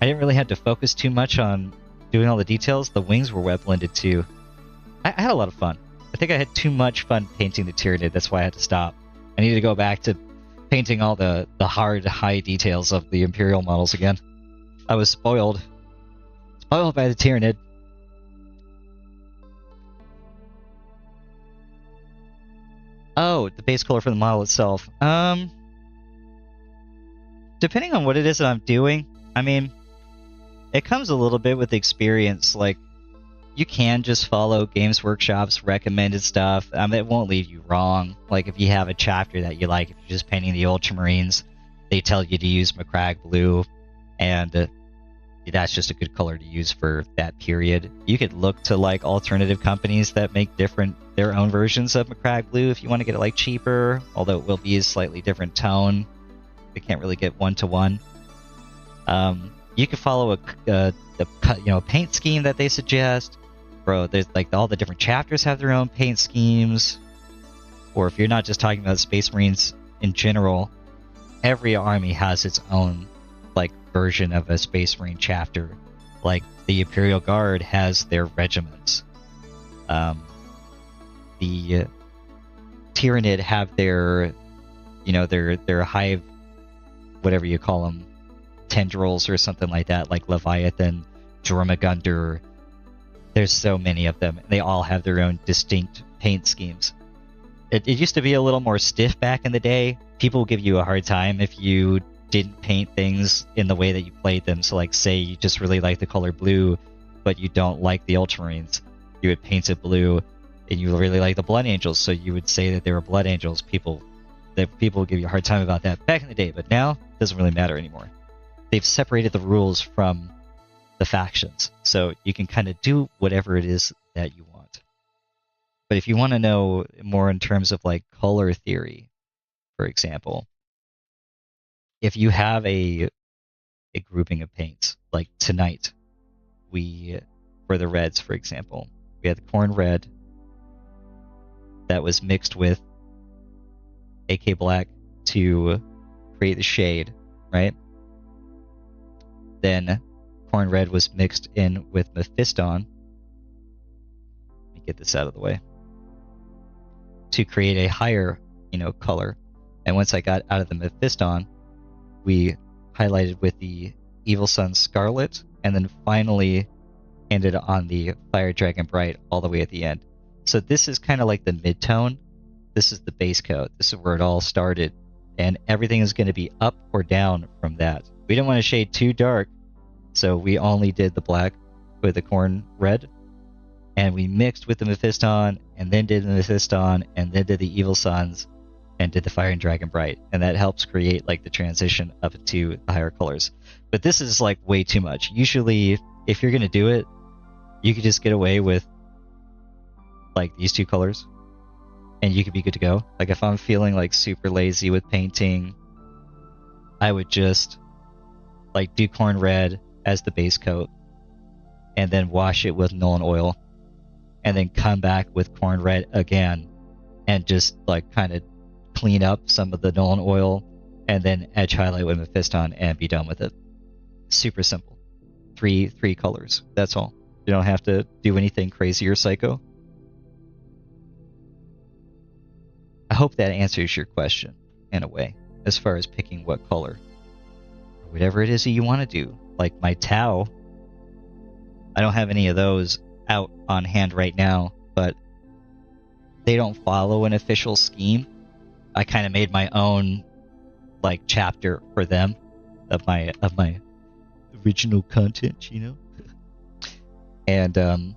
I didn't really have to focus too much on doing all the details. The wings were wet blended too. I had a lot of fun. I think I had too much fun painting the Tyranid, that's why I had to stop. I need to go back to painting all the hard, high details of the Imperial models again. I was spoiled. Spoiled by the Tyranid. Oh, the base color for the model itself. Depending on what it is that I'm doing, I mean, it comes a little bit with experience. Like, you can just follow Games Workshop's recommended stuff. It won't lead you wrong. Like, if you have a chapter that you like, if you're just painting the Ultramarines, they tell you to use Macragge Blue, and that's just a good color to use for that period. You could look to like alternative companies that make their own versions of McCrag blue if you want to get it like cheaper, although it will be a slightly different tone. They can't really get one-to-one. You could follow a paint scheme that they suggest. Bro, there's like all the different chapters have their own paint schemes. Or if you're not just talking about Space Marines in general, every army has its own like version of a Space Marine chapter. Like the Imperial Guard has their regiments. The Tyranid have their hive, whatever you call them, tendrils or something like that, like Leviathan, Jormungandr. There's so many of them. They all have their own distinct paint schemes. It used to be a little more stiff back in the day. People give you a hard time if you didn't paint things in the way that you played them. So like say you just really like the color blue, but you don't like the Ultramarines. You would paint it blue, and you really like the Blood Angels, so you would say that they were Blood Angels. People would give you a hard time about that back in the day, but now it doesn't really matter anymore. They've separated the rules from the factions, so you can kind of do whatever it is that you want. But if you want to know more in terms of like color theory, for example, if you have a grouping of paints, like tonight, for the reds, for example, we had the corn red that was mixed with AK black to create the shade, right? Then corn red was mixed in with Mephiston. Let me get this out of the way. To create a higher, color. And once I got out of the Mephiston, we highlighted with the Evil Sun Scarlet, and then finally ended on the Fire Dragon Bright all the way at the end. So this is kind of like the mid-tone. This is the base coat. This is where it all started. And everything is going to be up or down from that. We didn't want to shade too dark, so we only did the black with the corn red. And we mixed with the Mephiston, and then did the Mephiston, and then did the Evil Suns, and did the Fire and Dragon Bright. And that helps create like the transition up to the higher colors. But this is like way too much. Usually, if you're going to do it, you could just get away with like these two colors, and you could be good to go. Like if I'm feeling like super lazy with painting, I would just like do corn red as the base coat, and then wash it with Nuln Oil, and then come back with corn red again, and just like kind of clean up some of the Nuln Oil, and then edge highlight with Mephiston and be done with it. Super simple. Three colors. That's all. You don't have to do anything crazy or psycho. I hope that answers your question in a way, as far as picking what color. Or whatever it is that you want to do. Like my Tau, I don't have any of those out on hand right now, but they don't follow an official scheme. I kind of made my own like chapter for them of my original content, And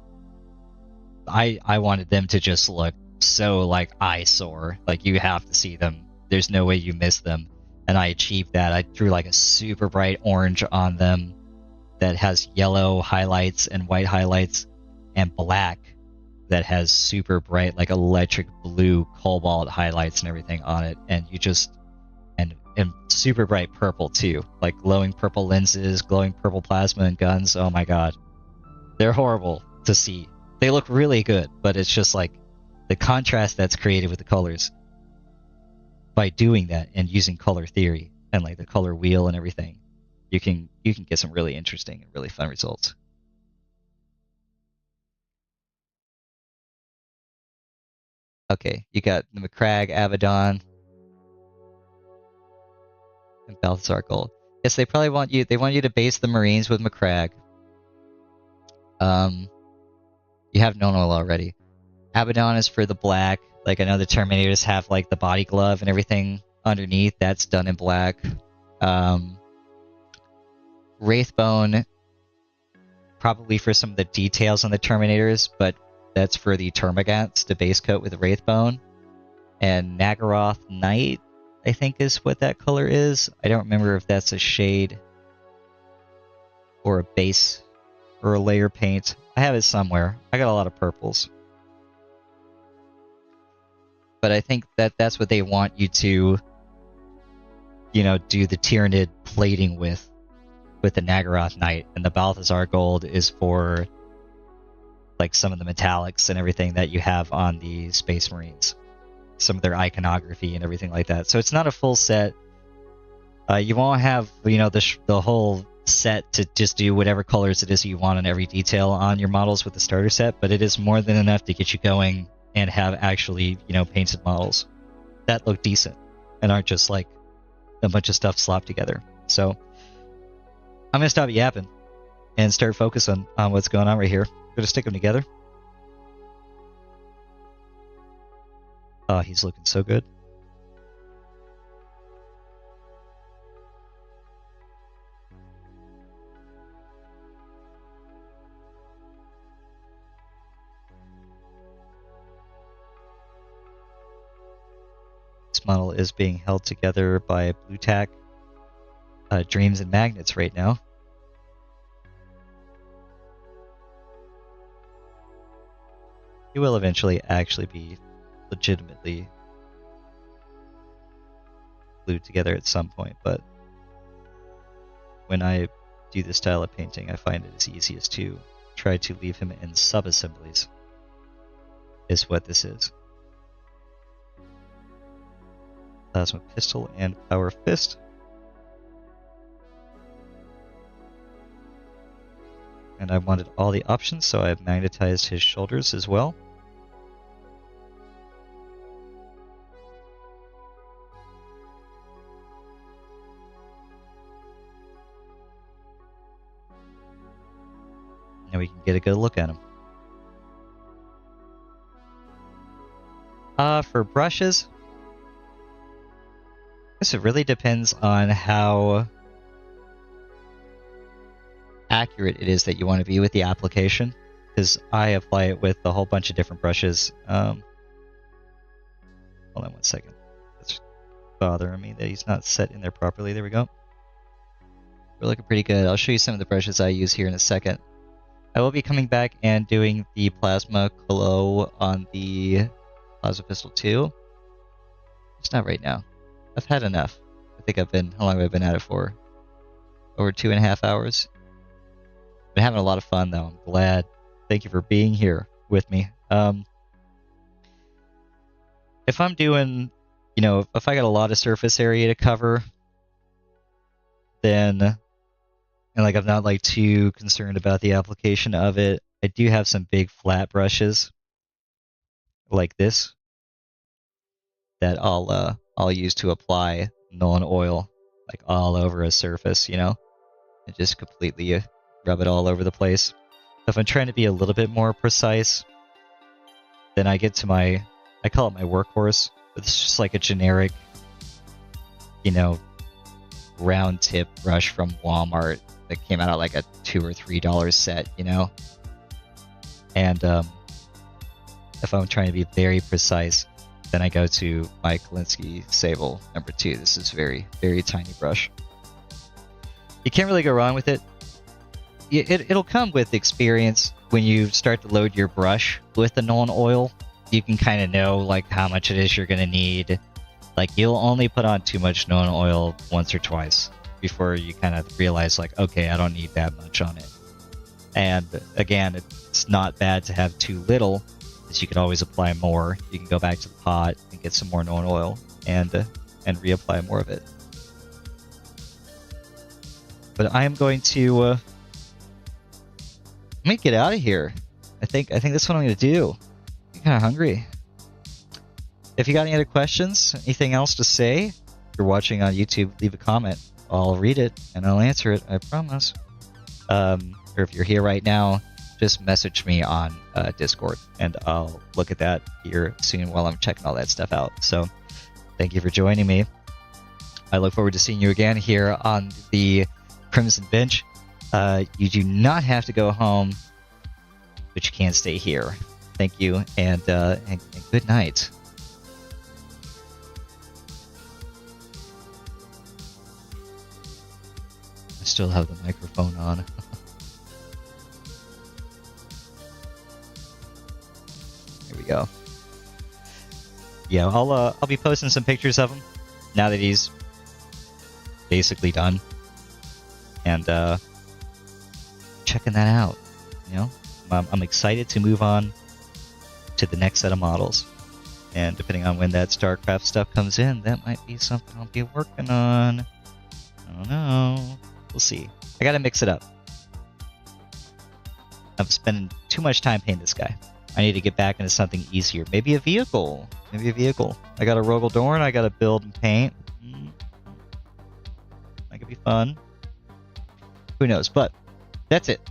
I wanted them to just look so like eyesore. Like you have to see them. There's no way you miss them. And I achieved that. I threw like a super bright orange on them that has yellow highlights and white highlights, and black that has super bright like electric blue cobalt highlights and everything on it. And you just and super bright purple too, like glowing purple lenses, glowing purple plasma and guns. Oh my god, they're horrible to see. They look really good, but it's just like the contrast that's created with the colors by doing that and using color theory and like the color wheel and everything. You can get some really interesting and really fun results. Okay, you got the McCrag, Abaddon, and Balthazar Gold. Yes, they probably want you to base the Marines with McCrag. You have Nuln Oil already. Abaddon is for the black. Like I know the Terminators have like the body glove and everything underneath. That's done in black. Wraithbone, probably for some of the details on the Terminators, but that's for the Termagants to base coat with Wraithbone. And Nagaroth Knight, I think is what that color is. I don't remember if that's a shade. or a base or a layer paint. I have it somewhere. I got a lot of purples. But I think that that's what they want you to, you know, do the Tyranid plating with the Nagaroth Knight. And the Balthazar Gold is for, like, some of the metallics and everything that you have on the Space Marines. Some of their iconography and everything like that. So it's not a full set. You won't have, you know, the whole set to just do whatever colors it is you want on every detail on your models with the starter set, but it is more than enough to get you going and have actually, you know, painted models that look decent and aren't just like a bunch of stuff slopped together. So I'm going to stop yapping and start focusing on what's going on right here. Going to stick them together. Oh, he's looking so good. This model is being held together by Blue Tack Dreams and Magnets right now. He will eventually actually be legitimately glued together at some point, but when I do this style of painting, I find it is easiest to try to leave him in sub-assemblies, is what this is. Plasma Pistol and Power Fist. And I wanted all the options, so I've magnetized his shoulders as well. Now we can get a good look at him. For brushes, I guess it really depends on how accurate it is that you want to be with the application, because I apply it with a whole bunch of different brushes. Hold on one second. It's bothering me that he's not set in there properly. There we go. We're looking pretty good. I'll show you some of the brushes I use here in a second. I will be coming back and doing the Plasma Glow on the Plasma Pistol 2. It's not right now. I've had enough. I think how long have I been at it for? Over 2.5 hours. Been having a lot of fun though. I'm glad. Thank you for being here with me. If I'm doing, you know, if I got a lot of surface area to cover, then, and like I'm not like too concerned about the application of it, I do have some big flat brushes like this that I'll use to apply Nuln Oil like all over a surface, you know, and just completely rub it all over the place. If I'm trying to be a little bit more precise, then I get to I call it my workhorse. It's just like a generic, you know, round tip brush from Walmart that came out at like a $2 or $3 set, you know. And if I'm trying to be very precise, then I go to my Kolinsky Sable #2. This is very, very tiny brush. You can't really go wrong with it. It'll come with experience. When you start to load your brush with the Nuln Oil, you can kind of know like how much it is you're going to need. Like you'll only put on too much Nuln Oil once or twice before you kind of realize like, okay, I don't need that much on it. And again, it's not bad to have too little, because you can always apply more. You can go back to the pot and get some more Nuln Oil and reapply more of it. But I am going to let me get out of here. I think that's what I'm going to do. I'm kind of hungry. If you got any other questions, anything else to say, if you're watching on YouTube, leave a comment. I'll read it and I'll answer it, I promise. Or if you're here right now, just message me on Discord and I'll look at that here soon while I'm checking all that stuff out. So thank you for joining me. I look forward to seeing you again here on the Crimson Bench. You do not have to go home, but you can stay here. Thank you, and good night. I still have the microphone on. Here we go. Yeah, I'll be posting some pictures of him now that he's basically done, and checking that out. You know, I'm excited to move on to the next set of models, and depending on when that StarCraft stuff comes in, that might be something I'll be working on. I don't know. We'll see. I gotta mix it up. I'm spending too much time painting this guy. I need to get back into something easier. Maybe a vehicle. Maybe a vehicle. I got a Rogel Dorn. I got to build and paint. That could be fun. Who knows? But that's it.